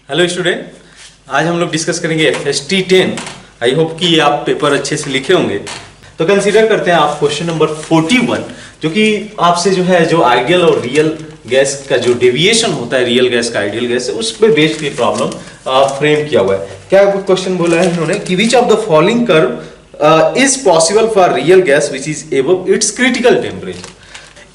Hello student, आज हम लोग डिस्कस करेंगे FST10। आई होप कि आप पेपर अच्छे से लिखे होंगे। तो कंसीडर करते हैं आप क्वेश्चन नंबर 41, जो कि आपसे जो आइडियल और रियल गैस का जो डेविएशन होता है रियल गैस का आइडियल गैस से, उस पर बेस्ड ये प्रॉब्लम फ्रेम किया हुआ है। क्या क्वेश्चन बोला है इन्होंने कि which of the following curve is possible for real gas which is above it's critical temperature.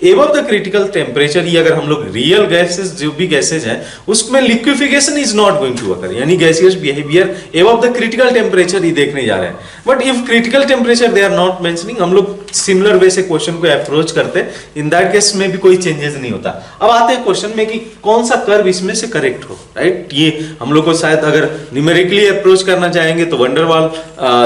Above the critical temperature, ये अगर हम लोग रियल गैसेस जो भी गैसेज हैं उसमें liquefaction is not going to occur, यानी gaseous behaviour above the critical temperature ही देखने जा रहे हैं। But if critical temperature they are not mentioning, हम लोग सिमिलर वे से क्वेश्चन को अप्रोच करते हैं, इन दैट केस में भी कोई चेंजेस नहीं होता। अब आते हैं क्वेश्चन में कि कौन सा कर्व इसमें से करेक्ट हो, राइट। ये हम लोग को शायद अगर न्यूमेरिकली अप्रोच करना चाहेंगे तो वंडरवाल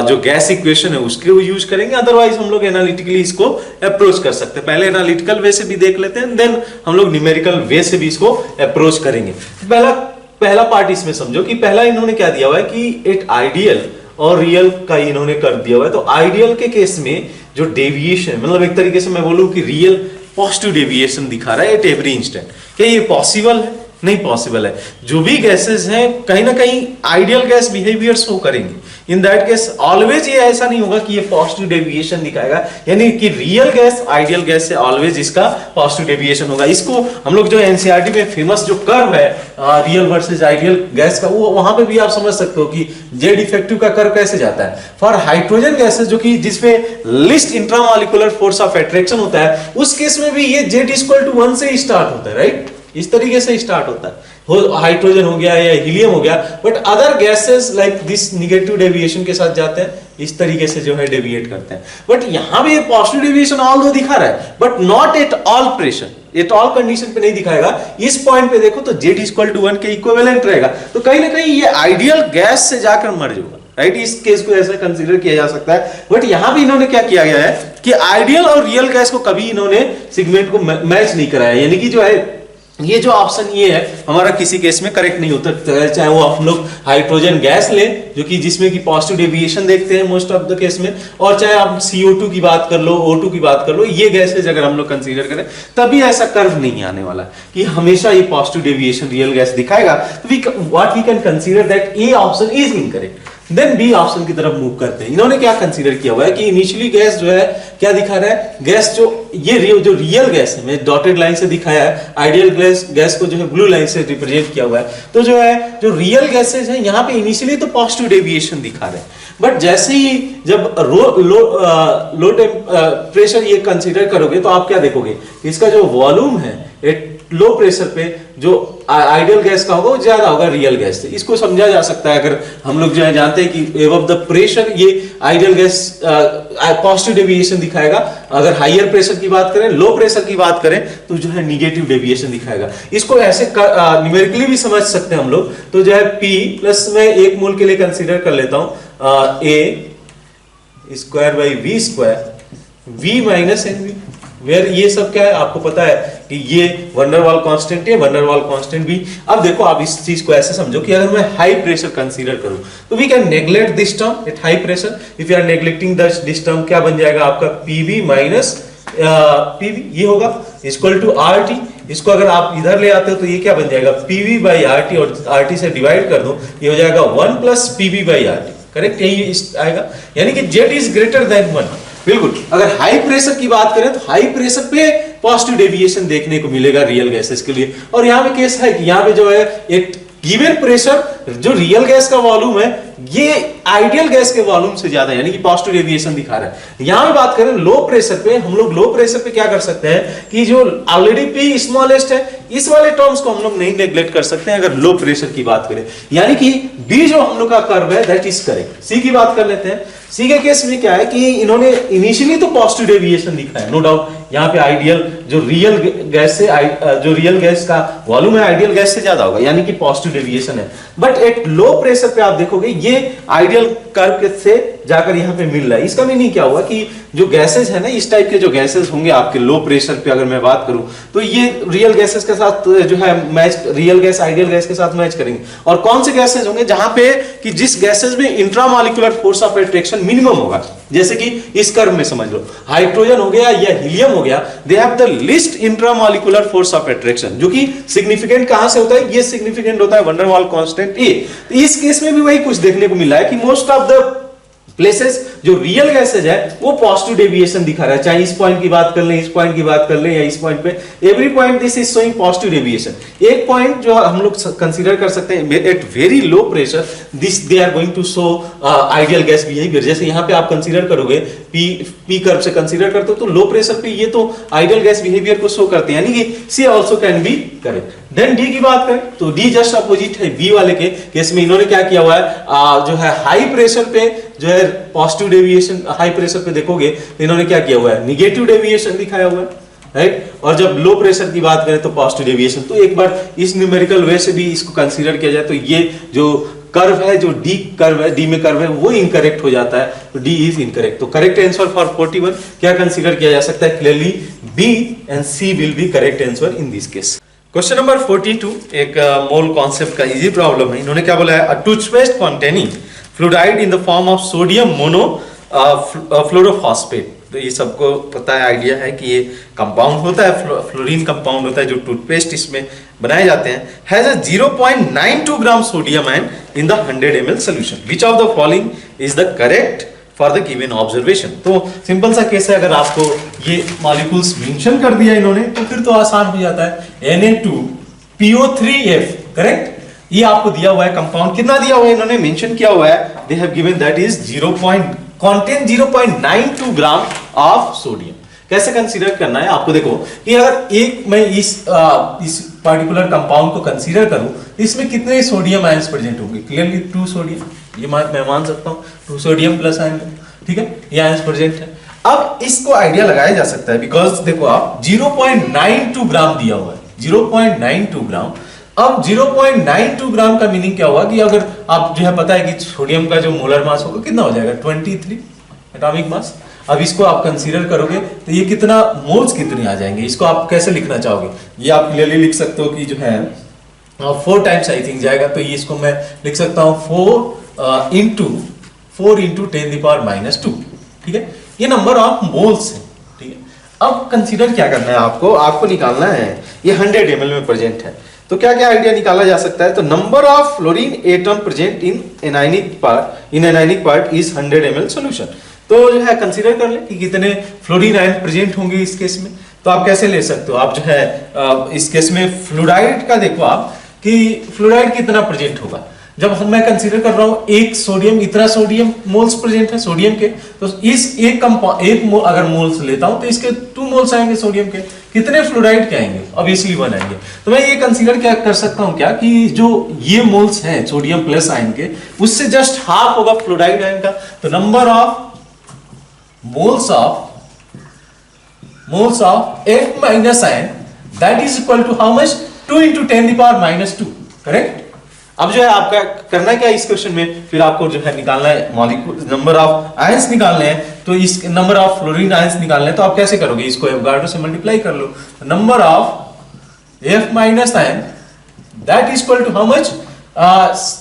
जो गैस इक्वेशन है उसके यूज करेंगे, अदरवाइज हम लोग एनालिटिकली इसको अप्रोच कर सकते हैं। पहले एनालिटिकल वे से भी देख लेते हैं, देन हम लोग न्यूमेरिकल वे से भी इसको अप्रोच करेंगे। पहला पार्ट इसमें समझो कि पहला इन्होंने क्या दिया हुआ है कि एक आइडियल और रियल का इन्होंने कर दिया हुआ है। तो आइडियल के केस में जो डेविएशन, मतलब एक तरीके से मैं बोलूं कि रियल पॉजिटिव डेविएशन दिखा रहा है एट एवरी इंस्टेंट। क्या ये पॉसिबल है? नहीं पॉसिबल है। जो भी गैसेस हैं कहीं ना कहीं आइडियल गैस बिहेवियर शो करेंगे। इन दैट केस ऑलवेज ये ऐसा नहीं होगा कि ये पॉजिटिव डेविएशन दिखाएगा, यानी कि रियल गैस आइडियल गैस से ऑलवेज इसका पॉजिटिव डेविएशन होगा। इसको हम लोग जो एनसीईआरटी में फेमस जो कर्व है रियल वर्सेस आइडियल गैस का, वो वहां पे भी आप समझ सकते हो कि जेड इफेक्टिव का कर्व कैसे जाता है। फॉर हाइड्रोजन गैसेस जो कि जिसपे list intramolecular force of attraction होता है, उस केस में भी ये जेड इक्वल टू 1 से स्टार्ट होता है, राइट। इस तरीके से स्टार्ट होता है, हाइड्रोजन हो गया या हीलियम हो गया। But other gases like this negative deviation के साथ जाते हैं, इस तरीके से जो है डेविएट करते हैं। बट यहां भी पॉजिटिव डेविएशन ऑल दो दिखा रहा है, but not at all pressure, at all condition पे नहीं दिखाएगा। इस पॉइंट पे देखो तो जेड इक्वल टू 1 के इक्विवेलेंट रहेगा। तो कहीं ना कहीं ये आइडियल गैस से जाकर मर्ज होगा, राइट। इस केस को ऐसा कंसीडर किया जा सकता है। बट यहां भी इन्होंने क्या किया गया है कि आइडियल और रियल गैस को कभी इन्होंने सेगमेंट को मैच नहीं कराया, यानी कि जो है ये जो ऑप्शन ये है हमारा किसी केस में करेक्ट नहीं होता। चाहे वो हम लोग हाइड्रोजन गैस ले जो कि जिसमें कि पॉजिटिव डेविएशन देखते हैं मोस्ट ऑफ द केस में, और चाहे आप CO2 की बात कर लो, O2 की बात कर लो, ये गैसेज अगर हम लोग कंसीडर करें तभी ऐसा कर्व नहीं आने वाला कि हमेशा ये पॉजिटिव डेविएशन रियल गैस दिखाएगा। तो what we can consider that A option is incorrect. Then B option की तरफ मूव करते हैं। इन्होंने क्या कंसीडर किया हुआ है कि इनिशियली गैस जो है क्या दिखा रहा है, गैस जो रियल गैस है, मैं डॉटेड लाइन से दिखाया है, आइडियल गैस को जो है ब्लू लाइन से रिप्रेजेंट किया हुआ है। तो जो रियल गैसेज है यहाँ पे इनिशियली तो पॉजिटिव डेविएशन दिखा रहे हैं, बट जैसे ही जब लो प्रेशर ये कंसीडर करोगे तो आप क्या देखोगे, इसका जो वॉल्यूम है लो प्रेशर पे जो आइडियल गैस का होगा वो ज्यादा होगा रियल गैस से। इसको समझा जा सकता है अगर हम लोग जो है जानते हैं कि एबव द प्रेशर ये आइडियल गैस पॉजिटिव डेविएशन दिखाएगा। अगर हायर प्रेशर की बात करें, लो प्रेशर की बात करें तो जो है निगेटिव डेविएशन दिखाएगा। इसको ऐसे न्यूमेरिकली भी समझ सकते हैं हम लोग। तो जो है P प्लस में एक मोल के लिए कंसीडर कर लेता हूं A square by V square V minus NV, where ये सब क्या है आपको पता है कि ये वंडरवाल कांस्टेंट है, वंडरवाल कांस्टेंट भी। अब देखो आप इस चीज को ऐसे समझो कि अगर मैं हाई प्रेशर कंसीडर करूं तो we can neglect this term at high pressure. If you are neglecting this term, क्या बन जाएगा आपका PV माइनस PV, ये होगा इक्वल टू RT। इसको अगर आप इधर ले आते हो तो ये क्या बन जाएगा PV बाई RT, और RT से डिवाइड कर दो, ये हो जाएगा 1 plus PV by RT, correct यही आएगा। यानी कि Z इज ग्रेटर देन 1। बिल्कुल, अगर हाई प्रेशर की बात करें तो हाई प्रेशर पे पॉजिटिव डेविएशन देखने को मिलेगा रियल गैसेस के लिए। और यहाँ पे केस है कि यहाँ पे जो है एक गिवन प्रेशर जो रियल गैस का वॉल्यूम है ये आइडियल गैस के वॉल्यूम से ज्यादा है, यानी कि पॉजिटिव डेविएशन दिखा रहा है। यहां पे बात करें लो प्रेशर पे, हम लोग लो प्रेशर पे क्या कर सकते हैं कि जो ऑलरेडी P स्मॉलेस्ट है, इस वाले टर्म्स को हम लोग नहीं नेग्लेक्ट कर सकते हैं अगर लो प्रेशर की बात करें। यानी कि B जो हम लोग का कर्व है दैट इज करेक्ट। C की बात कर लेते हैं। C के केस में क्या है कि इन्होंने इनिशियली तो पॉजिटिव डेविएशन दिखा है, नो डाउट। यहाँ पे आइडियल जो रियल गैस का वॉल्यूम है आइडियल गैस से ज्यादा होगा, यानी कि पॉजिटिव डेविएशन है। बट एट लो प्रेशर पे आप देखोगे ये आइडियल कर्व से जाकर यहाँ पे मिल रहा है। इसका मीनिंग क्या हुआ कि जो गैसेस है ना, इस टाइप के जो गैसेस होंगे आपके लो प्रेशर पे अगर मैं बात करूं तो ये रियल गैसेस के साथ जो है match, real gas ideal gas के साथ मैच करेंगे। और कौन से गैसेस होंगे जहां पे कि जिस गैसेस में intramolecular force of attraction minimum होगा, जैसे कि इस कर्व में समझ लो हाइड्रोजन हो गया या हीलियम हो गया, they have the least intramolecular force of attraction, जो कि सिग्निफिकेंट कहां से होता है, ये सिग्निफिकेंट होता है वैन डेर वाल्स कांस्टेंट ए। तो इस केस में भी वही कुछ देखने को मिला है कि मोस्ट ऑफ द प्लेसेस जो रियल गैसेज है वो पॉजिटिव डेविएशन दिखा रहा है, चाहे इस पॉइंट की बात कर लें, इस पॉइंट की बात कर लें, या इस पॉइंट पे, every point this is showing positive deviation. एक पॉइंट जो हम लोग कंसीडर कर सकते हैं, at very low pressure this they are going to show ideal gas behaviour. जैसे यहाँ पे आप कंसीडर करोगे पी कर्व से कंसीडर करते हो तो लो प्रेशर पे ये तो आइडियल गैस बिहेवियर को शो करते हैं, यानी कि C also can be correct. Then D की बात करें तो डी जस्ट अपोजिट है बी वाले के केस में। इन्होंने क्या किया हुआ है, जो है हाई प्रेशर पे जो है पॉजिटिव डेविएशन, हाई प्रेशर पे देखोगे तो इन्होंने क्या किया हुआ है, निगेटिव डेविएशन दिखाया हुआ है, राइट। और जब लो प्रेशर की बात करें तो पॉजिटिव डेविएशन। तो एक बार इस न्यूमेरिकल वे से भी इसको कंसीडर किया जाए तो ये जो कर्व है, जो डी कर्व है, डी में कर्व है, वो इनकरेक्ट हो जाता है, तो डी इज इनकरेक्ट। तो करेक्ट आंसर फॉर 41 क्या कंसीडर किया जा सकता है, clearly B and C will be correct answer in this case. Question number 42 एक मोल कॉन्सेप्ट का इजी प्रॉब्लम है। इन्होंने क्या बोला है, a toothpaste containing fluoride in the form of sodium mono fluorophosphate. तो ये सबको पता है, आइडिया है कि ये कंपाउंड होता है, फ्लोरीन कंपाउंड होता है जो टूथपेस्ट इसमें बनाए जाते हैं। Has a 0.92 gram sodium ion in the 100 ml solution, which of the following is the correct for the given observation. तो सिंपल सा केस है, अगर आपको ये मॉलिक्यूल्स मेंशन कर दिया इन्होंने तो फिर तो आसान हो जाता है। Na2PO3F करेक्ट, ये आपको दिया हुआ है कंपाउंड, कितना दिया हुआ है इन्होंने मेंशन किया हुआ है, they have given that is 0.92 gram of sodium. कैसे कंसीडर करना है आपको, देखो कि अगर एक मैं इस पार्टिकुलर कंपाउंड को कंसीडर करूं, इसमें कितने सोडियम आयंस प्रेजेंट होंगे, क्लियरली 2 सोडियम, ये मैं मान सकता हूं 2 सोडियम प्लस आयन, ठीक है, ये आयंस प्रेजेंट है। अब इसको आइडिया लगाया जा सकता है, बिकॉज देखो आप 0.92 ग्राम दिया हुआ है, 0.92 ग्राम। अब 0.92 ग्राम का मीनिंग क्या हुआ कि अगर आप जो है पता है कि सोडियम का जो मोलर मास होगा कितना हो जाएगा, 23 एटॉमिक मास। अब इसको आप कंसीडर करोगे तो ये कितना मोल्स कितने आ जाएंगे, इसको आप कैसे लिखना चाहोगे, ये आप क्लियरली लिख सकते हो कि जो है 4 टाइम्स आई थिंक जाएगा, तो ये इसको मैं लिख सकता हूं 4 इंटू 10⁻², ठीक है, ये नंबर ऑफ मोल्स है, ठीक है। अब कंसीडर क्या करना है आपको निकालना है, ये 100 ml में प्रेजेंट है, तो क्या क्या आइडिया निकाला जा सकता है, तो number of fluorine atom present in anionic part is 100 ml solution. तो जो है कंसीडर कर ले कि कितने फ्लोरीन आयन प्रेजेंट होंगे इस केस में। तो आप कैसे ले सकते हो, आप जो है इस केस में फ्लोराइड का देखो आप कि फ्लोराइड कितना प्रेजेंट होगा, जब मैं कंसीडर कर रहा हूं एक सोडियम, इतना सोडियम मोल्स प्रेजेंट है सोडियम के, तो इस एक अगर मोल्स लेता हूं तो इसके 2 मोल्स आएंगे सोडियम के, कितने फ्लोराइड के आएंगे, ऑब्वियसली 1 आएंगे। तो मैं ये कंसीडर क्या कर सकता हूं क्या कि जो ये मोल्स हैं सोडियम प्लस आयन के, उससे जस्ट हाफ होगा फ्लोराइड आयन का, तो number of moles of F minus ion that is equal to how much, 2 × 10⁻², correct. अब जो है आपका करना क्या इस क्वेश्चन में, फिर आपको जो है निकालना है मॉलिक्यूल नंबर ऑफ आयंस निकालने हैं, तो इस नंबर ऑफ फ्लोरीन आयंस निकालने हैं, तो आप कैसे करोगे, इसको एवोगाड्रो से मल्टीप्लाई कर लो, number of F minus ion that is equal to how much,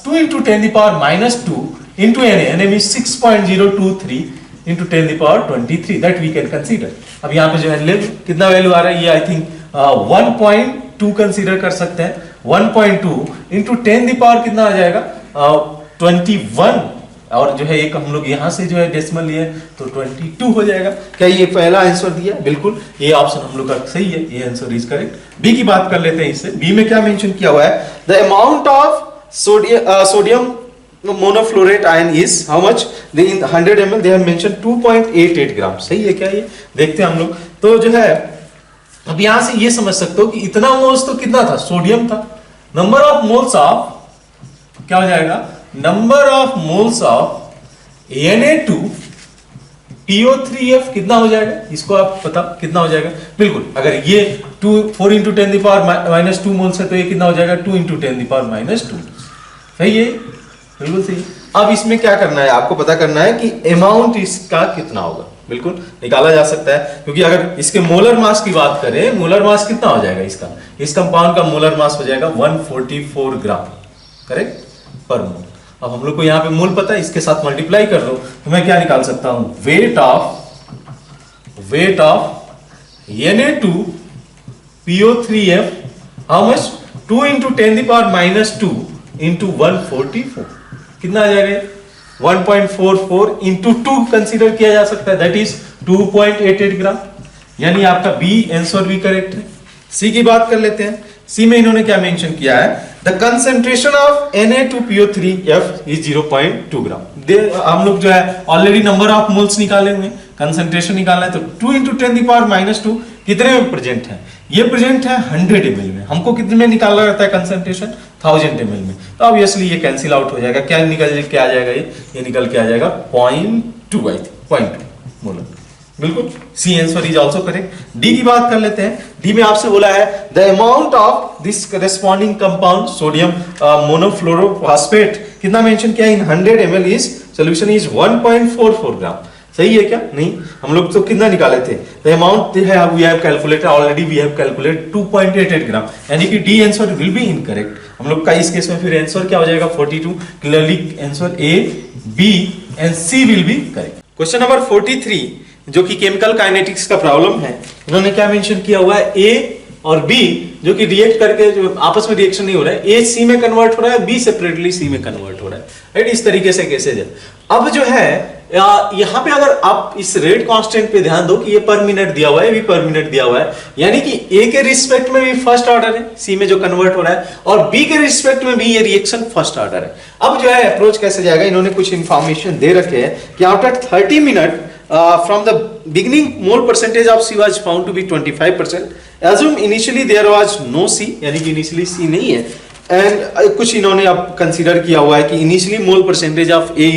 2 × 10⁻² into Na means 6.023 into 10⁻23 that we can consider। अब यहाँ पे जो है कितना वैल्यू आ रहा है, ये आई थिंक 1.2 कंसीडर कर सकते हैं, 1.2 into 10⁻, कितना आ जाएगा 21, और जो है एक हम लोग यहाँ से जो है डेसिमल लिए तो 22 हो जाएगा। क्या ये पहला आंसर दिया, बिल्कुल ये ऑप्शन हम लोग का सही है, ये आंसर इज करेक्ट। बी की बात कर लेते हैं, इससे बी में क्या मेंशन किया हुआ है, the amount of sodium monofluorate ion is how much, in 100 ml they have mentioned 2.88 ग्राम, सही है क्या, ये देखते हैं हम लोग। तो जो है अब यहां से ये समझ सकते हो कि इतना मोल्स तो कितना था, सोडियम था, नंबर ऑफ मोल्स ऑफ क्या हो जाएगा, number of moles of Na2PO3F कितना हो जाएगा, इसको आप पता कितना हो जाएगा, बिल्कुल अगर ये 4 × 10⁻² मोल्स है तो ये कितना हो जाएगा 2 × 10⁻², सही है, बिल्कुल सही। अब इसमें क्या करना है, आपको पता करना है कि अमाउंट इसका कितना होगा, बिल्कुल निकाला जा सकता है, क्योंकि अगर इसके मोलर मास की बात करें, मोलर मास कितना हो जाएगा इसका, इस कंपाउंड का मोलर मास हो जाएगा 144 ग्राम, करेक्ट, पर मोल। अब हम लोग को यहाँ पे मोल पता है, इसके साथ मल्टीप्लाई कर लो तो मैं क्या निकाल सकता हूं, weight of Na2PO3F how much 2 into 10 the power minus 2 into 144 कितना आ जाएगा 1.44 into 2 कंसीडर किया जा सकता है दैट इज 2.88 ग्राम यानी आपका बी आंसर भी करेक्ट है। सी की बात कर लेते हैं। सी में इन्होंने क्या मेंशन किया है the concentration of Na2PO3F is 0.2 ग्राम। हम लोग जो है ऑलरेडी नंबर ऑफ मोल्स निकाले हुए हैं कंसेंट्रेशन निकालना है तो 2 into 10 the power minus 2 कितने में प्रेजेंट है ये प्रेजेंट है 100 ml में हमको कितने में निकालना रहता है कंसेंट्रेशन 1000 ml में तो ऑब्वियसली ये कैंसिल आउट हो जाएगा क्या निकल के आ जाएगा ये निकल के आ जाएगा 0.2 आई थिंक 0.2 मोलर बिल्कुल C answer is also correct. D की बात कर लेते हैं। डी में आपसे बोला है the amount of this corresponding compound sodium monofluorophosphate कितना मेंशन किया in 100 ml is solution is 1.44 gram सही है क्या नहीं हम लोग तो कितना निकाले थे the amount we have calculated already we have calculated 2.88 gram यानी कि D answer will be incorrect. हम लोग का इस केस में फिर आंसर क्या हो जाएगा 42 clearly answer A B and C will be correct. Question number 43 जो कि केमिकल काइनेटिक्स का प्रॉब्लम है इन्होंने क्या मेंशन किया हुआ है ए और बी जो कि रिएक्ट करके जो आपस में रिएक्शन नहीं हो रहा है ए सी में कन्वर्ट हो रहा है बी सेपरेटली सी में कन्वर्ट हो रहा है राइट इस तरीके से कैसे अब जो है यहाँ पे अगर आप इस रेट कांस्टेंट पे ध्यान दो कि ये पर मिनट दिया हुआ है भी पर मिनट दिया हुआ है यानी कि ए के रिस्पेक्ट में भी फर्स्ट ऑर्डर है सी में जो कन्वर्ट हो रहा है और बी के रिस्पेक्ट में भी ये रिएक्शन फर्स्ट ऑर्डर है। अब जो है अप्रोच कैसे जाएगा इन्होंने कुछ इंफॉर्मेशन दे रखे हैं कि after 30 minute from the beginning mole percentage of C was found to be 25%. Assume initially there was no C यानी कि initially C नहीं है and कुछ इन्होंने अब कंसीडर किया हुआ है कि initially mole percentage of A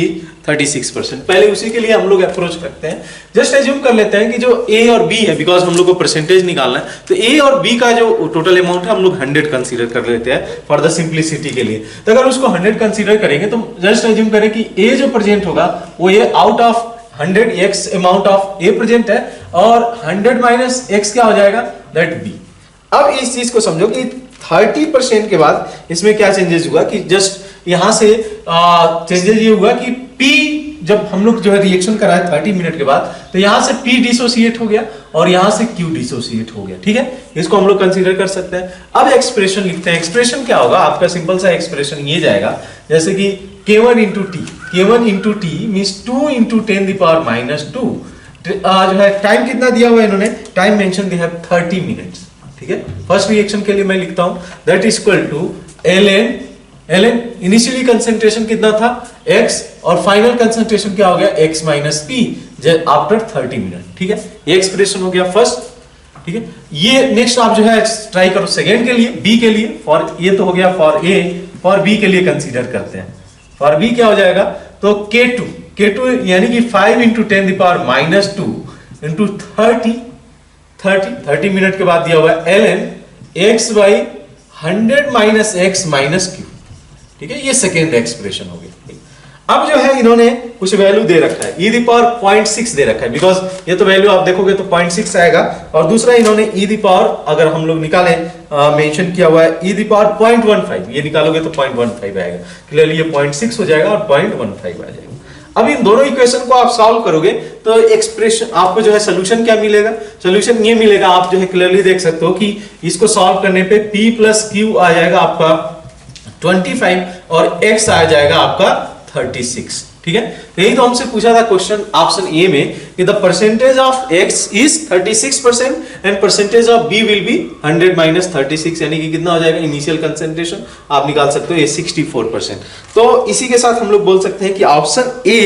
36%। पहले उसी के लिए हम लोग अप्रोच करते हैं जस्ट एज्यूम कर लेते हैं कि जो A और B है बिकॉज हम लोग को परसेंटेज निकालना है तो A और B का जो टोटल अमाउंट है हम लोग 100 कंसीडर कर लेते हैं फॉर द सिंप्लिसिटी के लिए। तो अगर उसको 100 कंसीडर करेंगे तो जस्ट एज्यूम करें कि A जो प्रेजेंट होगा वो ये out of 100x amount of A present है और 100 माइनस x क्या हो जाएगा दैट B। अब इस चीज को समझो कि 30% के बाद इसमें क्या चेंजेस हुआ कि जस्ट यहां से चेंजेस ये हुआ कि P जब हम लोग जो है रिएक्शन कराए 30 मिनट के बाद तो यहां से P डिसोसिएट हो गया और यहां से Q डिसोसिएट हो गया ठीक है इसको हम लोग कंसीडर कर सकते हैं। अब एक्सप्रेशन लिखते हैं। एक्सप्रेशन क्या होगा आपका सिंपल सा एक्सप्रेशन ये जाएगा जैसे कि K1 into T means 2 into 10 the power minus 2 जो है टाइम कितना दिया हुआ है इन्होंने time mention they have 30 minutes ठीक है। फर्स्ट रिएक्शन के लिए मैं लिखता हूं that is equal to ln initially concentration कितना था x और फाइनल कंसंट्रेशन क्या हो गया x minus p after 30 minute ठीक है। ये एक्सप्रेशन हो गया फर्स्ट ठीक है। ये नेक्स्ट आप जो है ट्राई करो सेकेंड के लिए b के लिए फॉर ये तो हो गया फॉर a फॉर b के लिए कंसीडर करते हैं फॉर b क्या हो जाएगा तो K2 यानी कि 5 into 10 the power minus 2 into 30 minute के बाद दिया हुआ है ln x by 100 minus x minus q ठीक है। ये सेकेंड एक्सप्रेशन हो गया। अब जो है इन्होंने कुछ वैल्यू दे रखा है e the power 0.6 दे रखा है बिकॉज ये तो वैल्यू आप देखोगे तो 0.6 आएगा और दूसरा इन्होंने e the power अगर हम लोग निकाले मेंशन किया हुआ है e the power 0.15 ये निकालोगे तो 0.15 आएगा क्लियरली ये 0.6 हो जाएगा और 0.15 आ जाएगा। अब इन दोनों इक्वेशन को आप सॉल्व करोगे तो एक्सप्रेशन आपको जो है सोल्यूशन क्या मिलेगा सोल्यूशन ये मिलेगा आप जो है क्लियरली देख सकते हो कि इसको सॉल्व करने पे p प्लस q आ जाएगा आपका 25 और x आ जाएगा आपका 36 ठीक है। तो यही तो हमसे पूछा था क्वेश्चन ऑप्शन ए में कि the percentage of x is 36% and percentage of b will be 100 minus 36 यानी कि कितना हो जाएगा इनिशियल कंसंट्रेशन आप निकाल सकते हो ये 64%। तो इसी के साथ हम लोग बोल सकते हैं कि ऑप्शन ए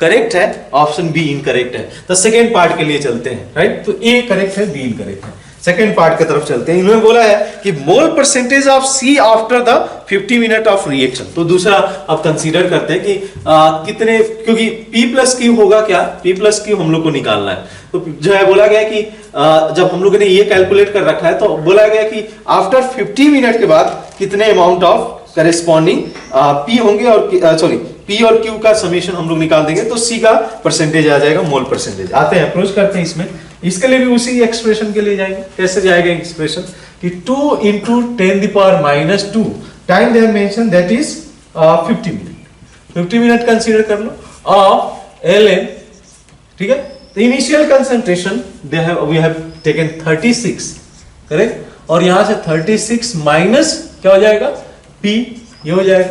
करेक्ट है ऑप्शन बी इनकरेक्ट है। तो सेकेंड पार्ट के लिए चलते हैं राइट तो ए करेक्ट है बी इनकरेक्ट है। सेकेंड पार्ट की तरफ चलते हैं। इन्होंने बोला है कि mole percentage of C after the 50 minute of reaction. तो दूसरा अब कंसीडर करते हैं कि कितने क्योंकि P प्लस क्यू होगा क्या P प्लस क्यू हम लोग को निकालना है। तो जो है बोला गया कि जब हम लोगों ने ये कैलकुलेट कर रखा है तो बोला गया कि आफ्टर 50 मिनट के बाद कितने अमाउंट ऑफ करेस्पॉन्डिंग P होंगे और सॉरी P और Q का समेशन हम लोग निकाल देंगे तो C का परसेंटेज आ जाएगा मोल परसेंटेज। आते हैं अप्रोच करते हैं इसमें। इसके लिए भी उसी एक्सप्रेशन के लिए जाएंगे। कैसे जाएगा एक्सप्रेशन कि 2 into 10 the power minus 2 time they have mention that is 50 minute 50 minute consider कर लो ऑफ ln ठीक है। तो initial concentration we have taken 36, correct, और यहां से 36 माइनस क्या हो जाएगा, P, ये हो जाएगा,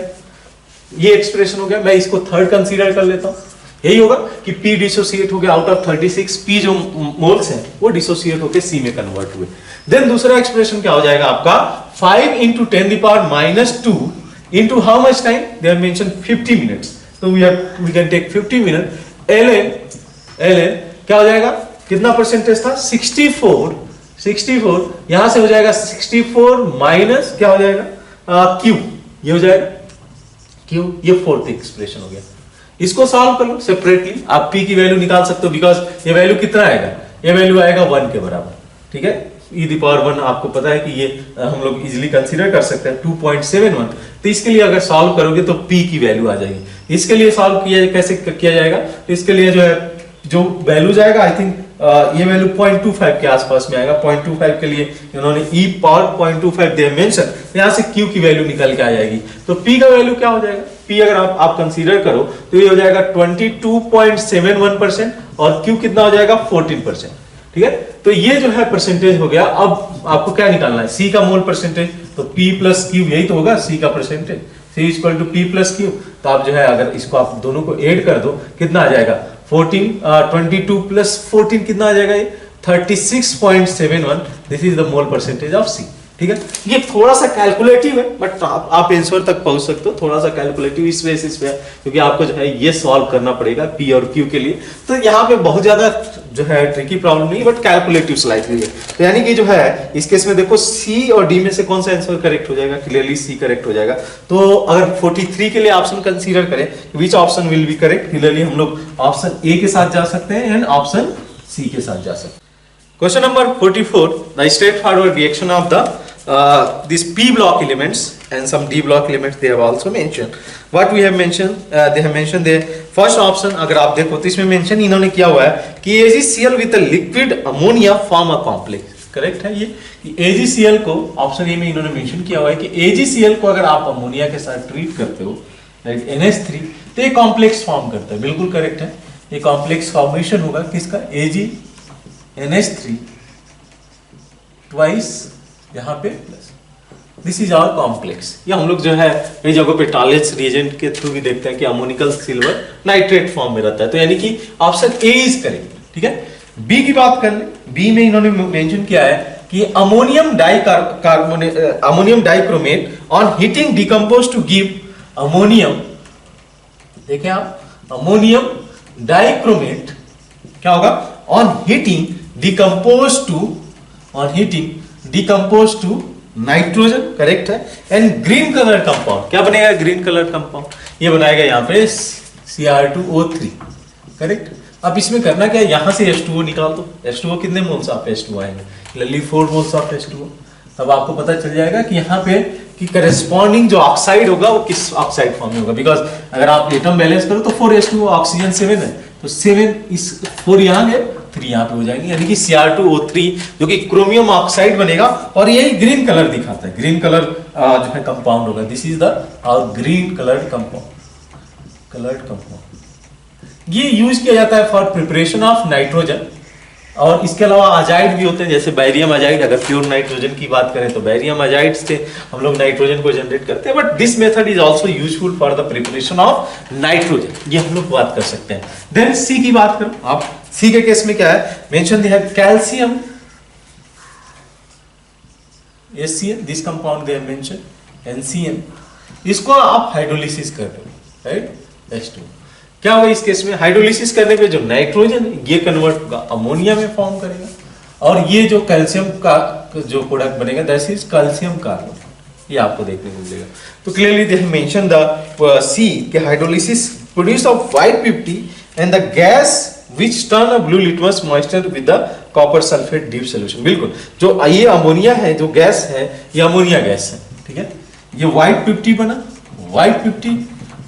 ये एक्सप्रेशन हो गया। मैं इसको थर्ड कंसीडर कर लेता हूं, यही होगा कि P डिसोसिएट हो गया आउट ऑफ 36, P जो मोल्स हैं वो डिसोसिएट होकर C में कन्वर्ट हुए। देन दूसरा एक्सप्रेशन क्या हो जाएगा आपका, 5 into 10⁻⁻2 into how much time, they have mentioned 50 minutes, so we can take 50 minutes, ln क्या हो जाएगा, कितना परसेंटेज था, 64, यहां से हो जाएगा 64 माइनस क्या हो जाएगा, Q, ये हो जाएगा Q, ये फोर्थ एक्सप्रेशन हो गया। इसको सॉल्व कर लो सेपरेटली, आप P की वैल्यू निकाल सकते हो, बिकॉज ये वैल्यू कितना आएगा, ये वैल्यू आएगा 1 के बराबर, ठीक है, e⁻1 आपको पता है कि ये हम लोग इजीली कंसीडर कर सकते हैं 2.71, तो इसके लिए अगर सॉल्व करोगे तो P की वैल्यू आ जाएगी। इसके लिए सॉल्व किया कैसे किया जाएगा, तो इसके लिए जो है जो वैल्यू जाएगा, आई थिंक ये वैल्यू 0.25 के आसपास में आएगा। 0.25 के लिए इन्होंने e⁻0.25 दे मेंशन, यहां से Q की वैल्यू निकल के आ जाएगी। तो P का वैल्यू क्या हो जाएगा, P अगर आप कंसीडर करो तो ये हो जाएगा 22.71% और Q कितना हो जाएगा 14%, ठीक है। तो ये जो है परसेंटेज हो गया। अब आपको क्या निकालना है, C का मोल परसेंटेज, तो P प्लस Q यही तो होगा C का percentage, C equal to P plus Q। तो आप जो है अगर इसको आप दोनों को ऐड कर दो कितना आ जाएगा, 22 प्लस 14 कितना आ जाएगा, ये 36.71, this is the mole percentage of C, ठीक है। ये थोड़ा सा कैलकुलेटिव है, बट आप आंसर तक पहुंच सकते हो, थोड़ा सा कैलकुलेटिव इस बेसिस पे, क्योंकि आपको जो है ये सॉल्व करना पड़ेगा P और Q के लिए। तो यहाँ पे बहुत ज्यादा जो है ट्रिकी प्रॉब्लम नहीं, बट कैलकुलेटिव स्लाइटली है। तो यानी कि जो है इस केस में देखो C और D में से कौन सा आंसर करेक्ट हो जाएगा, क्लियरली C करेक्ट हो जाएगा। तो अगर 43 के लिए ऑप्शन कंसीडर करें, विच option will be correct, clearly हम लोग ऑप्शन A के साथ जा सकते हैं एंड ऑप्शन C के साथ जा सकते हैं। Question number 44, the straightforward reaction of the these P block elements and some D block elements they have also mentioned. What we have mentioned, they have mentioned the first option, अगर आप देखो तो इसमें मेंशन इन्होंने किया हुआ है कि AgCl with a liquid ammonia form a complex, correct है ये कि AgCl को ऑप्शन ए में इन्होंने मेंशन किया हुआ है कि AgCl को अगर आप अमोनिया के साथ ट्रीट करते हो लाइक NH3 तो ये कॉम्प्लेक्स फॉर्म करता है, बिल्कुल करेक्ट है। ये कॉम्प्लेक्स फॉर्मेशन होगा किसका, AgNH3 ट्वाइस यहाँ पे plus, this is our complex. ये हम लोग जो है कई जगहों पे टॉलेट्स रिएजेंट के थ्रू भी देखते हैं कि अमोनिकल सिल्वर नाइट्रेट फॉर्म में रहता है, तो यानी कि ऑप्शन ए इज करेक्ट, ठीक है। बी की बात कर ले, बी में इन्होंने मेंशन किया है कि ammonium dichromate on heating decompose to give ammonium, देखें आप, अमोनियम डाइक्रोमेट क्या होगा, on heating decompose to nitrogen, correct है, एंड ग्रीन कलर कंपाउंड, क्या बनेगा ग्रीन कलर कंपाउंड, ये बनाएगा यहाँ पे Cr2O3, करेक्ट। अब इसमें करना क्या है, यहां से H2O निकाल दो, H2O कितने मोल्स ऑफ H2O आएंगे, क्लियरली 4 मोल्स ऑफ H2O। तब आपको पता चल जाएगा कि यहाँ पे कि करस्पॉन्डिंग जो ऑक्साइड होगा वो किस ऑक्साइड फॉर्म में होगा, बिकॉज अगर आप एटम बैलेंस करो तो 4H2O, ऑक्सीजन 7 है, तो 7 इस 4 यहाँ है, 3 यहाँ पे हो जाएंगे, यानी कि Cr2O3 जो कि क्रोमियम ऑक्साइड बनेगा और यही ग्रीन कलर दिखाता है, ग्रीन कलर जो है कंपाउंड होगा, this is the green coloured compound. ये यूज किया जाता है फॉर प्रिपरेशन ऑफ नाइट्रोजन, और इसके अलावा अजाइड भी होते हैं, जैसे बैरियम अजाइड, अगर प्योर नाइट्रोजन की बात करें तो बैरियम अजाइड से हम लोग नाइट्रोजन को जनरेट करते हैं, but this method is also useful for the preparation of nitrogen, ये हम लोग बात कर सकते हैं। देन सी की बात करो आप, सी के केस में क्या है, मेंशन दिया है calcium HCl, this compound they have mention NCl, इसको आप हाइड्रोलिसिस कर दो, राइट, H2। क्या होगा इस केस में, हाइड्रोलिसिस करने पे जो नाइट्रोजन है ये कन्वर्ट होगा अमोनिया में फॉर्म करेगा, और ये जो कैल्शियम का जो प्रोडक्ट बनेगा दैट इज कैल्शियम कार्बोनेट, ये आपको देखने को मिलेगा। तो clearly they have mention the C के hydrolysis produce of white 50 and the gas which turn a blue litmus moisture with the copper sulphate deep solution. बिल्कुल, जो ये अमोनिया है, जो गैस है ये अमोनिया गैस है, ठीक है। ये व्हाइट 50 बना, व्हाइट 50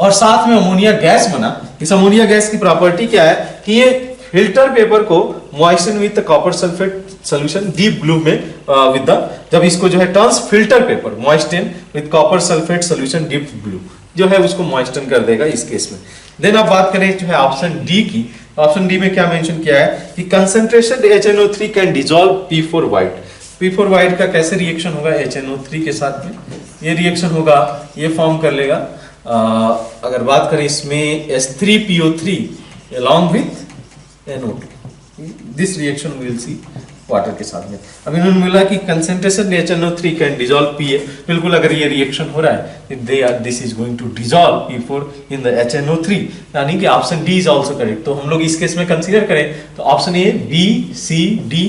और साथ में अमोनिया गैस बना। इस अमोनिया गैस की प्रॉपर्टी क्या है कि ये फिल्टर पेपर को moisture with copper sulphate solution deep blue में विद द, जब इसको जो है turns filter paper moisture with copper sulphate solution deep blue जो है उसको मॉइस्चर कर देगा इस केस में। देन अब बात करें जो है ऑप्शन डी की, ऑप्शन डी में क्या मेंशन किया है कि concentration HNO3 can dissolve P4 white. P4 white का कैसे रिएक्शन होगा HNO3 के साथ में, ये रिएक्शन होगा, ये फॉर्म कर लेगा। अगर बात करें इसमें H3PO3 along with NO2, this reaction will see water के साथ में। अब इन्होंने बोला कि concentration HNO3 can dissolve PA, बिल्कुल अगर ये रिएक्शन हो रहा है this is going to dissolve P4 in the HNO3, यानी कि option D is also correct. तो हम लोग इस केस में कंसीडर करें तो option A, B, C, D.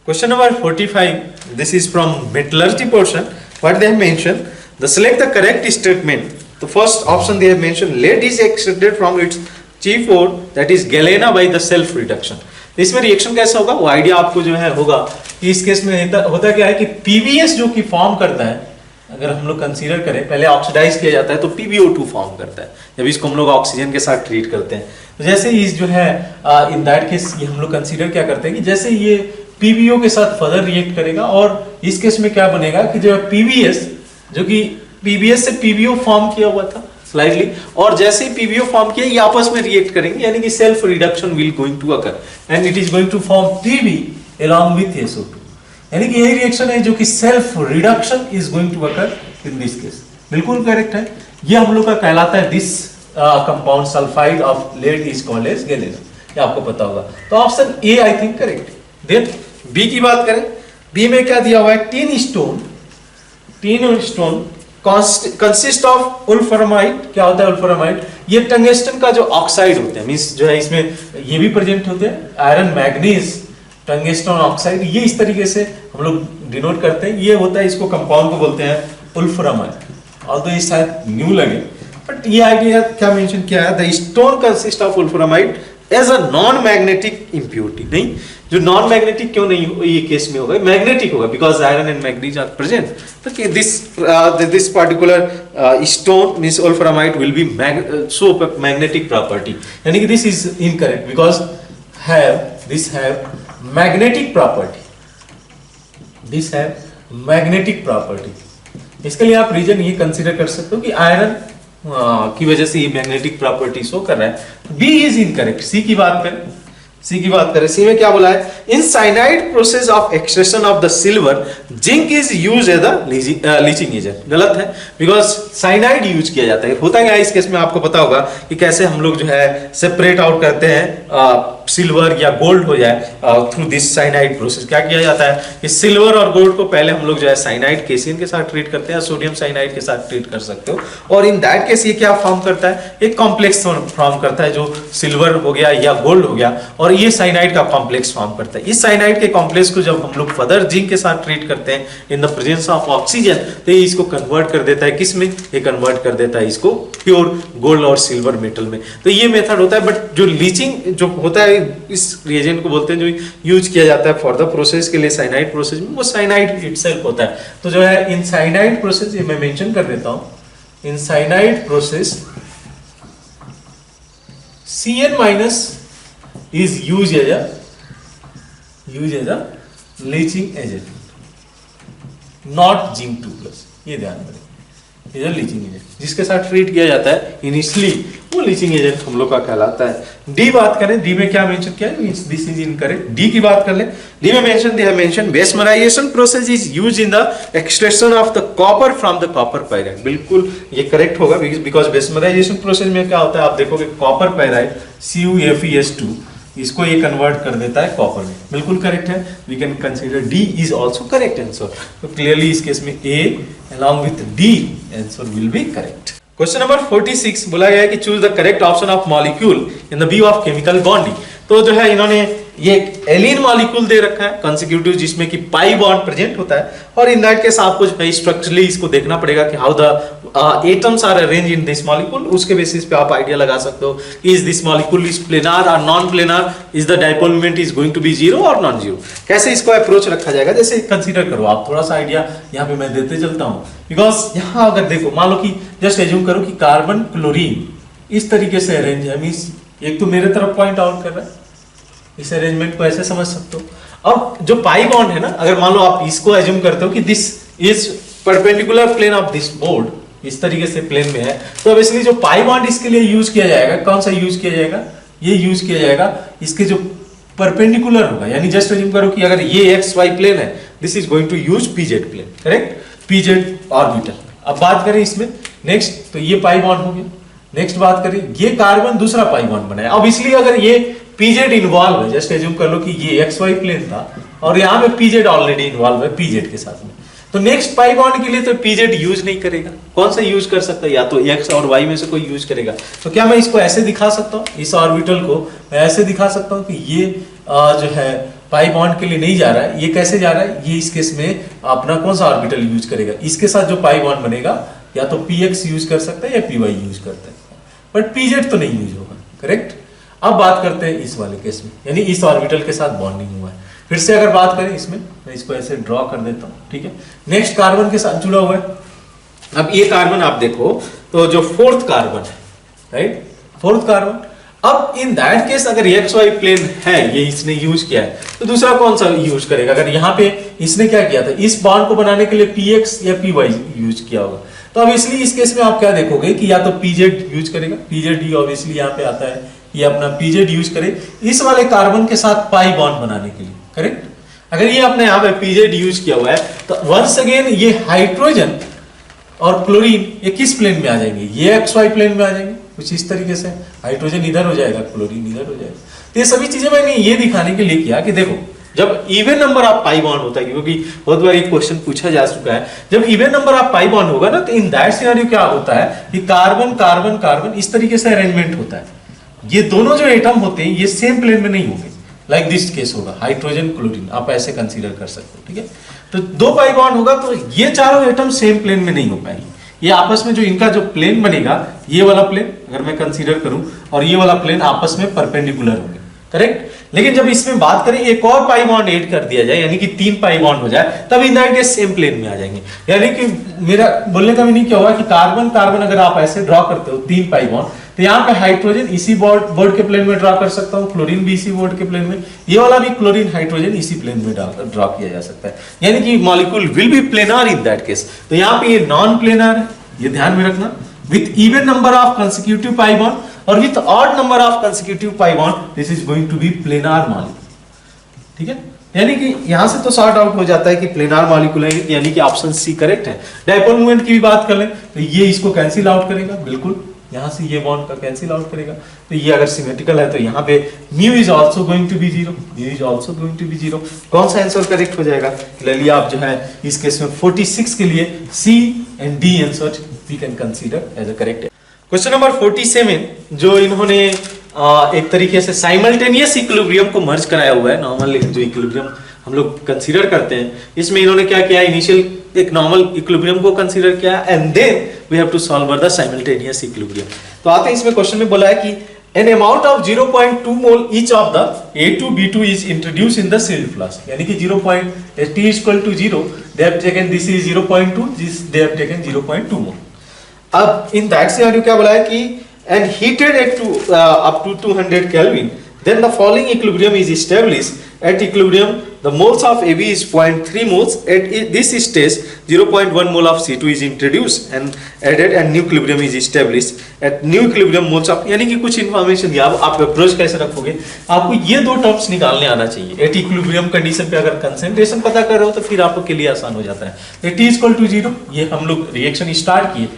Question number 45, this is from metallurgy portion. What they have mention, the select the correct statement. तो first option they have mention lead is extracted from its G4 that is galena by the self reduction. इसमें reaction कैसा होगा वो idea आपको जो है होगा कि इस केस में होता क्या है कि PBS जो कि फॉर्म करता है, अगर हम लोग कंसीडर करें पहले ऑक्सीडाइज किया जाता है तो PbO2 फॉर्म करता है जब इसको हम लोग ऑक्सीजन के साथ ट्रीट करते हैं। तो जैसे ही जो है इन दैट केस ये हम लोग कंसीडर क्या करते हैं कि जैसे ये PbO के साथ फर्दर रिएक्ट करेगा और इस केस में क्या बनेगा कि जो PBS जो कि PBS से PbO फॉर्म किया हुआ था स्लाइडली, और जैसे ही PbO फॉर्म किया ये आपस में रिएक्ट करेंगे, यानी कि self reduction will going to occur and it is going to form Pb along with SO2, यानी कि यही रिएक्शन है जो कि self reduction is going to occur in this case. बिल्कुल करेक्ट है, ये हम लोग का कहलाता है this compound sulphide of lead is called as galena, ये आपको पता होगा। तो option A I think correct. Then B की बात करें, बी में क्या दिया हुआ है, tin stone consist of wolframite. क्या होता है वुल्फ्रामाइड, ये टंगस्टन का जो ऑक्साइड होते हैं, मींस जो है इसमें ये भी प्रेजेंट होते हैं, आयरन, मैग्नीज, टंगस्टन ऑक्साइड, ये इस तरीके से हम लोग डिनोट करते हैं। ये होता है, इसको कंपाउंड को बोलते हैं वुल्फ्रामाइड। और तो ये शायद न्यू लगे बट ये आइडिया क्या मेंशन किया है, the stone consist of wolframite as a non magnetic impurity. नहीं, जो नॉन मैग्नेटिक क्यों नहीं ये केस में होगा, मैग्नेटिक होगा because iron and manganese are present. तो this particular stone means wolframite will be show magnetic property, यानी कि this is incorrect because this have magnetic property, this have magnetic property. इसके लिए आप रीजन ये कंसीडर कर सकते हो कि आयरन की वजह से ये मैग्नेटिक प्रॉपर्टी शो कर रहा है। B is incorrect. सी की बात करें, सी में क्या बोला है, in cyanide process of extraction of the silver zinc is use as the leaching agent. गलत है बिकॉज साइनाइड यूज किया जाता है। होता है इस केस में आपको पता होगा कि कैसे हम लोग जो है सेपरेट आउट करते हैं सिल्वर या गोल्ड हो जाए थ्रू दिस साइनाइड प्रोसेस। क्या किया जाता है कि सिल्वर और गोल्ड को पहले हम लोग जो है साइनाइड केसिन के साथ ट्रीट करते हैं, सोडियम साइनाइड के साथ ट्रीट कर सकते हो, और इन दैट केस ये क्या फॉर्म करता है, एक कॉम्प्लेक्स फॉर्म करता है जो सिल्वर हो गया या गोल्ड हो गया, और ये साइनाइड का कॉम्प्लेक्स फॉर्म करता है। इस साइनाइड के कॉम्प्लेक्स को जब हम लोग फर्दर जिंक के साथ ट्रीट करते हैं in the presence of oxygen, तो ये इसको कन्वर्ट कर देता है किस में, ये कन्वर्ट कर देता है इसको प्योर गोल्ड और सिल्वर मेटल में। तो ये मेथड होता है, बट जो लीचिंग जो होता है इस रिएजेंट को बोलते हैं जो यूज किया जाता है फॉर द प्रोसेस के लिए साइनाइड प्रोसेस में, वो साइनाइड इटसेल्फ होता है। तो जो है इन साइनाइड प्रोसेस, ये मैं मेंशन कर देता हूं, in cyanide process Cn minus is use as a leaching agent, not zinc 2+, ये ध्यान रखें, इज अ लीचिंग एजेंट जिसके साथ ट्रीट किया जाता है इनिशियली, वो लीचिंग एजेंट हम लोग का कहलाता है। डी बात करें, डी में क्या मेंशन किया है, दिस इज इनकरेक्ट। डी की बात कर ले, डी में mention bessemerisation process is used in the extraction of the copper from the copper pyrite. बिल्कुल ये करेक्ट होगा बिकॉज बेसमराइजेशन प्रोसेस में क्या होता है, आप देखोगे कॉपर पाइराइड CuFeS2 इसको ये कन्वर्ट कर देता है कॉपर में। बिल्कुल करेक्ट है, we can consider D is also correct answer. तो क्लियरली इस केस में A along with D answer will be correct. Question number 46 बोला गया है कि choose the correct option of molecule in the view of chemical bonding. तो जो है इन्होंने ये एलिन मॉलिक्यूल दे रखा है कंसेक्यूटिव, जिसमें कि पाई बॉन्ड प्रेजेंट होता है, और इन दैट केस आपको जो है स्ट्रक्चरली इसको देखना पड़ेगा कि how the atoms are arrange in this molecule. उसके बेसिस पे आप आइडिया लगा सकते हो कि is this molecule is planar और non planar, is the dipole moment is going to be zero और नॉन जीरो। कैसे इसको अप्रोच रखा जाएगा, जैसे कंसीडर करो आप, थोड़ा सा आइडिया यहाँ पे मैं देते चलता हूँ, बिकॉज यहाँ अगर देखो मान लो कि जस्ट एज्यूम करो कि कार्बन क्लोरीन इस तरीके से अरेंज है, मींस एक तो मेरे तरफ पॉइंट आउट कर रहा है, इस अरेंजमेंट को ऐसे समझ सकते हो। अब जो पाई बॉन्ड है ना, अगर मान लो आप इसको एज्यूम करते हो कि this is perpendicular plane of this board, इस तरीके से प्लेन में है, तो ऑब्वियसली जो पाई बॉन्ड इसके लिए यूज किया जाएगा, कौन सा यूज किया जाएगा, ये यूज किया जाएगा इसके जो परपेंडिकुलर होगा, यानी जस्ट अज्यूम करो कि अगर ये एक्स वाई प्लेन है, this is going to use PZ plane, correct, PZ orbital. अब बात करें इसमें नेक्स्ट, तो ये पाई बॉन्ड हो गया। नेक्स्ट बात करें, ये कार्बन दूसरा पाई बॉन्ड बनाया। अब इसलिए अगर ये पीजेड इन्वॉल्व है, जस्ट एज्यूम कर लो कि ये एक्स वाई प्लेन था और यहाँ पे पीजेड ऑलरेडी इन्वॉल्व है पीजेड के साथ में, तो नेक्स्ट पाई बॉन्ड के लिए तो पीजेड यूज नहीं करेगा। कौन सा यूज कर सकता है? या तो एक्स और वाई में से कोई यूज करेगा। तो क्या मैं इसको ऐसे दिखा सकता हूँ, इस ऑर्बिटल को मैं ऐसे दिखा सकता हूँ कि ये जो है पाई बॉन्ड के लिए नहीं जा रहा है। ये कैसे जा रहा है? ये इस केस में अपना कौन सा ऑर्बिटल यूज करेगा? इसके साथ जो पाई बॉन्ड बनेगा या तो px यूज कर सकता है या py यूज करता है, बट pz तो नहीं यूज होगा, करेक्ट। अब बात करते हैं इस वाले केस में, यानी इस ऑर्बिटल के साथ बॉन्डिंग हुआ है। फिर से अगर बात करें इसमें, मैं इसको ऐसे ड्रॉ कर देता हूं, ठीक है। नेक्स्ट कार्बन के साथ जुड़ा हुआ है। अब ये कार्बन आप देखो तो जो फोर्थ कार्बन है, राइट, फोर्थ कार्बन। अब इन दैट केस अगर एक्स वाई प्लेन है, ये इसने यूज किया है, तो दूसरा कौन सा यूज करेगा? अगर यहाँ पे इसने क्या किया था, इस बॉन्ड को बनाने के लिए px या py यूज किया होगा, तो अब इसलिए इस केस में आप क्या देखोगे कि या तो pz यूज करेगा, pz ऑब्वियसली यहाँ पे आता है, ये अपना pz यूज करे इस वाले कार्बन के साथ पाई बॉन्ड बनाने के लिए, करेक्ट। अगर ये अपने यहाँ पे pz यूज किया हुआ है, तो वंस अगेन ये हाइड्रोजन और क्लोरीन ये किस प्लेन में आ जाएंगे? ये एक्स वाई प्लेन में आ जाएंगे। कुछ इस तरीके से हाइड्रोजन इधर हो जाएगा, क्लोरीन इधर हो जाएगा। तो ये सभी चीजें मैंने ये दिखाने के लिए किया कि देखो, जब even number of pi bond होता है, क्योंकि बहुत बार एक क्वेश्चन पूछा जा चुका है, जब even number of pi bond होगा ना, तो इन दैट सिनेरियो क्या होता है कि कार्बन कार्बन कार्बन इस तरीके से अरेंजमेंट होता है। ये दोनों जो एटम होते हैं ये सेम प्लेन में नहीं होंगे, लाइक दिस केस होगा हाइड्रोजन क्लोरीन, आप ऐसे कंसीडर कर सकते हो, ठीक है। तो दो पाई बॉन्ड होगा तो ये चारों एटम सेम प्लेन में नहीं हो पाएंगे। ये आपस में जो इनका जो प्लेन बनेगा, ये वाला प्लेन अगर मैं कंसीडर करूं और ये वाला प्लेन आपस में परपेंडिकुलर होंगे, करेक्ट। लेकिन जब इसमें बात करें एक और पाई बॉन्ड ऐड कर दिया जाए, यानी कि 3 पाई बॉन्ड हो जाए, तब in that case same plane में आ जाएंगे। यानी कि मेरा बोलने का मीनिंग क्या हुआ कि कार्बन कार्बन अगर आप ऐसे ड्रॉ करते हो 3 पाई बॉन्ड, तो यहाँ पे हाइड्रोजन इसी बोर्ड के प्लेन में ड्रॉ कर सकता हूँ, क्लोरीन भी इसी बोर्ड के प्लेन में, ये वाला भी क्लोरीन हाइड्रोजन इसी प्लेन में ड्रॉ किया जा सकता है। यानी कि molecule will be planar in that case. तो यहाँ पे ये नॉन प्लेनार है, ये ध्यान में रखना, with even number of consecutive pi bond और with odd number of consecutive pi bond, this is going to be planar molecule, ठीक है। यानी कि यहां से तो सॉर्ट आउट हो जाता है कि प्लेनार मॉलिक्यूल है, यानी कि ऑप्शन सी करेक्ट है। डायपोल मोमेंट की भी बात कर लें तो ये इसको कैंसिल आउट करेगा, बिल्कुल यहां से ये बॉन्ड का कैंसिल आउट करेगा। तो ये अगर सिमेट्रिकल है तो यहाँ पे mu is also going to be zero, mu is also going to be zero. कौन सा आंसर करेक्ट हो जाएगा? क्लियरली आप जो है इस केस में 46 के लिए C and D answer we can consider as a correct. Question number 47 जो इन्होंने एक तरीके से साइमल्टेनियस इक्विलिब्रियम को मर्ज कराया हुआ है, नॉर्मल जो इक्विलिब्रियम हम लोग कंसीडर करते हैं, इसमें इन्होंने क्या किया, इनिशियल एक नॉर्मल इक्विलिब्रियम को कंसीडर किया and then we have to solve the simultaneous equilibrium. तो आते हैं इसमें क्वेश्चन में बोला है कि an amount of 0.2 mole each of the A2 B2 is introduced in the sealed flask, यानी कि 0.t is equal to 0, they have taken this is 0.2, this they have taken 0.2 mole। अब इन दैट सिनेरियो क्या बोला है कि and heated up to 200 Kelvin, then the following equilibrium is established. At equilibrium, the moles of AB is 0.3 moles. At this stage, 0.1 mole of C2 is introduced and added, and new equilibrium is established. At new equilibrium, moles of, यानी कि कुछ information दिया। आप approach कैसे रखोगे? आपको ये दो टर्म्स निकालने आना चाहिए। एट इक्विलिब्रियम कंडीशन पे अगर कंसंट्रेशन पता कर रहे हो तो फिर आपके लिए आसान हो जाता है। एट इज इक्वल टू 0, ये हम लोग रिएक्शन स्टार्ट किए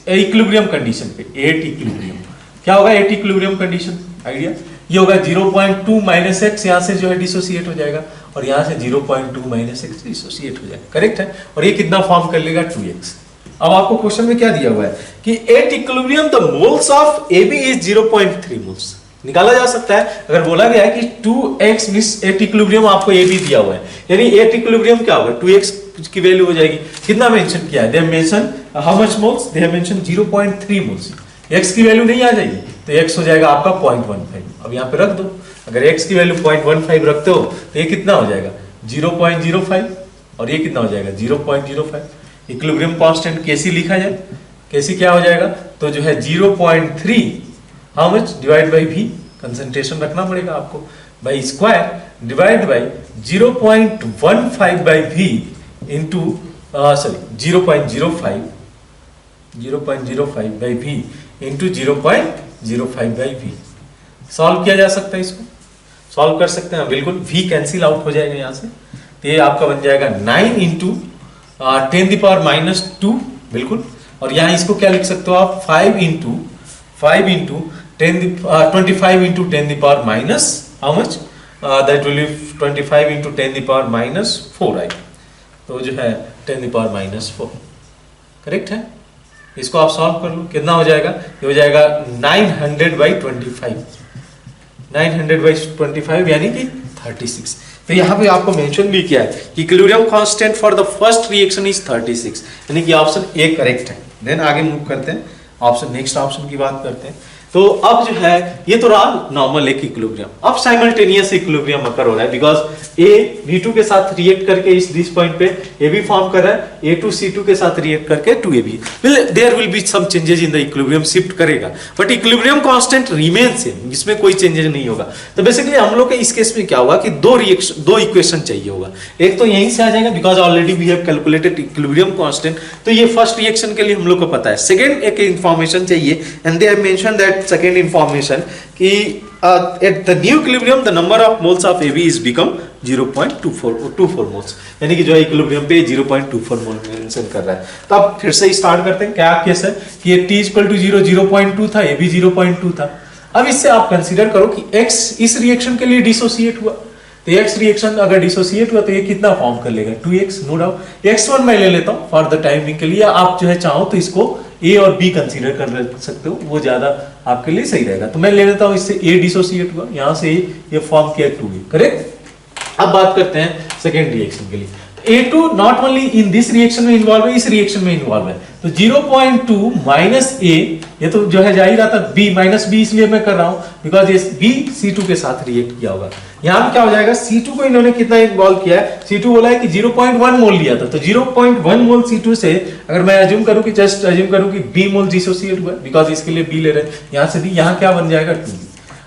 इक्विलिब्रियम कंडीशन पे। एट इक्विलिब्रियम क्या होगा? एट इक्विलिब्रियम कंडीशन आइडिया ये होगा 0.2 माइनस एक्स, यहाँ से जो है डिसोसिएट हो जाएगा और यहाँ से 0.2 माइनस एक्स डिसोसिएट हो जाएगा, करेक्ट है। और ये कितना फॉर्म कर लेगा? 2x। अब आपको क्वेश्चन में क्या दिया हुआ है कि at equilibrium the moles of AB is 0.3 moles. निकाला जा सकता है अगर बोला गया है कि 2x मींस एट इक्विलिब्रियम आपको AB दिया हुआ है, यानी एट इक्विलिब्रियम क्या होगा? 2x की वैल्यू हो जाएगी। कितना मेंशन किया है? They have mention how much moles? They have mention 0.3 moles. x की वैल्यू नहीं आ जाएगी तो x हो जाएगा आपका 0.15। अब यहाँ पे रख दो, अगर x की वैल्यू 0.15 रखते हो तो ये कितना हो जाएगा? 0.05 और ये कितना हो जाएगा? 0.05। इक्विलिब्रियम कांस्टेंट Kc लिखा जाए, Kc क्या हो जाएगा? तो जो है 0.3 how much divide by v, concentration रखना पड़ेगा आपको, by square divide by 0.15 by v into sorry 0.05 by v into 0.05 by v। Solve किया जा सकता है, इसको सॉल्व कर सकते हैं बिल्कुल। v कैंसिल आउट हो जाएगा यहाँ से, तो ये आपका बन जाएगा 9 इंटू 10⁻⁻2 बिल्कुल। और यहाँ इसको क्या लिख सकते हो आप 5 into 25 into 10⁻⁻, how much that will be 25 into 10⁻⁻4 आई, तो जो है 10⁻⁻4 करेक्ट है। इसको आप सॉल्व कर लो, कितना हो जाएगा, ये हो जाएगा 900/25, 900/25 यानी कि 36। तो यहाँ पे आपको मेंशन भी किया है कि equilibrium constant for the first reaction is 36, यानी कि ऑप्शन ए करेक्ट है। देन आगे मूव करते हैं, ऑप्शन नेक्स्ट ऑप्शन की बात करते हैं। तो अब जो है ये तो रहा नॉर्मल एक इक्विलिब्रियम, अब साइमल्टेनियस इक्विलिब्रियम अकर हो रहा है, बिकॉज ए V2 के साथ रिएक्ट करके इस दिस पॉइंट पे AB फॉर्म कर रहा है, A2 C2 के साथ रिएक्ट करके 2AB, there will be some changes in the equilibrium, shift करेगा, but equilibrium constant remain same, इसमें कोई चेंजेस नहीं होगा। तो बेसिकली हम लोग के इस केस में क्या होगा कि दो इक्वेशन चाहिए होगा, एक तो यहीं से आ जाएगा because already we have calculated equilibrium constant, तो ये फर्स्ट रिएक्शन के लिए हम लोग को पता है। सेकंड एक इंफॉर्मेशन चाहिए, and they have mention that second information कि at the new equilibrium the number of moles of AB is become 0.24 moles, यानी कि जो है इक्विलिब्रियम पे 0.24 मोल मेंशन कर रहा है। तो अब फिर से स्टार्ट करते हैं, क्या केस है कि ये t = 0 0.2 था, AB 0.2 था। अब इससे आप कंसीडर करो कि x इस रिएक्शन के लिए डिसोसिएट हुआ, तो x रिएक्शन अगर डिसोसिएट हुआ तो ये कितना फॉर्म कर लेगा 2x, नो डाउट। x1 मैं ले लेता हूं फॉर द टाइमिंग के लिए, आप जो है चाहो तो इसको a और b कंसीडर कर सकते हो, वो ज्यादा आपके लिए सही रहेगा। तो मैं ले लेता हूं इससे a डिसोसिएट हुआ, यहां से ये फॉर्म किया 2a, करेक्ट। अब बात करते हैं सेकेंड रिएक्शन के लिए। A2 not only in this reaction में इन्वॉल्व है, इस रिएक्शन में इन्वॉल्व है, तो 0.2 माइनस a, ये तो जो है जा ही रहा था b माइनस b, इसलिए मैं कर रहा हूं बिकॉज ये b C2 के साथ रिएक्ट किया होगा। यहां पे क्या हो जाएगा, C2 को इन्होंने कितना इन्वॉल्व किया है, C2 बोला है कि 0.1 मोल लिया था, तो 0.1 मोल C2 से अगर मैं अज्यूम करूं कि जस्ट अज्यूम करूं कि b मोल डिसोसिएट हुआ बिकॉज इसके लिए b ले रहे हैं, यहां से b, यहां क्या बन जाएगा 2b।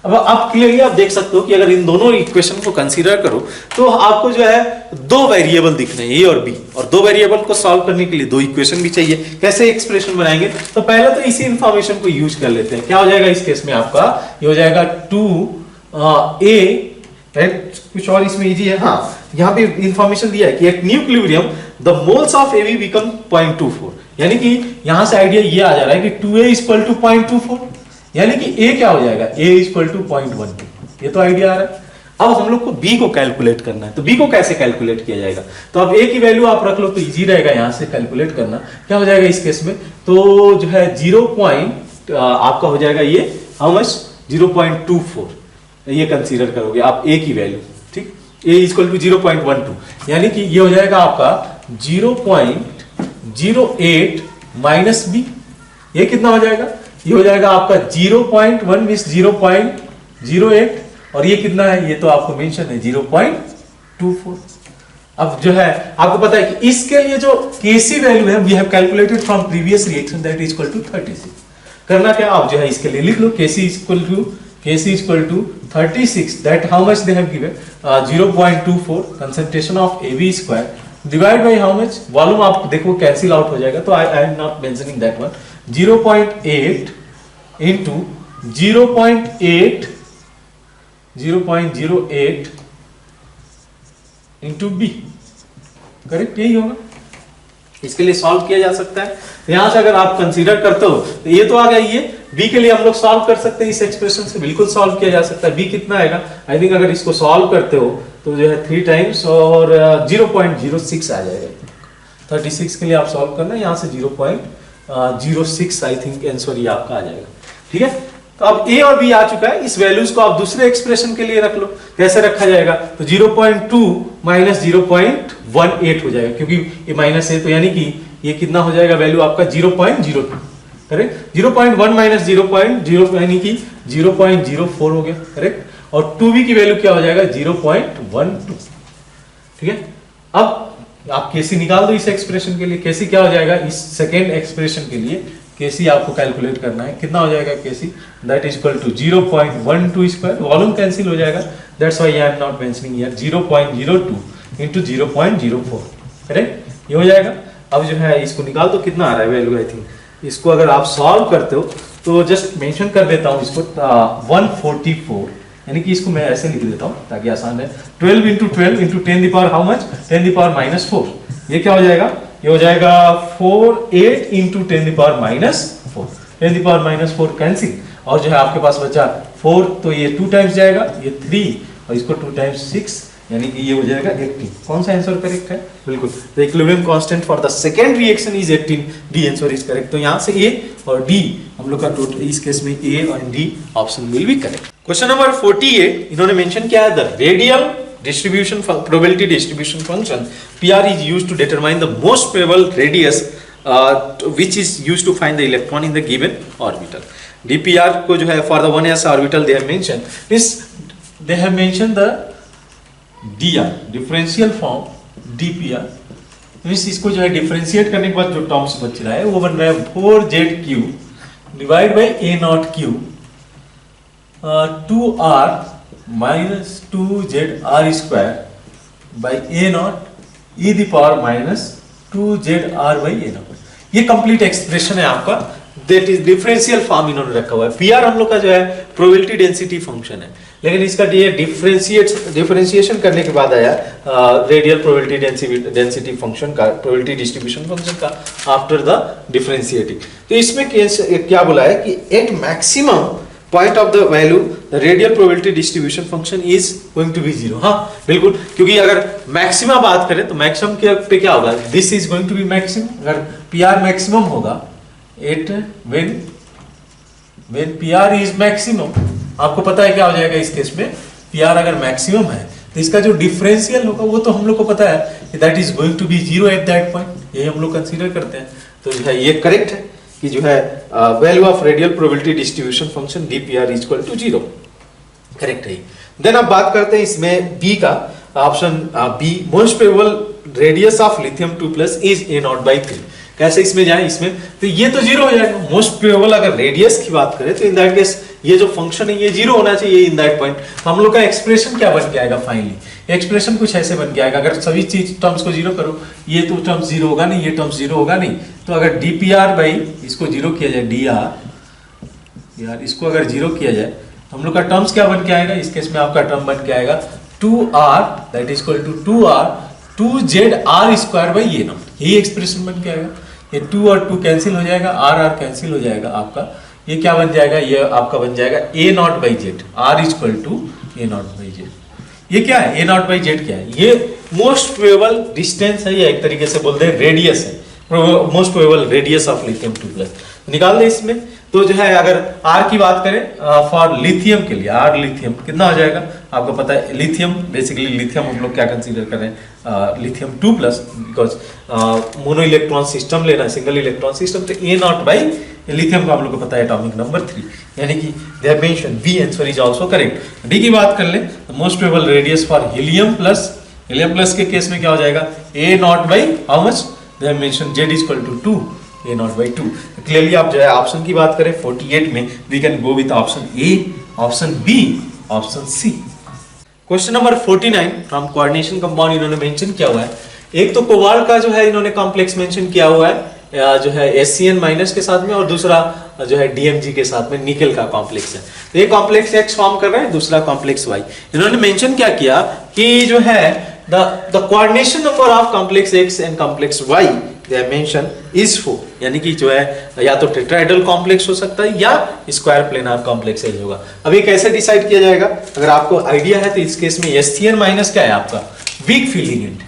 अब आप क्लियरली आप देख सकते हो कि अगर इन दोनों इक्वेशन को कंसीडर करो तो आपको जो है दो वेरिएबल दिख रहे हैं a और b, और दो वेरिएबल को सॉल्व करने के लिए दो इक्वेशन भी चाहिए। कैसे एक्सप्रेशन बनाएंगे, तो पहले तो इसी इंफॉर्मेशन को यूज कर लेते हैं। क्या हो जाएगा इस केस में आपका, ये हो जाएगा 2a, राइट, कुछ और इसमें इजी है। हाँ, यहाँ पे इंफॉर्मेशन दिया है कि at new equilibrium the moles of AB become 0.24, यानी कि यहां से आइडिया ये आ जा रहा है कि 2a = 0.24, यानी कि a क्या हो जाएगा, a = 0.12, ये तो आइडिया आ रहा है। अब हम लोग को b को कैलकुलेट करना है, तो b को कैसे कैलकुलेट किया जाएगा, तो अब a की वैल्यू आप रख लो तो इजी रहेगा यहां से कैलकुलेट करना। क्या हो जाएगा इस केस में, तो जो है 0. आपका हो जाएगा ये हाउ मच 0.24, ये कंसीडर करोगे आप a की वैल्यू, ठीक, a = 0.12, यानी कि ये हो जाएगा आपका 0.08 माइनस b, ये कितना हो जाएगा, ये हो जाएगा आपका 0.1 मींस 0.08, और ये कितना है, ये तो आपको मेंशन है 0.24। अब जो है आपको पता है कि इसके लिए जो Kc वैल्यू है we have calculated from previous reaction that is equal to 36। करना क्या, आप जो है इसके लिए लिख लो Kc = 36, that how much they have given 0.24 concentration of AB² divide by how much volume, आप देखो कैंसिल आउट हो जाएगा, तो I am not mentioning that one, 0.8 into 0.08 into b, correct, यही होगा। इसके लिए सॉल्व किया जा सकता है, तो यहां से अगर आप कंसीडर करते हो तो ये तो आ गया, ये b के लिए हम लोग सॉल्व कर सकते हैं, इस एक्सप्रेशन से बिल्कुल सॉल्व किया जा सकता है। b कितना आएगा, आई थिंक अगर इसको सॉल्व करते हो तो जो है 3 टाइम्स और 0.06 आ जाएगा। 36 के लिए आप सॉल्व करना, यहाँ से 0.06 आई थिंक आंसर ये आपका आ जाएगा, ठीक है। तो अब a और b आ चुका है, इस वैल्यूज को आप दूसरे एक्सप्रेशन के लिए रख लो। कैसे रखा जाएगा, तो 0.2 माइनस 0.18 हो जाएगा, क्योंकि ये माइनस है, तो यानी कि ये कितना हो जाएगा वैल्यू आपका 0.02, करेक्ट। 0.1 माइनस 0.0 यानी कि 0.04 हो गया, करेक्ट। और 2b की वैल्यू क्या हो जाएगा 0.12, ठीक है। अब आप Kc निकाल दो इस एक्सप्रेशन के लिए। Kc क्या हो जाएगा इस सेकेंड एक्सप्रेशन के लिए, Kc आपको कैलकुलेट करना है, कितना हो जाएगा Kc, that is equal to 0.12², volume cancel हो जाएगा, that's why I am not mentioning here, 0.02 into 0.04, correct, ये हो जाएगा। अब जो है इसको निकाल दो, कितना आ रहा है वैल्यू, आई थिंक इसको अगर आप सॉल्व करते हो तो जस्ट मेंशन कर देता हूँ इसको 144, यानी कि इसको मैं ऐसे लिख देता हूँ ताकि आसान है। 12 into 12 into 10 the power how much, 10 the power minus 4। ये क्या हो जाएगा, ये हो जाएगा 48 into 10 the power minus 4, 10 the power minus 4 cancel, और जो है आपके पास बचा 4, तो ये 2 टाइम्स जाएगा, ये 3 और इसको 2 टाइम्स 6, यानी कि ये हो जाएगा 18। कौन सा आंसर करेक्ट है? बिल्कुल, the equilibrium constant for the second reaction is 18, D answer is correct. तो यहाँ से ए और डी हम लोग का टोटल, इस केस में ए और D option will be correct. Question number 48 इन्होंने मेंशन किया है, the radial distribution probability distribution function PR is used to determine the most probable radius which is used to find the electron in the given orbital. DPR को जो है for the 1s orbital they have mentioned this, they have mentioned the DR differential form DPR, इस इसको जो है differentiate करने के बाद जो टर्म्स बच रहा है वो बन रहा है 4ZQ divide by A0Q 2R minus 2ZR square by A0 e the power minus 2ZR by A0। ये कंप्लीट एक्सप्रेशन है आपका, दैट इज डिफरेंशियल फॉर्म इन्होंने रखा हुआ है। PR हम लोग का जो है प्रोबेबिलिटी डेंसिटी फंक्शन है, लेकिन इसका ये डिफरेंशिएशन करने के बाद आया रेडियल प्रोबेबिलिटी डेंसिटी फंक्शन का, प्रोबेबिलिटी डिस्ट्रीब्यूशन फंक्शन का आफ्टर द डिफरेंशिएटिंग। तो इसमें क्या बोला है कि at maximum point of the value the radial probability distribution function is going to be 0। हाँ बिल्कुल, क्योंकि अगर मैक्सिमम बात करें तो मैक्सिमम के पे क्या होगा, this is going to be maximum. अगर PR मैक्सिमम होगा at when PR is maximum, आपको पता है क्या हो जाएगा इस केस में, PR अगर मैक्सिमम है तो इसका जो डिफरेंशियल होगा वो तो हम लोग को पता है that is going to be 0 at that point, यही हम लोग कंसीडर करते हैं। तो जो है ये करेक्ट है कि जो है value of radial probability distribution function DPR is equal to 0, correct है। देन अब बात करते हैं इसमें बी का, option B most probable radius of lithium 2+ is A0/3। कैसे इसमें जाए, इसमें तो ये तो 0 हो जाएगा। मोस्ट प्रोबेबल अगर रेडियस की बात करें तो इन दैट केस ये जो फंक्शन है ये 0 होना चाहिए इन दैट पॉइंट। हम लोग का एक्सप्रेशन क्या बन के आएगा फाइनली, एक्सप्रेशन कुछ ऐसे बन के आएगा, अगर सभी चीज टर्म्स को 0 करो, ये तो टर्म 0 होगा नहीं, ये टर्म 0 होगा नहीं, तो अगर DPR बाई इसको 0 किया जाए DR यार इसको अगर 0 किया जाए हम लोग का टर्म्स क्या बन के आएगा, इस केस में आपका टर्म बन के आएगा 2R that is equal to 2R 2ZR square by A0, यही एक्सप्रेशन बन के आएगा। ये 2 और 2 कैंसिल हो जाएगा, R कैंसिल हो जाएगा आपका, ये क्या बन जाएगा, ये आपका बन जाएगा A0/Z, R is equal to A0/Z। ये क्या है, A0/Z क्या है, ये मोस्ट प्रोबेबल डिस्टेंस है, या एक तरीके से बोलते हैं रेडियस है, most probable radius of lithium 2+। निकाल दे इसमें, तो जो है अगर R की बात करें फॉर लिथियम के लिए, R लिथियम कितना हो जाएगा आपको पता है, लिथियम बेसिकली लिथियम हम लोग क्या कंसीडर कर रहे हैं, lithium 2+, because mono electron system लेना है, सिंगल इलेक्ट्रॉन सिस्टम, तो A0 बाई लिथियम का हम लोग को पता है एटॉमिक नंबर 3, यानी कि they have mention B answer is also correct. D की बात कर ले, most probable radius for helium plus के केस में क्या हो जाएगा, A0 by how much, they have mention Z is equal to 2, A0/2। Clearly आप जो है ऑप्शन की बात करें 48 में we can go with option A, option B, option C. Question number 49 from coordination compound इन्होंने मेंशन किया हुआ है, एक तो कोबाल्ट का जो है इन्होंने कॉम्प्लेक्स मेंशन किया हुआ है जो है SCN- के साथ में, और दूसरा जो है DMG के साथ में निकेल का कॉम्प्लेक्स है। तो ये कॉम्प्लेक्स X फॉर्म कर रहा है, दूसरा कॉम्प्लेक्स Y। इन्होंने मेंशन क्या किया कि जो है the coordination number of complex X and complex Y they have mentioned is 4, यानी कि जो है या तो टेट्राहेड्रल कॉम्प्लेक्स हो सकता है या स्क्वायर प्लेनार कॉम्प्लेक्स ही होगा। अब ये कैसे डिसाइड किया जाएगा, अगर आपको आइडिया है तो इस केस में SCN- क्या है आपका, वीक फील्ड लिगेंड है,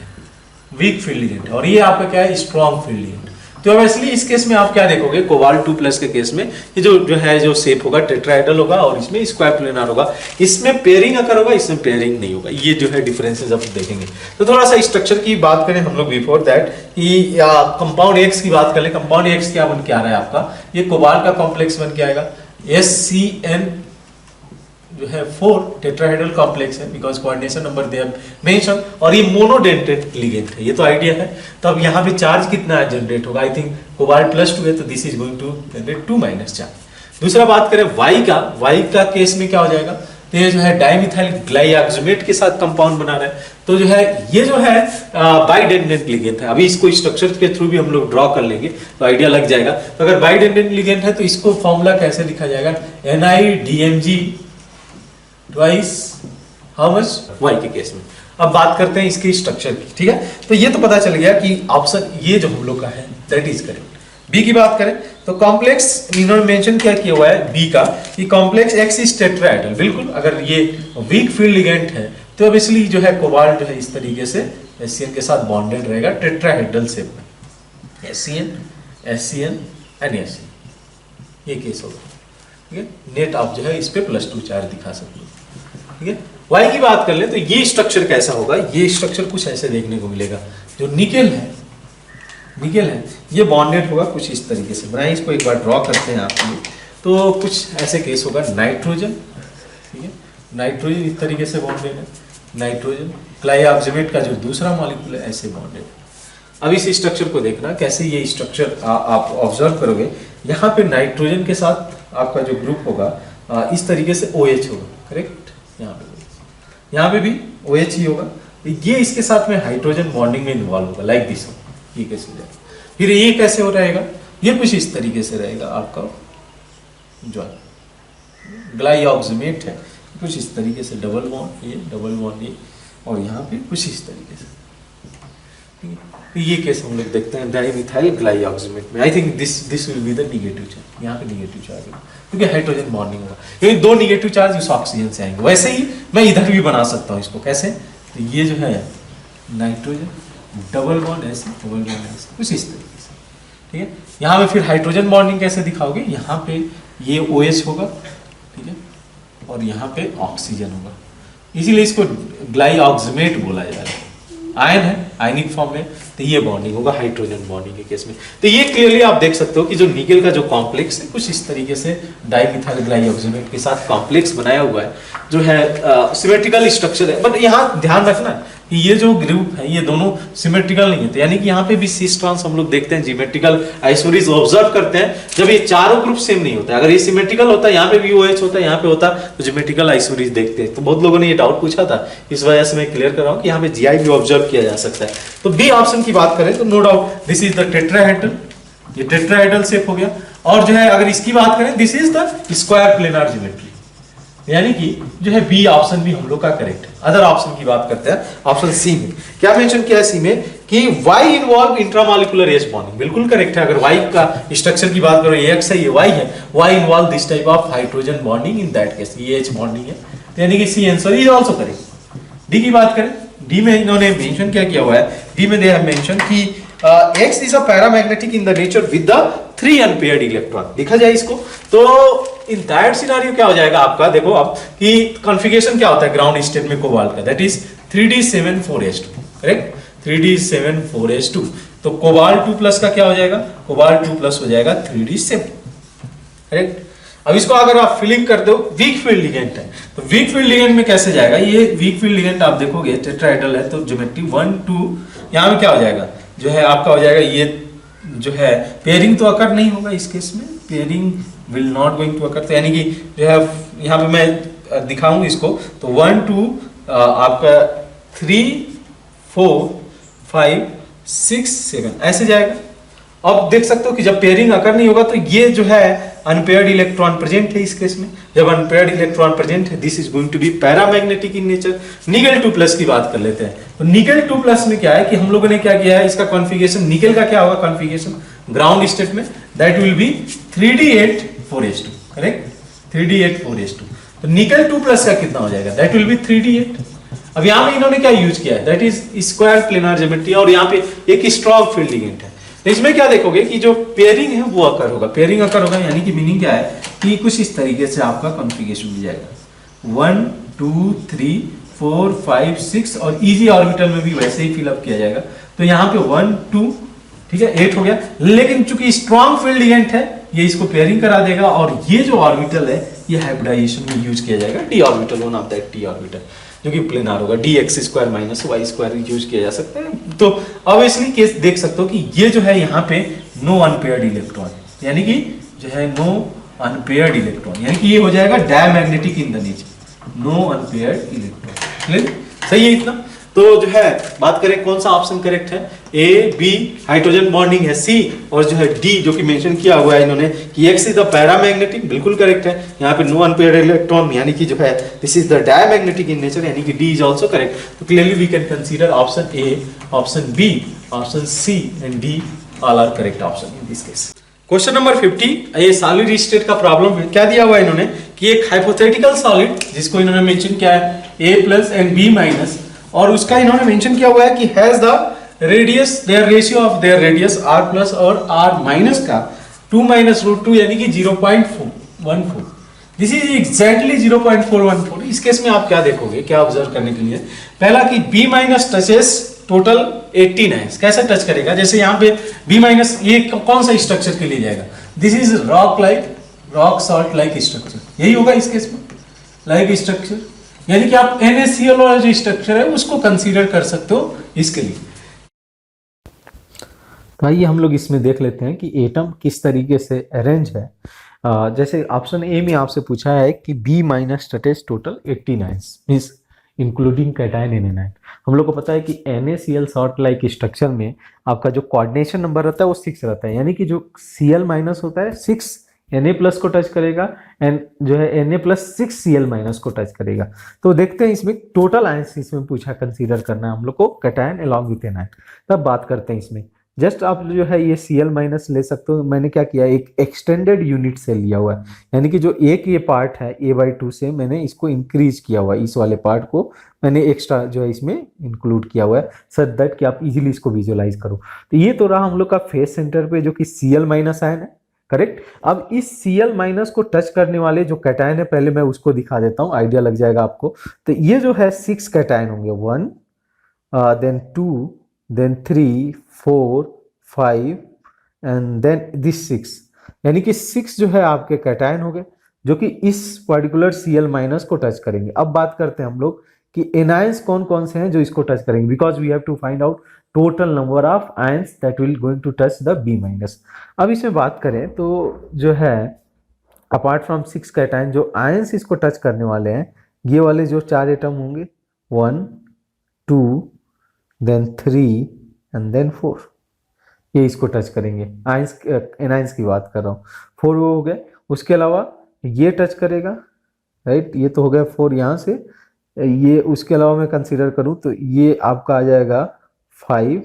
वीक फील्ड लिगेंड, और ये आपका क्या है, स्ट्रॉन्ग फील्ड लिगेंड। तो अब इसलिए इस केस में आप क्या देखोगे, कोबाल्ट 2+ के केस में ये जो है जो शेप होगा टेट्राहेड्रल होगा और इसमें स्क्वायर प्लेनार होगा, इसमें पेयरिंग अगर होगा, इसमें पेयरिंग नहीं होगा। ये जो है डिफरेंसेस आप देखेंगे। तो थोड़ा सा स्ट्रक्चर की बात करें हम लोग बिफोर दैट, कि कंपाउंड X की बात करें, कंपाउंड X क्या बन के आ रहा है आपका, ये कोबाल्ट का कॉम्प्लेक्स बन के आएगा, SCN जो है 4 टेट्राहेड्रल कॉम्प्लेक्स है, because coordination number they have mention, और ये मोनोडेंटेड लिगेंड है, ये तो आइडिया है। तो अब यहाँ पे चार्ज कितना जनरेट होगा, आई थिंक कोबाल्ट +2 है, तो this is going to generate 2- charge. दूसरा बात करें Y का केस में क्या हो जाएगा, तो ये जो है डाइमिथाइल ग्लाइऑक्समेट के साथ कंपाउंड बना रहा है, तो जो है ये जो है बाइडेंडेंट लिगेंड है। अभी इसको स्ट्रक्चर के थ्रू भी हम लोग ड्रॉ कर लेंगे तो आइडिया लग जाएगा। तो अगर बाइडेंडेंट लिगेंड है तो इसको फॉर्मूला कैसे लिखा जाएगा, NiDMg twice how much, y के केस में। अब बात करते हैं इसके स्ट्रक्चर की, ठीक है। तो ये तो पता चल गया कि ऑप्शन ये जो हम लोग का है दैट इज करेक्ट। बी की बात करें तो कॉम्प्लेक्स इन्होंने मेंशन क्या किया हुआ है बी का कि कॉम्प्लेक्स एक्स इज टेट्राहेड्रल। बिल्कुल, अगर ये वीक फील्ड लिगेंड है तो अब इसलिए जो है कोबाल्ट जो है इस तरीके से HCN के साथ बॉन्डेड रहेगा टेट्राहेड्रल शेप में, HCN एंड HCN, ये केस होगा, ठीक है। नेट आप जो है इस पे +2 चार्ज दिखा सकते हो, ठीक है। वाई की बात कर ले तो ये स्ट्रक्चर कैसा होगा, ये स्ट्रक्चर कुछ ऐसे देखने को मिलेगा। जो निकेल है ये बॉन्डेड होगा कुछ इस तरीके से। बनाइए इसको एक बार ड्रॉ करते हैं आपके लिए। तो कुछ ऐसे केस होगा नाइट्रोजन, ठीक है, नाइट्रोजन इस तरीके से बॉन्डेड है, नाइट्रोजन क्लाइऑक्सिमेट का जो दूसरा मॉलिक्यूल है ऐसे बॉन्डेड। अब इस स्ट्रक्चर को देखना कैसे ये स्ट्रक्चर आप ऑब्जर्व करोगे। यहाँ पे नाइट्रोजन के साथ आपका जो ग्रुप होगा इस तरीके से OH होगा, करेक्ट। यहाँ पे भी OH ही होगा। ये इसके साथ में हाइड्रोजन बॉन्डिंग में इन्वॉल्व होगा, लाइक दिस। ये कैसे जाएगा, फिर ये कैसे हो रहेगा, ये कुछ इस तरीके से रहेगा आपका जो ग्लाइऑक्सिमेट है, कुछ इस तरीके से डबल बॉन्ड ये और यहाँ पे कुछ इस तरीके से, ठीक है। ये केस हम लोग देखते हैं डाइमिथाइल ग्लाइऑक्सिमेट में। I think this will be the negative charge, यहाँ पे निगेटिव चार्ज होगा क्योंकि हाइड्रोजन बॉन्डिंग होगा। ये दो निगेटिव चार्ज उस ऑक्सीजन से आएंगे। वैसे ही मैं इधर भी बना सकता हूँ इसको, कैसे, तो ये जो है नाइट्रोजन डबल बॉन्ड ऐसे कुछ इस तरीके से, ठीक है। यहाँ पे फिर हाइड्रोजन बॉन्डिंग कैसे दिखाओगे, यहाँ पे ये OH होगा, ठीक है, और यहाँ पे ऑक्सीजन होगा, इसीलिए इसको ग्लाइऑक्सिमेट बोला जा रहा है। आयन है, आयनिक फॉर्म में, तो ये बॉन्डिंग होगा हाइड्रोजन बॉन्डिंग के केस में। तो ये क्लियरली आप देख सकते हो कि जो निकेल का जो कॉम्प्लेक्स है कुछ इस तरीके से डाइमिथाइल ग्लाइऑक्सिमेट के साथ कॉम्प्लेक्स बनाया हुआ है, जो है सिमेट्रिकल स्ट्रक्चर है। बट यहाँ ध्यान रखना कि ये जो ग्रुप है ये दोनों सिमेट्रिकल नहीं है, यानी कि यहाँ पे भी सिस ट्रांस हम लोग देखते हैं, जियोमेट्रिकल आइसोमरीज ऑब्जर्व करते हैं जब ये चारों ग्रुप सेम नहीं होता है। अगर ये सिमेट्रिकल होता है, यहाँ पे भी OH होता है, यहाँ पे होता तो जियोमेट्रिकल आइसोमरीज देखते हैं। तो बहुत लोगों ने ये डाउट पूछा था, इस वजह से मैं क्लियर कर रहा हूँ कि यहाँ पे GI भी ऑब्जर्व किया जा सकता है। तो बी ऑप्शन की बात करें तो no doubt this is the tetrahedral, ये टेट्राहेड्रल शेप हो गया। और जो है अगर इसकी बात करें this is the square planar geometry, यानी कि जो है बी ऑप्शन भी हम लोग का करेक्ट है। अदर ऑप्शन की बात करते हैं, ऑप्शन सी में क्या मेंशन किया है, सी में कि Y involve intramolecular H bonding, बिल्कुल करेक्ट है। अगर Y का स्ट्रक्चर की बात करो, ये X है, ये Y है, Y involve this type of hydrogen bonding, in that case ये H बॉन्डिंग है, तो यानी कि C answer is also correct. D की बात करें, डी में इन्होंने मेंशन क्या किया हुआ है, डी में दे हैव मेंशन कि X is a paramagnetic in the nature with the 3 unpaired electron. देखा जाए इसको तो इन दैट सिनेरियो क्या हो जाएगा आपका, देखो अब कि कॉन्फ़िगरेशन क्या होता है ग्राउंड स्टेट में कोबाल्ट का, that is 3d74s2, correct, 3d74s2। तो कोबाल्ट 2+ का क्या हो जाएगा, कोबाल्ट 2+ हो जाएगा 3d7, करेक्ट। अब इसको अगर आप फिलिंग कर दो, वीक फील्ड लिगेंड है, तो वीक फील्ड लिगेंड में कैसे जाएगा, ये वीक फील्ड लिगेंड आप देखोगे टेट्राहेड्रल है, तो ज्योमेट्री 1 2 यहाँ पे क्या हो जाएगा, जो है आपका हो जाएगा ये जो है पेयरिंग तो अकर नहीं होगा इस केस में, pairing will not going to occur. तो यानी कि जो है यहाँ पे मैं दिखाऊं इसको, तो 1 2 आपका 3 4 5 6 7 ऐसे जाएगा। अब देख सकते हो कि जब पेयरिंग अकर नहीं होगा तो ये जो है अनपेयर्ड इलेक्ट्रॉन प्रेजेंट है इस केस में। जब अनपेयर्ड इलेक्ट्रॉन प्रेजेंट है this is going to be paramagnetic in nature. Nickel 2+ की बात कर लेते हैं, तो निकेल 2+ में क्या है कि हम लोगों ने क्या किया है, इसका कॉन्फ़िगरेशन निकेल का क्या होगा कॉन्फ़िगरेशन ग्राउंड स्टेट में, that will be 3d8 4s2, correct, 3d8 4s2। तो निकेल 2+ का कितना हो जाएगा, दैट विल बी 3d8। अब यहाँ पे इन्होंने क्या यूज किया है, that is square planar geometry, और यहाँ पे एक स्ट्रॉन्ग फील्ड लिगेंड है। तो इसमें क्या देखोगे कि जो पेयरिंग है वो अकर होगा, पेयरिंग अकर होगा, यानी कि मीनिंग क्या है कि कुछ इस तरीके से आपका कॉन्फ़िगरेशन मिल जाएगा 1 2 3 4 5 6, और इजी ऑर्बिटल में भी वैसे ही फिलअप किया जाएगा। तो यहाँ पे 1 2 ठीक है 8 हो गया, लेकिन चूंकि स्ट्रॉन्ग फील्ड लिगेंड है ये इसको पेयरिंग करा देगा, और ये जो ऑर्बिटल है ये हाइब्रिडाइजेशन में यूज किया जाएगा, D orbital, one of that D orbital जो कि प्लेनर होगा, dx² - y² यूज किया जा सकता है। तो ऑब्वियसली केस देख सकते हो कि ये जो है यहाँ पे नो अनपेयर्ड इलेक्ट्रॉन, यानी कि जो है नो अनपेयर्ड इलेक्ट्रॉन, यानी कि ये हो जाएगा diamagnetic in the nature, no unpaired electron. सही है इतना। तो जो है बात करें कौन सा ऑप्शन करेक्ट है, ए बी हाइड्रोजन बॉन्डिंग है सी, और जो है डी जो कि मेंशन किया हुआ है इन्होंने कि एक्स इज द पैरामैग्नेटिक, बिल्कुल करेक्ट है। यहाँ पे नो अनपेयर्ड इलेक्ट्रॉन यानी कि जो है this is the diamagnetic in nature, यानी कि डी इज आल्सो करेक्ट। तो clearly we can consider option A, option B, option C and D all are correct option in this case. Question number 50, ये solid state का problem क्या दिया हुआ है इन्होंने कि एक हाइपोथेटिकल सॉलिड जिसको इन्होंने मेंशन किया है A plus and B minus, और उसका इन्होंने मेंशन किया हुआ है कि has the radius, their ratio of their radius R plus और R माइनस का 2 माइनस रूट 2 यानी कि 0.14। This is exactly 0.414। इस केस में आप क्या देखोगे, क्या ऑब्जर्व करने के लिए, पहला कि B माइनस टचेस टोटल 18 है, कैसे टच करेगा, जैसे यहाँ पे B माइनस ये कौन सा स्ट्रक्चर के लिए जाएगा, this is rock salt like structure, यही होगा इस केस में, लाइक स्ट्रक्चर, यानी कि आप NaCl वाला जो स्ट्रक्चर है उसको कंसीडर कर सकते हो इसके लिए। तो आइए हम लोग इसमें देख लेते हैं कि एटम किस तरीके से अरेंज है। जैसे ऑप्शन ए में आपसे पूछा है कि B minus touches total 89 means including cation Na9। हम लोग को पता है कि NaCl सॉल्ट लाइक स्ट्रक्चर में आपका जो कोऑर्डिनेशन नंबर रहता है वो 6 रहता है, यानी कि जो Cl माइनस होता है 6 Na प्लस को टच करेगा एंड जो है Na प्लस 6 Cl माइनस को टच करेगा। तो देखते हैं इसमें टोटल आयंस इसमें पूछा कंसीडर करना है हम लोग को कैटायन अलॉन्ग विथ एनायन, तब बात करते हैं इसमें। जस्ट आप जो है ये Cl माइनस ले सकते हो, मैंने क्या किया एक एक्सटेंडेड यूनिट से लिया हुआ है, यानी कि जो एक ये पार्ट है A/2 से मैंने इसको इंक्रीज किया हुआ है, इस वाले पार्ट को मैंने एक्स्ट्रा जो है इसमें इंक्लूड किया हुआ है सच दैट कि आप इजीली इसको विजुअलाइज करो। तो ये तो रहा हम लोग का फेस सेंटर पे जो कि Cl माइनस आयन है, करेक्ट। अब इस Cl माइनस को टच करने वाले जो कैटायन है पहले मैं उसको दिखा देता हूँ, आइडिया लग जाएगा आपको। तो ये जो है 6 कैटायन होंगे, 1 then 2 then 3 4 5 and then this 6, यानी कि 6 जो है आपके कैटायन हो गए जो कि इस पर्टिकुलर Cl माइनस को टच करेंगे। अब बात करते हैं हम लोग कि एनायंस कौन कौन से हैं जो इसको टच करेंगे, because we have to find out total number of ions that will going to touch the B minus. अब इसमें बात करें तो जो है अपार्ट फ्रॉम 6 कैटायन जो आयंस इसको टच करने वाले हैं, ये वाले जो 4 एटम होंगे 1 2 देन 3 एंड देन 4, ये इसको टच करेंगे। आयंस एनायंस की बात कर रहा हूँ, 4 वो हो गए। उसके अलावा ये टच करेगा, राइट, ये तो हो गया 4 यहाँ से, ये उसके अलावा मैं कंसीडर करूँ तो ये आपका आ जाएगा 5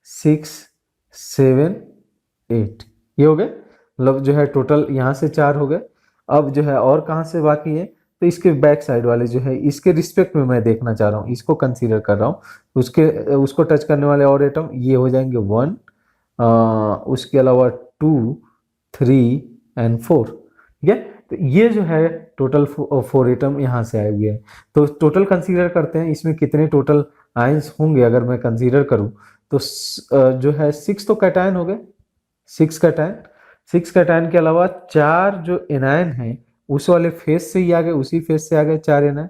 6 7 8, ये हो गए, मतलब जो है टोटल यहाँ से 4 हो गए। अब जो है और कहाँ से बाकी है, तो इसके बैक साइड वाले जो है इसके रिस्पेक्ट में मैं देखना चाह रहा हूँ, इसको कंसीडर कर रहा हूँ। उसको टच करने वाले और एटम ये हो जाएंगे 1 उसके अलावा 2 3 एंड 4, ठीक है। तो ये जो है टोटल 4 एटम यहाँ से आए हुए हैं। तो टोटल कंसीडर करते हैं इसमें कितने टोटल आयंस होंगे, अगर मैं कंसीडर करूं तो जो है 6 तो कैटायन हो गए, 6 कैटायन के अलावा 4 जो एनायन हैं उस वाले फेस से ही आ गए, उसी फेस से आ गए 4 एनायन।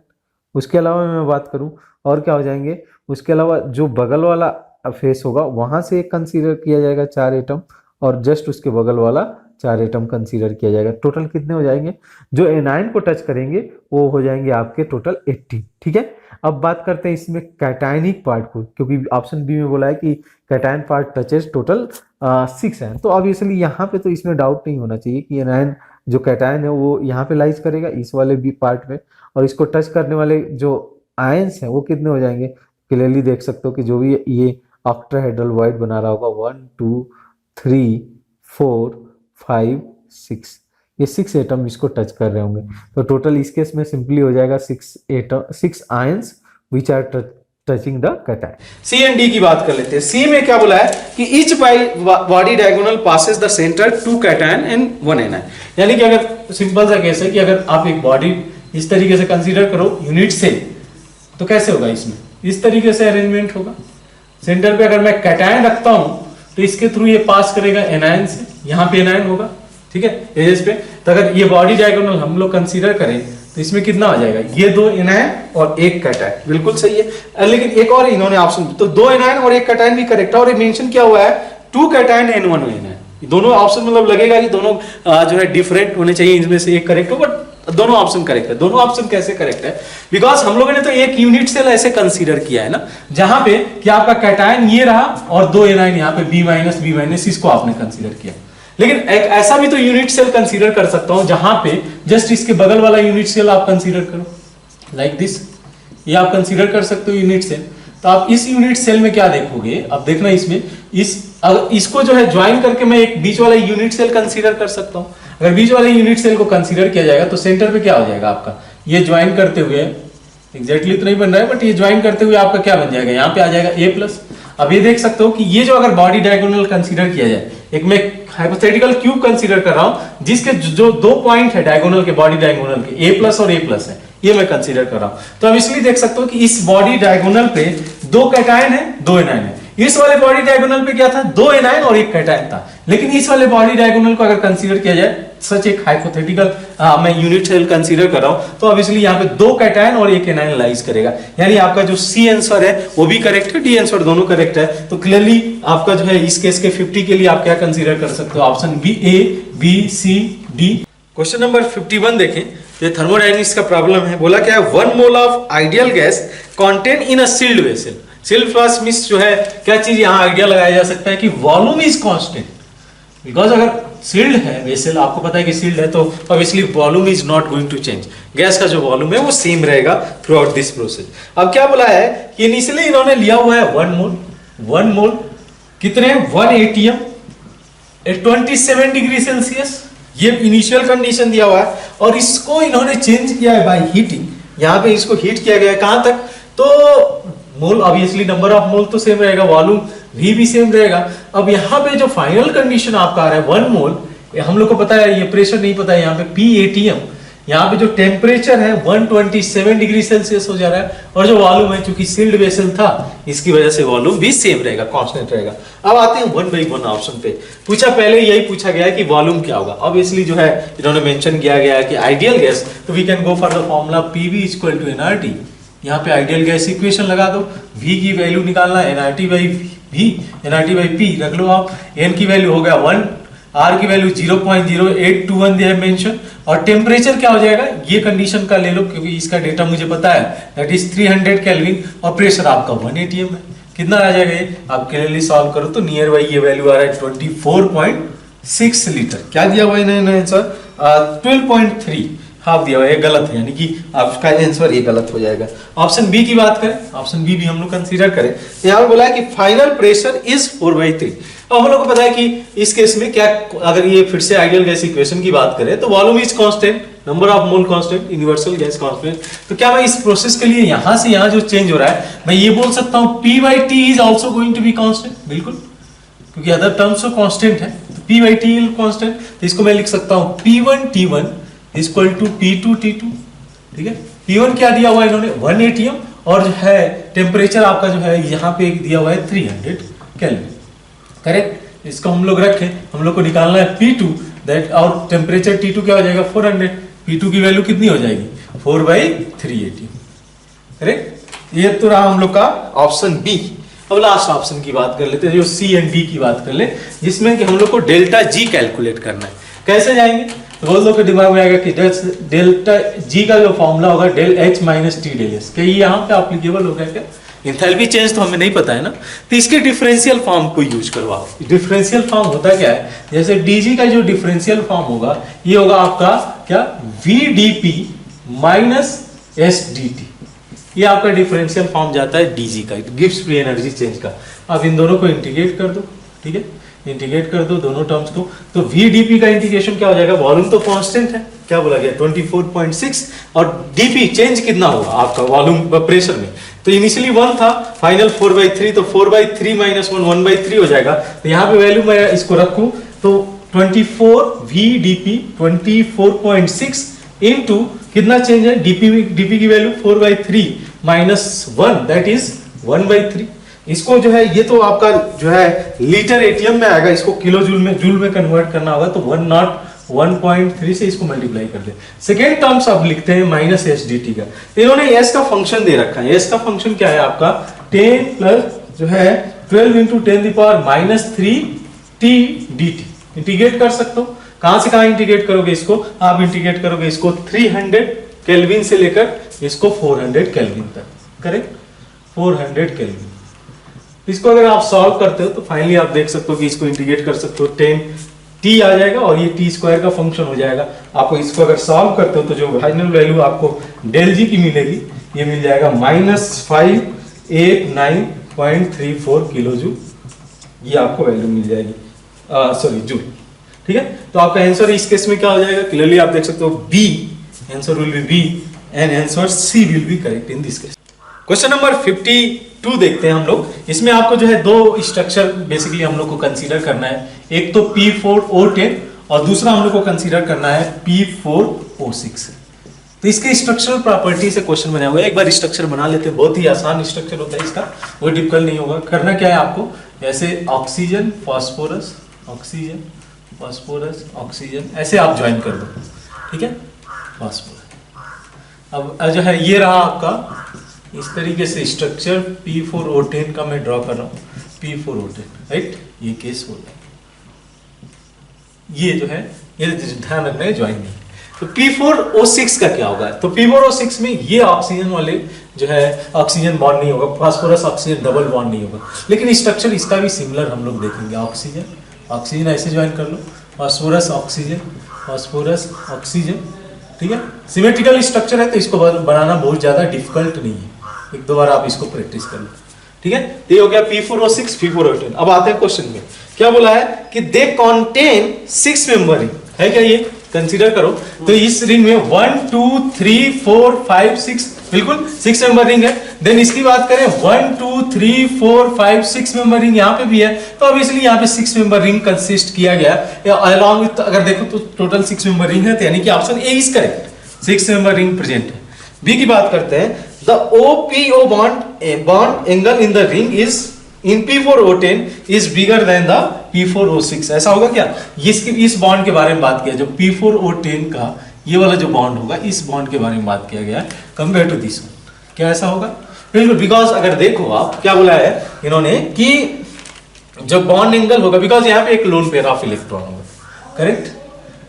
उसके अलावा मैं बात करूं और क्या हो जाएंगे, उसके अलावा जो बगल वाला फेस होगा वहां से एक कंसीडर किया जाएगा 4 एटम, और जस्ट उसके बगल वाला 4 एटम कंसीडर किया जाएगा। टोटल कितने हो जाएंगे, जो एनायन को टच करेंगे वो हो जाएंगे आपके टोटल 80, ठीक है। अब बात करते हैं इसमें कैटायनिक पार्ट को, क्योंकि ऑप्शन बी में बोला है कि कैटायन पार्ट टचेस टोटल 6 है, तो ऑब्वियसली यहाँ पे तो इसमें डाउट नहीं होना चाहिए कि एनायन जो कैटायन है वो यहाँ पे लाइज करेगा इस वाले बी पार्ट में, और इसको टच करने वाले जो आयंस हैं वो कितने हो जाएंगे, क्लियरली देख सकते हो कि जो भी ये ऑक्टाहेड्रल वॉइड बना रहा होगा 1 2 3 4 5 6, ये 6 एटम इसको टच कर रहे होंगे। तो टोटल इस केस में सिंपली हो जाएगा 6 ions which are touching the cation. C and D की बात कर लेते हैं। सी में क्या बोला है कि each body diagonal passes the centre 2 cation and 1 anion, यानी कि अगर सिंपल सा केस है कि अगर आप एक बॉडी इस तरीके से कंसीडर करो यूनिट से, तो कैसे होगा, इसमें इस तरीके से अरेंजमेंट होगा। सेंटर पे अगर मैं कैटायन रखता हूं तो इसके थ्रू ये पास करेगा एनायन से, यहाँ पे एनायन होगा, ठीक है, एजेस पे। तो अगर ये बॉडी डायगोनल हम लोग कंसीडर करें तो इसमें कितना आ जाएगा, ये 2 एनायन और 1 कैटायन, बिल्कुल सही है। लेकिन एक और इन्होंने ऑप्शन, तो 2 एनायन और 1 कैटायन भी करेक्ट है, और ये मेंशन किया हुआ है 2 कैटायन एंड 1 एनायन। दोनों ऑप्शन मतलब लगेगा कि दोनों जो है डिफरेंट होने चाहिए, इनमें से एक करेक्ट हो, बट दोनों ऑप्शन करेक्ट है। दोनों ऑप्शन कैसे करेक्ट है? बिकॉज हम लोगों ने तो एक यूनिट सेल ऐसे कंसीडर किया है ना, जहां पे कि आपका कैटायन ये रहा और दो एनायन यहाँ पे बी माइनस इसको आपने कंसीडर किया। लेकिन एक ऐसा भी तो यूनिट सेल कंसीडर कर सकता हूं जहां पे जस्ट इसके बगल वाला यूनिट सेल आप कंसीडर करो, लाइक दिस। ये आप कंसीडर कर सकते हो यूनिट सेल। तो आप इस यूनिट सेल में क्या देखोगे, अब देखना इसमें इसको जो है ज्वाइन करके मैं एक बीच वाला यूनिट सेल कंसीडर कर सकता हूं। अगर बीच वाले यूनिट सेल को कंसीडर किया जाएगा तो सेंटर पे क्या हो जाएगा आपका, ये ज्वाइन करते हुए एग्जैक्टली तो नहीं बन रहा है बट ये ज्वाइन करते हुए आपका क्या बन जाएगा, यहाँ पे आ जाएगा A+। अब ये देख सकते हो कि ये जो अगर बॉडी डायगोनल कंसीडर किया जाए, एक मैं हाइपोथेटिकल क्यूब कंसीडर कर रहा हूं जिसके जो दो पॉइंट है डायगोनल के, बॉडी डायगोनल के A+ और A+ है, ये मैं कंसीडर कर रहा हूं। तो अब इसलिए देख सकते हो कि इस बॉडी डायगोनल पे दो कैटायन है, दो एनायन है। इस वाले बॉडी डायगोनल पे क्या था, दो एनायन और एक कैटायन था। लेकिन इस वाले बॉडी डायगोनल को अगर कंसीडर किया जाए, सच एक हाइपोथेटिकल मैं यूनिट सेल कंसीडर कर रहा हूं, तो अब इसलिए यहाँ पे दो कैटायन और एक एनायन लाइज करेगा। यानी आपका जो सी आंसर है वो भी करेक्ट है, डी आंसर दोनों करेक्ट है। तो क्लियरली आपका जो है इस केस के 50 के लिए आप क्या कंसीडर कर सकते हो, ऑप्शन बी, ए, B, C, D. Question number 51 देखें, ये थर्मोडायनेमिक्स का प्रॉब्लम है। बोला क्या है, 1 mole of ideal gas contain in a sealed vessel. Sealed flask means जो है क्या चीज यहाँ आइडिया लगाया जा सकता है कि वॉल्यूम इज कांस्टेंट। बिकॉज अगर सील्ड है वेसल, आपको पता है कि सील्ड है, तो obviously volume is not going to change. Gas का जो वॉल्यूम है वो सेम रहेगा थ्रू आउट दिस प्रोसेस। अब क्या बोला है कि इनिशियली इन्होंने लिया हुआ है 1 मोल कितने, 1 ATM एट 27 डिग्री सेल्सियस, ये इनिशियल कंडीशन दिया हुआ है। और इसको इन्होंने चेंज किया है बाय हीटिंग। यहाँ पे इसको हीट किया गया है कहां तक, तो मोल ऑब्वियसली नंबर ऑफ मोल तो सेम रहेगा, वॉल्यूम भी सेम रहेगा। अब यहाँ पे जो फाइनल कंडीशन आपका आ रहा है 1 मोल, हम लोग को पता है ये प्रेशर नहीं पता है, यहाँ पे PATM, यहाँ पे जो टेम्परेचर है 127 डिग्री सेल्सियस हो जा रहा है। और जो वॉल्यूम है, चूंकि सील्ड वेसल था, इसकी वजह से वॉल्यूम भी सेम रहेगा, कांस्टेंट रहेगा। अब आते हैं 1 by 1 ऑप्शन पे। पूछा पहले यही पूछा गया है कि वॉल्यूम क्या होगा। ऑब्वियसली जो है इन्होंने मेंशन किया गया है कि आइडियल गैस, तो we can go for the formula PV = nRT। यहाँ पे आइडियल गैस इक्वेशन लगा दो, V की वैल्यू निकालना है nRT/P रख लो आप। N की वैल्यू हो गया 1, R की वैल्यू 0.0821 दिया है मेंशन। और टेम्परेचर क्या हो जाएगा, ये कंडीशन का ले लो क्योंकि इसका डेटा मुझे पता है, दैट इज 300 केल्विन। और प्रेशर आपका 1 ATM है। कितना आ जाएगा ये, आप क्लियरली सॉल्व करो तो नियर बाई ये वैल्यू आ रहा है 24.6 लीटर। क्या दिया हुआ है आंसर, 12.3 हाफ दिया हुआ है, गलत है, यानी कि आपका आंसर ये गलत हो जाएगा। ऑप्शन बी की बात करें, ऑप्शन बी भी हम लोग कंसीडर करें, यहाँ बोला है कि फाइनल प्रेशर इज 4/3। अब हम लोग को पता है कि इस केस में क्या, अगर ये फिर से आइडियल गैस इक्वेशन की बात करें तो volume is constant, number of mole constant, universal gas constant. तो क्या मैं इस प्रोसेस के लिए यहां से यहां जो चेंज हो रहा है, मैं ये बोल सकता हूं P/T is also going to be constant, बिल्कुल, क्योंकि अदर टर्म्स तो कांस्टेंट है, तो P/T कांस्टेंट। तो इसको मैं लिख सकता हूं P1T1 = P2T2, ठीक है। P1 क्या दिया हुआ है इन्होंने, 1 ATM, और जो है टेम्परेचर आपका जो है यहाँ पे दिया हुआ है 300 केल्विन, करेक्ट। इसको हम लोग रखें, हम लोग को निकालना है P2, दैट, और टेम्परेचर T2 क्या हो जाएगा 400। P2 की वैल्यू कितनी हो जाएगी, 4/3 ATM, करेक्ट। ये तो रहा हम लोग का ऑप्शन बी। अब लास्ट ऑप्शन की बात कर लेते हैं, जो C एंड D की बात कर ले, जिसमें कि हम लोग को डेल्टा G कैलकुलेट करना है। कैसे जाएंगे, तो बहुत लोग के दिमाग में आएगा कि डेल्टा G का जो फॉर्मूला होगा ΔH - T/S, क्या ये यहाँ पे एप्लीकेबल होगा क्या? इंथैल्पी चेंज तो हमें नहीं पता है ना, तो इसके डिफरेंशियल फॉर्म को यूज करवाओ। डिफरेंशियल फॉर्म होता क्या है, जैसे DG का जो डिफरेंशियल फॉर्म होगा, ये होगा आपका क्या, VdP - SdT। ये आपका डिफरेंशियल फॉर्म जाता है DG का, गिब्स फ्री एनर्जी चेंज का। अब इन दोनों को इंटीग्रेट कर दो, ठीक है, इंटीग्रेट कर दो दोनों टर्म्स को। तो VdP का इंटीग्रेशन क्या हो जाएगा, वॉल्यूम तो कांस्टेंट है, क्या बोला गया 24.6, और DP चेंज कितना होगा आपका वॉल्यूम प्रेशर में, तो इनिशियली 1 था, फाइनल 4/3, तो 4/3 - 1 1/3 हो जाएगा। तो यहाँ पे वैल्यू मैं इसको रखूं तो 24 VdP 24.6 इनटू कितना चेंज है, DP की वैल्यू 4/3 - 1, दैट इज 1/3। इसको जो है, ये तो आपका जो है लीटर ATM में आएगा, इसको किलो जूल में कन्वर्ट करना होगा, तो 101.3 से इसको मल्टीप्लाई कर दे। सेकेंड टर्म्स अब लिखते हैं -SdT का। तो इन्होंने S का फंक्शन दे रखा है, S का फंक्शन क्या है आपका 10 प्लस जो है 12 × 10⁻³ -3 T dt। इंटीग्रेट कर सकते हो, कहां से कहां इंटीग्रेट करोगे इसको, आप इंटीग्रेट करोगे इसको 300 केल्विन से लेकर इसको 400 केल्विन तक, करेक्ट, 400 केल्विन। इसको अगर आप सॉल्व करते हो तो फाइनली आप देख सकते हो कि इसको इंटीग्रेट कर सकते हो, 10t आ जाएगा और ये t स्क्वायर का फंक्शन हो जाएगा। आपको इसको अगर सॉल्व करते हो तो जो फाइनल वैल्यू आपको डेल जी की मिलेगी ये मिल जाएगा -589.34 किलो जूल, ये आपको वैल्यू मिल जाएगी, सॉरी जूल, ठीक है। तो आपका आंसर इस केस में क्या हो जाएगा, क्लियरली आप देख सकते हो B, answer will be B and answer C will be correct in this case. Question number 52 देखते हैं हम लोग। इसमें आपको जो है दो स्ट्रक्चर बेसिकली हम लोग को कंसीडर करना है, एक तो P4O10 और दूसरा हम लोग को कंसीडर करना है P4O6। तो इसके स्ट्रक्चरल प्रॉपर्टी से क्वेश्चन बना हुआ है, एक बार स्ट्रक्चर बना लेते हैं, बहुत ही आसान स्ट्रक्चर होता है इसका, कोई डिफिकल्ट नहीं होगा। करना क्या है आपको, ऐसे oxygen phosphorus oxygen phosphorus oxygen ऐसे आप ज्वाइन कर दो, ठीक है, फास्फोरस। अब जो है ये रहा आपका इस तरीके से स्ट्रक्चर P4O10 का मैं ड्रॉ कर रहा हूँ, P4O10, राइट, ये केस हो गया, ये जो है ये ध्यान रखना है ज्वाइन नहीं। तो P4O6 का क्या होगा, तो P4O6 में ये ऑक्सीजन वाले जो है ऑक्सीजन बॉन्ड नहीं होगा, फास्फोरस ऑक्सीजन डबल बॉन्ड नहीं होगा, लेकिन स्ट्रक्चर इसका भी सिमिलर हम लोग देखेंगे। ऑक्सीजन ऑक्सीजन ऐसे ज्वाइन कर लो, फास्फोरस ऑक्सीजन फास्फोरस ऑक्सीजन, ठीक है, सिमेट्रिकल स्ट्रक्चर है तो इसको बनाना बहुत ज्यादा डिफिकल्ट नहीं है, एक दो बार आप इसको प्रैक्टिस कर लो, ठीक है। तो ये हो गया P4O6 P4O10। अब आते हैं क्वेश्चन में, क्या बोला है कि दे कॉन्टेन 6 मेंबर रिंग, है क्या, ये कंसीडर करो। तो इस रिंग में 1 2 3 4 5 6 बिल्कुल 6 मेंबर रिंग है। देन इसकी बात करें 1 2 3 4 5 6 मेंबर रिंग यहाँ पे भी है, तो अब इसलिए यहाँ पे 6 मेंबर रिंग कंसिस्ट किया गया अलॉन्ग विथ, अगर देखो तो टोटल 6 मेंबर रिंग है, तो यानी कि option A is correct, 6 member ring present है। बी की बात करते हैं, the OPO bond angle in the ring is in P4O10 is bigger than the P4O6, ऐसा होगा क्या, इस बॉन्ड के बारे में बात किया, जो P4O10 का ये वाला जो बॉन्ड होगा इस बॉन्ड के बारे में बात किया गया है कंपेयर टू दिस, क्या ऐसा होगा, बिल्कुल, बिकॉज अगर देखो आप क्या बोला है इन्होंने कि जो बॉन्ड एंगल होगा, बिकॉज यहाँ पे एक लोन पेयर ऑफ इलेक्ट्रॉन होगा, करेक्ट।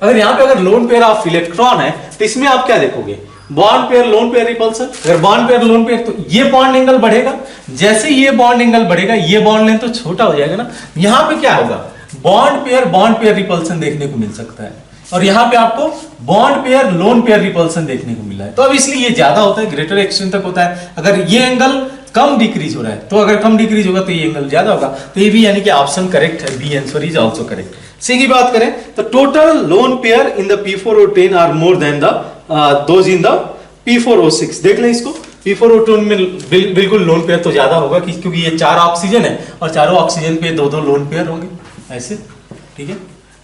अगर यहाँ पे अगर लोन पेयर ऑफ इलेक्ट्रॉन है तो इसमें आप क्या देखोगे, bond pair lone pair repulsion, अगर बॉन्ड पेयर लोन पेयर तो ये बॉन्ड एंगल बढ़ेगा, जैसे ये बॉन्ड एंगल बढ़ेगा ये बॉन्ड लेंथ तो छोटा हो जाएगा ना, यहाँ पे क्या होगा, बॉन्ड पेयर रिपल्सन देखने को मिल सकता है, और यहाँ पे आपको bond pair lone pair repulsion देखने को मिला है, तो अब इसलिए ये ज्यादा होता है, ग्रेटर एक्सटेंट तक होता है। अगर ये एंगल कम डिक्रीज हो रहा है तो अगर कम डिक्रीज होगा तो ये एंगल ज्यादा होगा, तो ये भी यानी कि ऑप्शन करेक्ट है, B answer is also correct. C की बात करें तो total lone pair in the P4O10 are more than the those in the P4O6, देख लें इसको, P4O10 में बिल्कुल लोन पेयर तो ज्यादा होगा क्योंकि ये 4 ऑक्सीजन है और चारों ऑक्सीजन पे 2-2 लोन पेयर होंगे ऐसे, ठीक है।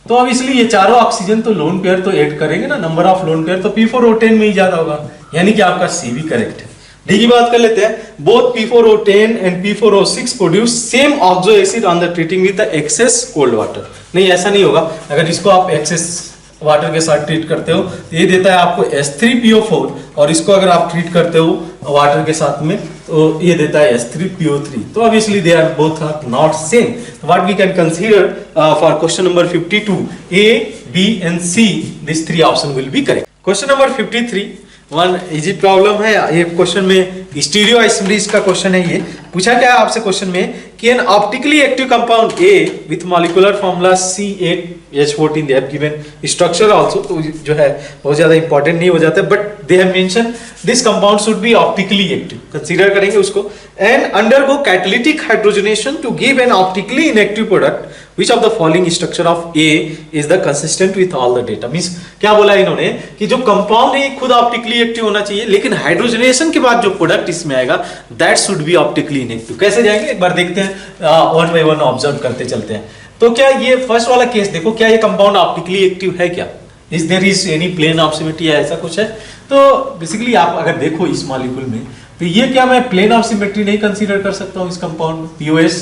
तो अब इसलिए ये चारों ऑक्सीजन तो लोन पेयर तो ऐड करेंगे ना, नंबर ऑफ लोन पेयर, तो P4O10 में ही ज्यादा होगा, यानी कि आपका सी भी करेक्ट है। डी की बात कर लेते हैं, both P4O10 and P4O6 produce same oxo acid on the treating with the excess cold water, नहीं ऐसा नहीं होगा, अगर इसको आप एक्सेस वाटर के साथ ट्रीट करते हो तो ये देता है आपको H3PO4, और इसको अगर आप ट्रीट करते हो वाटर के साथ में तो ये देता है H3PO3, तो obviously they are both are not same. What we can consider for question number 52, A, B and C, this 3 option will be correct. Question number 53 one easy problem है, ये क्वेश्चन में स्टीरियो आइसोमरेज का question है। ये पूछा क्या है आपसे क्वेश्चन में कि an optically active compound A with molecular formula C8H14 they have given structure also, तो जो है बहुत ज्यादा इंपॉर्टेंट नहीं हो जाता, but they have mention this compound should be optically active, consider करेंगे उसको, and undergo catalytic hydrogenation to give an optically inactive product Which of the following structure of A is the consistent with all the data? Means क्या बोला है इन्होंने कि जो compound है खुद ऑप्टिकली एक्टिव होना चाहिए, लेकिन हाइड्रोजनेशन के बाद जो प्रोडक्ट इसमें आएगा that should be optically inactive. कैसे जाएंगे एक बार देखते हैं, वन बाय वन ऑब्जर्व करते चलते हैं। तो क्या ये फर्स्ट वाला केस देखो, क्या ये कंपाउंड ऑप्टिकली एक्टिव है, क्या is there is any plane of symmetry या ऐसा कुछ है? तो बेसिकली आप अगर देखो इस मॉलिक्यूल में, तो ये क्या मैं प्लेन ऑफ सिमेट्री नहीं कंसीडर कर सकता हूँ इस कंपाउंड में, POS,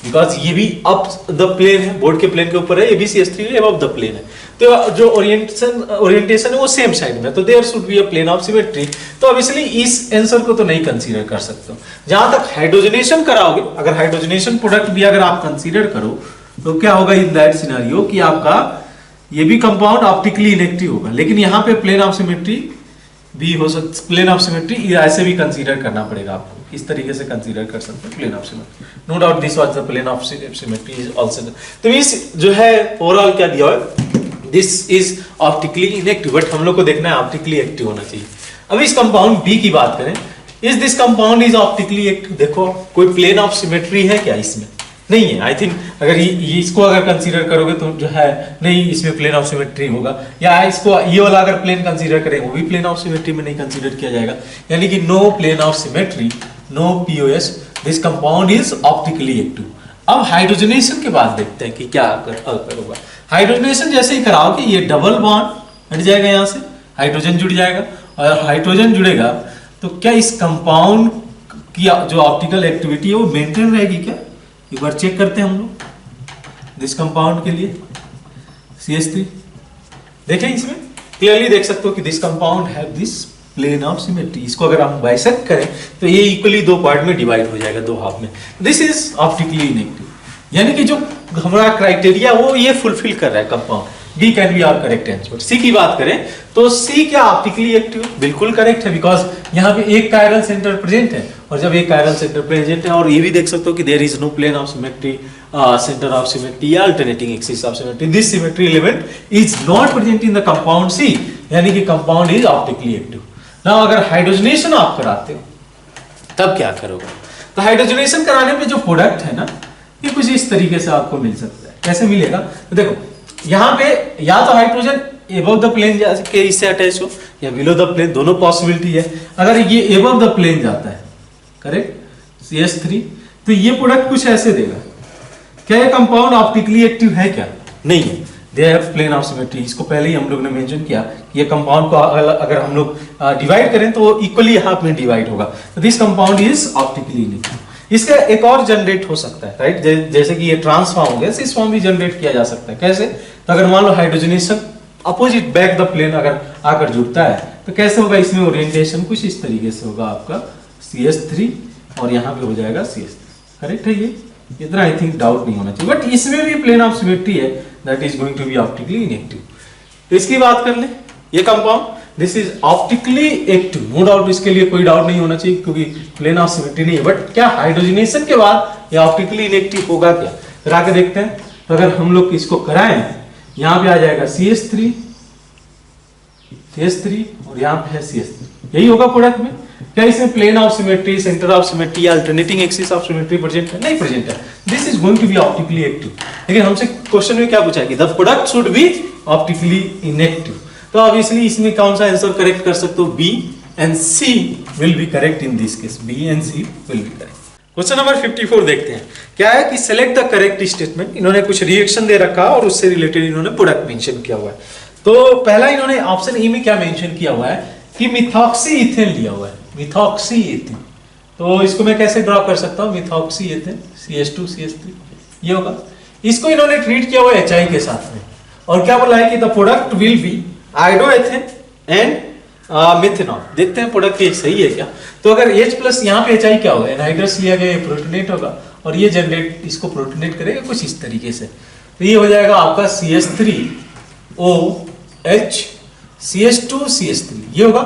बिकॉज ये भी अप द प्लेन है, बोर्ड के प्लेन के ऊपर है, ABCH3 अबव द प्लेन है, तो जो ओरिएंटेशन है वो सेम साइड में, तो there should be a plane of symmetry. तो ऑब्वियसली इस आंसर को तो नहीं कंसीडर कर सकते हो। जहां तक हाइड्रोजनेशन कराओगे, अगर हाइड्रोजनेशन प्रोडक्ट भी अगर आप कंसीडर करो तो क्या होगा इन दैट सिनेरियो कि आपका ये भी कंपाउंड ऑप्टिकली इनेक्टिव होगा, लेकिन यहाँ पे प्लेन ऑफ सिमेट्री भी हो सकता, प्लेन ऑफ सिमेट्री ऐसे भी कंसीडर करना पड़ेगा आपको, इस तरीके से कंसीडर कर सकते हैं plane of symmetry. No doubt this was the plane of symmetry is also. तो इस जो है ओवरऑल क्या दिया हुआ है, this is optically inactive, but हम लोग को देखना है ऑप्टिकली एक्टिव होना चाहिए। अब इस कंपाउंड बी की बात करें, is this compound is optically active, देखो कोई प्लेन ऑफ सिमेट्री है क्या इसमें, नहीं है। आई थिंक अगर ये इसको अगर कंसीडर करोगे तो जो है नहीं, इसमें प्लेन ऑफ सिमेट्री होगा, या इसको ये वाला अगर प्लेन कंसीडर करें वो भी प्लेन ऑफ सिमेट्री में नहीं कंसीडर किया जाएगा, यानी कि no plane of symmetry, no POS, this compound is optically active. अब हाइड्रोजनेशन के बाद देखते हैं कि क्या होगा। हाइड्रोजनेशन जैसे ही कराओगे ये डबल बॉन्ड हट जाएगा, यहाँ से हाइड्रोजन जुड़ जाएगा, और हाइड्रोजन जुड़ेगा तो क्या इस कंपाउंड की जो ऑप्टिकल एक्टिविटी है वो मेंटेन रहेगी क्या, एक बार चेक करते हैं हम लोग दिस कंपाउंड के लिए CH3। देखें इसमें क्लियरली देख सकते हो कि this compound have this plane of symmetry. इसको अगर हम बाइसेक्ट करें तो ये इक्वली दो पार्ट में डिवाइड हो जाएगा, दो हाफ में। दिस इज ऑप्टिकली इनेक्टिव, यानी कि जो हमारा क्राइटेरिया वो ये फुलफिल कर रहा है compound. D can be our correct answer. C की बात करें तो सी क्या ऑप्टिकली एक्टिव, बिल्कुल करेक्ट है, बिकॉज यहाँ पे एक कायरल सेंटर प्रेजेंट है, और जब एक कायरल सेंटर प्रेजेंट है, और ये भी देख सकते हो कि there is no plane of symmetry, centre of symmetry या alternating axis of symmetry, this symmetry element is not present in the compound C, यानी कि compound is optically active. Now अगर हाइड्रोजनेशन आप कराते हो तब क्या करोगे, तो हाइड्रोजनेशन कराने पे जो प्रोडक्ट है ना, ये कुछ इस तरीके से आपको मिल सकता है। कैसे मिलेगा, तो देखो यहाँ पे या तो हाइड्रोजन एबव द प्लेन के इससे अटैच हो, या बिलो द प्लेन, दोनों पॉसिबिलिटी है। अगर ये एबव द प्लेन जाता है, करेक्ट, CH3, तो ये प्रोडक्ट कुछ ऐसे देगा। क्या ये कंपाउंड ऑप्टिकली एक्टिव है क्या, नहीं है, they have plane of symmetry. इसको पहले ही हम लोग ने मेंशन किया कि ये कंपाउंड को अगर हम लोग डिवाइड करें तो इक्वली हाफ में डिवाइड होगा, तो this compound is optically inactive. इसका एक और जनरेट हो सकता है, राइट, जैसे कि ये ट्रांसफॉर्म हो गया, सिस फॉर्म भी जनरेट किया जा सकता है। कैसे, तो अगर मान लो hydrogenation opposite back the plane अगर आकर जुड़ता है तो कैसे होगा, इसमें ओरिएंटेशन कुछ इस तरीके से होगा आपका CH3, और यहाँ पे हो जाएगा CH3, करेक्ट है ये, इतना आई थिंक डाउट नहीं होना चाहिए। बट इसमें भी प्लेन ऑफ सिमेट्री है, that is going to be optically inactive. तो इसकी बात कर ले, ये compound this is optically active, no doubt, इसके लिए कोई डाउट नहीं होना चाहिए क्योंकि प्लेन ऑफ सिमेट्री नहीं है। बट क्या हाइड्रोजनेशन के बाद ये ऑप्टिकली इनेक्टिव होगा क्या, फिर आके देखते हैं। तो अगर हम लोग इसको कराएं, यहाँ पे आ जाएगा CH3 और यहाँ पे है CH3, यही होगा प्रोडक्ट में। क्या इसमें plane of symmetry, centre of symmetry या alternating axis of symmetry present है, नहीं प्रेजेंट है, this is going to be optically active. लेकिन हमसे क्वेश्चन में क्या पूछा है कि the product should be optically inactive, तो ऑब्वियसली इसमें कौन सा आंसर करेक्ट कर सकते हो, B and C will be correct in this case, B and C will be correct। Question number 54 देखते हैं, क्या है कि सेलेक्ट द करेक्ट स्टेटमेंट। इन्होंने कुछ रिएक्शन दे रखा और उससे रिलेटेड इन्होंने प्रोडक्ट मेंशन किया हुआ है। तो पहला इन्होंने ऑप्शन ई में क्या मेंशन किया हुआ है कि मिथॉक्सी इथेन लिया हुआ है, मिथॉक्सी इथेन। तो इसको मैं कैसे ड्रॉ कर सकता हूँ, मिथॉक्सी इथेन CH2 CH3 ये होगा। इसको इन्होंने ट्रीट किया हुआ HI के साथ में, और क्या बोला है कि the product will be iodoethane and methanol. देखते हैं प्रोडक्ट ये सही है क्या। तो अगर H प्लस यहाँ पे HI क्या होगा, एनहाइड्रस लिया गया, ये प्रोटोनेट होगा, और ये जनरेट इसको प्रोटोनेट करेगा कुछ इस तरीके से। तो ये हो जाएगा आपका CH3OH CH2 CH3 ये होगा।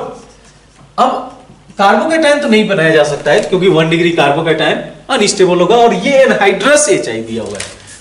अब कार्बोकैटायन तो नहीं बनाया जा सकता है क्योंकि 1 डिग्री कार्बोकैटायन अनस्टेबल होगा, और ये एनहाइड्रस HI दिया हुआ है।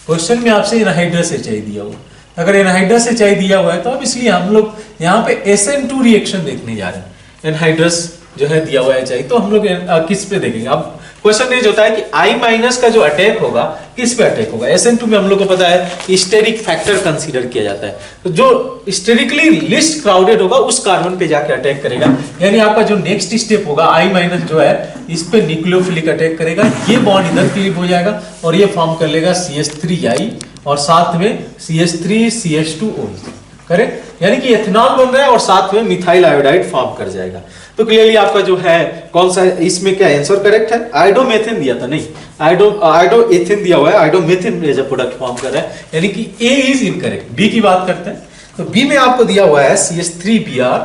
क्वेश्चन में आपसे एनहाइड्रस HI दिया हुआ है। अगर एनहाइड्रस HI दिया हुआ है तो अब इसलिए हम लोग यहाँ पे SN2 रिएक्शन देखने जा रहे हैं। एनहाइड्रस जो है दिया हुआ है HI, तो हम लोग किस पे देखेंगे। अब क्वेश्चन ये होता है कि I- का जो अटैक होगा किस पे अटैक होगा। SN2 में हम लोग को पता है स्टेरिक फैक्टर कंसीडर किया जाता है, तो जो स्टेरिकली लिस्ट क्राउडेड होगा उस कार्बन पे जाके अटैक करेगा, यानी आपका जो नेक्स्ट स्टेप होगा I- जो है इस पे न्यूक्लियोफिलिक अटैक करेगा। ये बॉन्ड इधर क्लिप हो जाएगा और ये फॉर्म कर लेगा CH3I और साथ में CH3 CH2OH, करेक्ट, यानी कि एथेनॉल बन रहा है और साथ में मिथाइल आयोडाइड फॉर्म कर जाएगा। तो क्लियरली आपका जो है कौन सा इसमें क्या आंसर करेक्ट है, आयोडोमेथेन दिया था, नहीं आयोडोएथेन दिया हुआ है, आयोडोमेथेन एज अ प्रोडक्ट फॉर्म कर रहा है, यानी कि ए इज इनकरेक्ट। बी की बात करते हैं, तो बी में आपको दिया हुआ है CH3Br,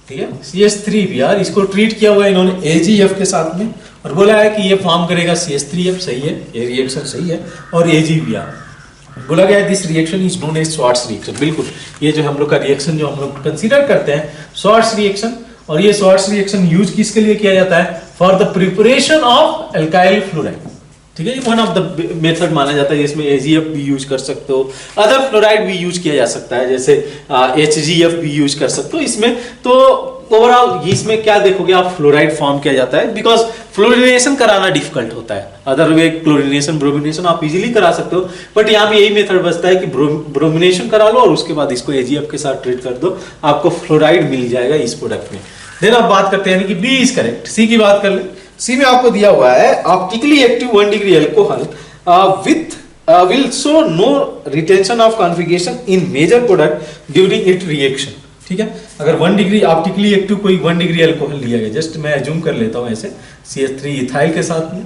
ठीक है, CH3Br, इसको ट्रीट किया हुआ है इन्होंने AgF के साथ में, और बोला है कि ये फॉर्म करेगा CH3F, सही है, ये रिएक्शन सही है, और AgBr, बोला गया है this reaction is known as shorts reaction. बिल्कुल, ये जो हम लोग का रिएक्शन जो हम लोग कंसीडर करते हैं शॉर्ट्स रिएक्शन, और ये शॉर्ट्स रिएक्शन यूज किसके लिए किया जाता है? For the preparation of alkyl fluoride. ठीक है, ये वन ऑफ द मेथड माना जाता है, जिसमें AgF भी यूज कर सकते हो, अदर फ्लोराइड भी यूज किया जा सकता है, जैसे HgF भी यूज कर सकते हो इसमें। तो ओवरऑल इसमें क्या देखोगे आप, फ्लोराइड फॉर्म किया जाता है, बिकॉज फ्लोरिनेशन कराना डिफिकल्ट होता है। अदर वे क्लोरिनेशन ब्रोमिनेशन आप इजीली करा सकते हो, बट यहाँ पे यही मेथड बचता है कि ब्रोमिनेशन करा लो और उसके बाद इसको AgF के साथ ट्रीट कर दो, आपको फ्लोराइड मिल जाएगा इस प्रोडक्ट में। देन आप बात करते हैं कि बी इज करेक्ट। सी की बात कर ले। सी में आपको दिया हुआ है optically active 1 degree alcohol with will show no retention of conjugation in major product during its reaction। ठीक है, अगर 1 डिग्री ऑप्टिकली एक्टिव कोई 1 डिग्री अल्कोहल लिया गया, जस्ट मैं अज्यूम कर लेता हूँ ऐसे CH3 इथाइल के साथ में,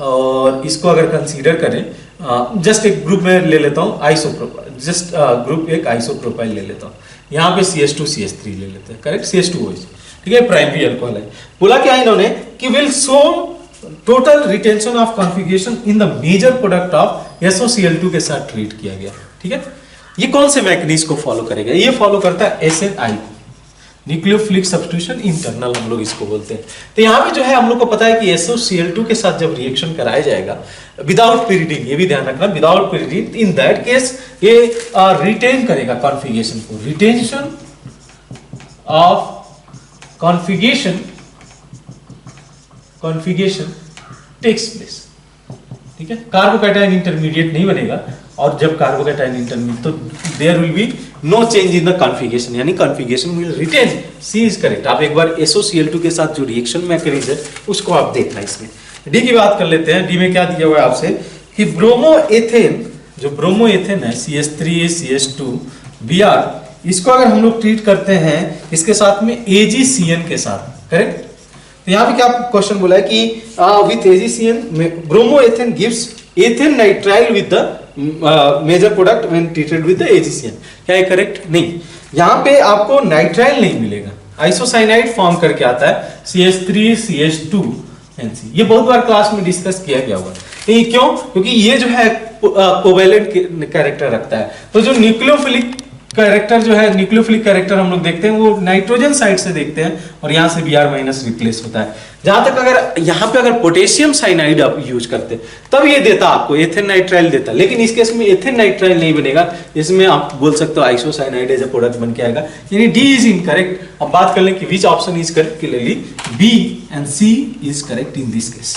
और इसको अगर कंसीडर करें जस्ट एक ग्रुप में ले लेता हूँ आइसोप्रोपाइल, जस्ट ग्रुप एक आइसोप्रोपाइल ले लेता हूँ, यहाँ पे CH2 CH3 ले लेते हैं, करेक्ट, CH2OH। ठीक है, प्राइमरी अल्कोहल है। बोला क्या इन्होंने कि will show total retention of configuration in the major product of SOCl2 के साथ ट्रीट किया गया। ठीक है, ये कौन से मैकेनिज्म को फॉलो करेगा? ये फॉलो करता है SNI, न्यूक्लियोफिलिक सब्स्टिट्यूशन इंटरनल हम लोग इसको बोलते हैं। तो यहाँ पे जो है हम लोग को पता है कि SOCl2 के साथ जब रिएक्शन कराया जाएगा विदाउट pyridine, ये भी ध्यान रखना, without pyridine, in that case ये रिटेन करेगा कॉन्फिगरेशन को, retention of configuration takes place. ठीक है, कार्बोकैटायन इंटरमीडिएट नहीं बनेगा, और जब कार्बोकैटायन इंटरमीडिएट तो there will be no change in the configuration, यानी configuration will retain. C is correct. आप एक बार SOCl2 के साथ जो रिएक्शन मैकेनिज्म है उसको आप देखना। इसमें डी की बात कर लेते हैं। डी में क्या दिया हुआ है आपसे कि ब्रोमोएथेन, जो ब्रोमोएथेन है CH3 CH2 Br, इसको अगर हम लोग ट्रीट करते हैं इसके साथ में AgCN के साथ, करेक्ट। तो यहाँ पे क्या क्वेश्चन बोला है कि with AgCN bromoethane gives ethane nitrile with the major product when treated with the AgCN। क्या है करेक्ट? नहीं, यहाँ पे आपको नाइट्राइल नहीं मिलेगा, आइसोसाइनाइड फॉर्म करके आता है CH3 CH2NC। ये बहुत बार क्लास में डिस्कस किया गया हुआ है। क्यों? क्योंकि ये जो है कोवेलेंट कैरेक्टर रखता है। तो जो न्यूक्लियोफिलिक कैरेक्टर जो है, न्यूक्लियोफिलिक कैरेक्टर हम लोग देखते हैं वो नाइट्रोजन साइड से देखते हैं, और यहाँ से Br माइनस रिप्लेस होता है। जहां तक अगर यहाँ पे अगर पोटेशियम साइनाइड आप यूज करते तब ये देता आपको एथेन नाइट्राइल देता, लेकिन इस केस में एथेन नाइट्राइल नहीं बनेगा, इसमें आप बोल सकते हो आइसोसाइनाइड एज ए प्रोडक्ट बन के आएगा, यानी डी इज इनकरेक्ट। अब बात कर लें कि which option is correct, clearly B and C is correct in this case.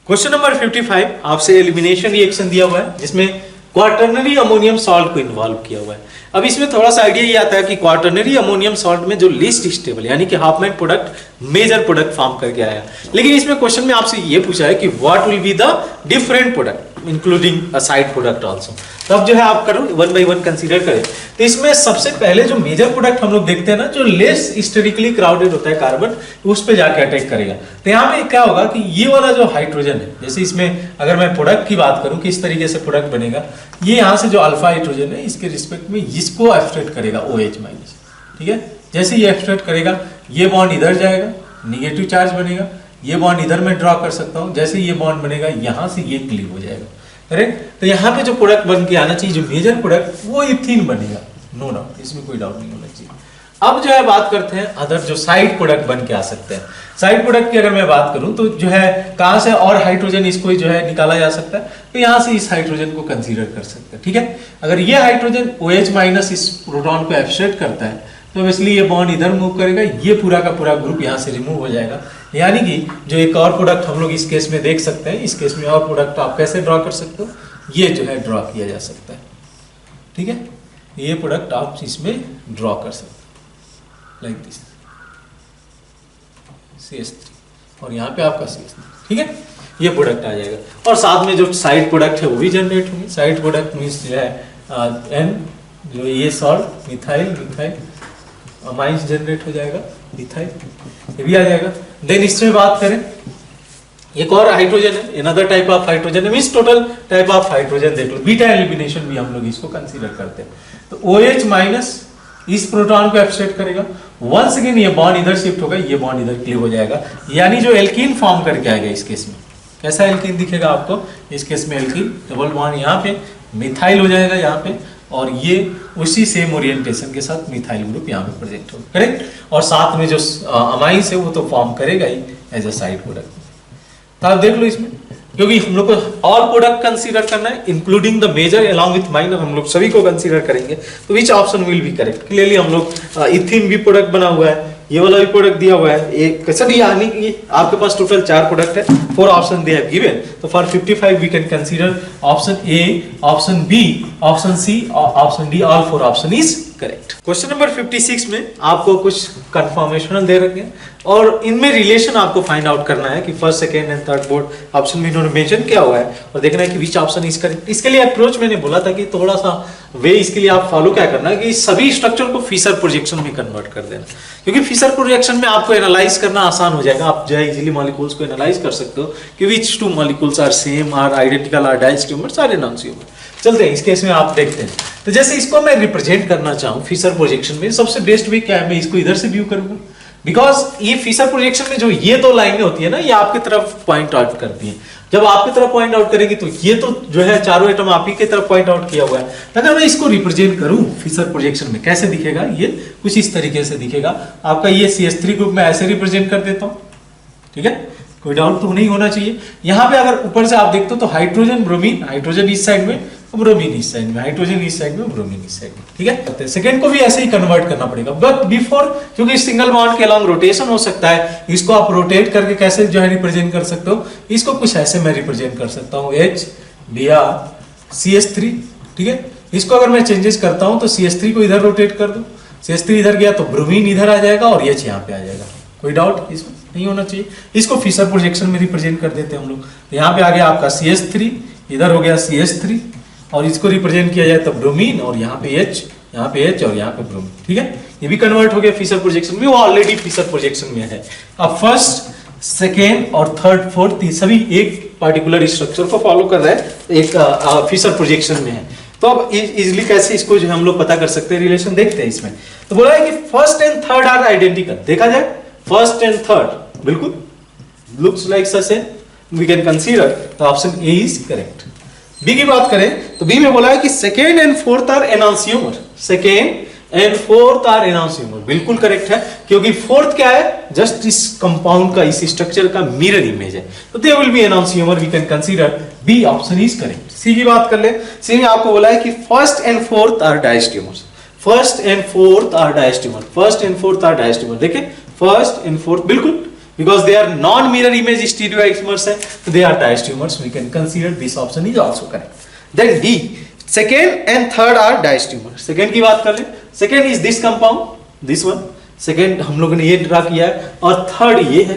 Question number 55 आपसे एलिमिनेशन रिएक्शन दिया हुआ है, जिसमें क्वाटर्नरी अमोनियम सॉल्ट को इन्वॉल्व किया हुआ है। अब इसमें थोड़ा सा आइडिया ये आता है कि क्वाटर्नरी अमोनियम सॉल्ट में जो लीस्ट स्टेबल यानी कि Hofmann product major product form करके आया, लेकिन इसमें क्वेश्चन में आपसे ये पूछा है कि what will be the different product including a side product also. तो अब जो है आप करो 1 by 1 कंसीडर करें। तो इसमें सबसे पहले जो मेजर प्रोडक्ट हम लोग देखते हैं ना, जो लेस स्टेरिकली क्राउडेड होता है कार्बन, उस पे जाके अटैक करेगा। तो यहाँ पे क्या होगा कि ये वाला जो हाइड्रोजन है, जैसे इसमें अगर मैं प्रोडक्ट की बात करूं किस तरीके से प्रोडक्ट बनेगा, ये यहाँ से जो अल्फा हाइड्रोजन है इसके रिस्पेक्ट में इसको एब्स्ट्रैक्ट करेगा OH माइनस। ठीक है, जैसे ये एब्स्ट्रैक्ट करेगा ये बॉन्ड इधर जाएगा, निगेटिव चार्ज बनेगा, ये बॉन्ड इधर मैं ड्रॉ कर सकता हूँ, जैसे ये बॉन्ड बनेगा यहाँ से ये क्लीव हो जाएगा, करेक्ट। तो यहाँ पे जो प्रोडक्ट बन के आना चाहिए, जो मेजर प्रोडक्ट, वो इथीन बनेगा, नो डाउट, इसमें कोई डाउट नहीं होना चाहिए। अब जो है बात करते हैं अदर जो साइड प्रोडक्ट बन के आ सकते हैं। साइड प्रोडक्ट की अगर मैं बात करूं तो जो है कहां से और हाइड्रोजन इसको जो है निकाला जा सकता है, तो यहां से इस हाइड्रोजन को कंसीडर कर सकते हैं। ठीक है, अगर ये हाइड्रोजन OH माइनस इस प्रोटॉन को एब्स्ट्रैक्ट करता है तो इसलिए ये बॉन्ड इधर मूव करेगा, ये पूरा का पूरा ग्रुप यहाँ से रिमूव हो जाएगा। यानी कि जो एक और प्रोडक्ट हम लोग इस केस में देख सकते हैं, इस केस में और प्रोडक्ट आप कैसे ड्रॉ कर सकते हो, ये जो है ड्रॉ किया जा सकता है। ठीक है, ये प्रोडक्ट आप इसमें ड्रॉ कर सकते हो लाइक दिस CH3, और यहाँ पे आपका CH3। ठीक है, ये प्रोडक्ट आ जाएगा, और साथ में जो साइड प्रोडक्ट है वो भी जनरेट होंगे। साइड प्रोडक्ट मीन्स जो है N, जो ये सॉल्ट मिथाइल अमाइंस जनरेट हो जाएगा, मिथाइल ये भी आ जाएगा। देन इसमें बात करें, एक और हाइड्रोजन है, अनदर टाइप ऑफ हाइड्रोजन है, means total type of hydrogen देख लो, बीटा एलिमिनेशन भी हम लोग इसको कंसीडर करते हैं। तो OH माइनस इस प्रोटॉन को एब्स्ट्रैक्ट करेगा, वंस अगेन ये बॉन्ड इधर शिफ्ट होगा, ये बॉन्ड इधर क्लीव हो जाएगा, यानी जो एल्कीन फॉर्म करके आएगा इस केस में। कैसा एल्कीन दिखेगा आपको इस केस में? एल्कीन डबल बॉन्ड यहाँ पे मिथाइल हो जाएगा यहाँ पे, और ये उसी सेम ओरिएंटेशन के साथ मिथाइल ग्रुप यहाँ पे प्रेजेंट होगा, करेक्ट। और साथ में जो अमाइंस है वो तो फॉर्म करेगा ही एज अ साइड प्रोडक्ट। तो आप देख लो इसमें, क्योंकि हम लोग को ऑल प्रोडक्ट कंसीडर करना है including the major along with minor, हम लोग सभी को कंसीडर करेंगे। तो which option will be correct? Clearly हम लोग इथिन भी प्रोडक्ट बना हुआ है, ये वाला भी प्रोडक्ट दिया हुआ है, एक सभी यानी कि आपके पास टोटल 4 प्रोडक्ट है, 4 ऑप्शन दे हैव गिवन। तो for 55 we can consider option A, option B, option C और option D, all 4 option is correct. Question number 56 में आपको कुछ कंफर्मेशन दे रखे हैं और इनमें रिलेशन आपको फाइंड आउट करना है कि first, second and third board option में इन्होंने मेंशन किया हुआ है और देखना है कि विच ऑप्शन इज करेक्ट। इसके लिए अप्रोच मैंने बोला था कि थोड़ा सा वे इसके लिए आप फॉलो क्या करना है कि सभी स्ट्रक्चर को फिशर प्रोजेक्शन में कन्वर्ट कर देना, क्योंकि फिशर प्रोजेक्शन में आपको एनालाइज करना आसान हो जाएगा। आप जो है इजीली मॉलिक्यूल्स को एनालाइज कर सकते हो कि which 2 molecules are same, are identical, are diastereomers, are enantiomer. चलते हैं इस केस में, आप देखते हैं। तो जैसे इसको मैं रिप्रेजेंट करना चाहूँ फिशर प्रोजेक्शन में, सबसे बेस्ट वे क्या है, मैं इसको इधर से व्यू करूंगा, बिकॉज ये फिशर प्रोजेक्शन में जो ये 2 लाइनें होती है ना, ये आपकी तरफ पॉइंट आउट करती हैं। जब आपकी तरफ पॉइंट आउट करेगी तो ये तो जो है चारों एटम आप ही की तरफ पॉइंट आउट किया हुआ है। अगर मैं इसको रिप्रेजेंट करूं फिशर प्रोजेक्शन में, कैसे दिखेगा? ये कुछ इस तरीके से दिखेगा आपका। ये CH3 ग्रुप में ऐसे रिप्रेजेंट कर देता हूं, ठीक है, कोई डाउट तो नहीं होना चाहिए। यहाँ पे अगर ऊपर से आप देखते हो तो हाइड्रोजन ब्रोमीन, हाइड्रोजन इस साइड में, ब्रोमीन इस साइड में, हाइड्रोजन इस साइड में, ब्रोमीन इस साइड में, ठीक है। सेकंड को भी ऐसे ही कन्वर्ट करना पड़ेगा, बट बिफोर, क्योंकि सिंगल बॉन्ड के अलॉन्ग रोटेशन हो सकता है, इसको आप रोटेट करके कैसे जो है रिप्रेजेंट कर सकते हो, इसको कुछ ऐसे मैं रिप्रेजेंट कर सकता हूँ, H Br CH3, ठीक है। इसको अगर मैं चेंजेस करता हूँ तो CH3 को इधर रोटेट कर दो, CH3 इधर गया तो ब्रोमीन इधर आ जाएगा और H यहाँ पे आ जाएगा, कोई डाउट इसमें नहीं होना चाहिए। इसको फिशर प्रोजेक्शन में रिप्रेजेंट कर देते हैं हम लोग। यहाँ पे आ गया आपका CH3, इधर हो गया CH3 और इसको रिप्रेजेंट किया जाए तो ब्रोमीन, और यहाँ पे H, यहाँ पे H और यहाँ पे ब्रोमीन, ठीक है। ये भी कन्वर्ट हो गया फिशर प्रोजेक्शन में, वो ऑलरेडी फिशर प्रोजेक्शन में है। अब फर्स्ट, सेकेंड और थर्ड, फोर्थ सभी एक पार्टिकुलर स्ट्रक्चर को फॉलो कर रहा है, एक फिशर प्रोजेक्शन में है। तो अब इजिली कैसे इसको जो हम लोग पता कर सकते हैं, रिलेशन देखते हैं इसमें। तो बोला है कि first and third are identical, देखा जाए फर्स्ट एंड थर्ड बिल्कुल looks like such, we can consider the option A is correct. B की बात करें तो बी में बोला है कि second and fourth are enantiomer, second and fourth are enantiomer, बिल्कुल करेक्ट है, क्योंकि फोर्थ क्या है, जस्ट इस कंपाउंड का, इस स्ट्रक्चर का मिरर इमेज है, तो they will be enantiomer, we can consider B option is correct. C की बात कर ले, सी में आपको बोला है कि first and fourth are diastereomers, first and fourth are diastereomer, first and fourth are diastereomer, देखें फर्स्ट एंड फोर्थ बिल्कुल, because they are non mirror image stereoisomers है, so they are diastomers, we can consider this option is also correct. Then D, second and third are diastomers. Second की बात कर ले, second is this compound, this one, second हम लोगों ने ये draw किया है और थर्ड ये है,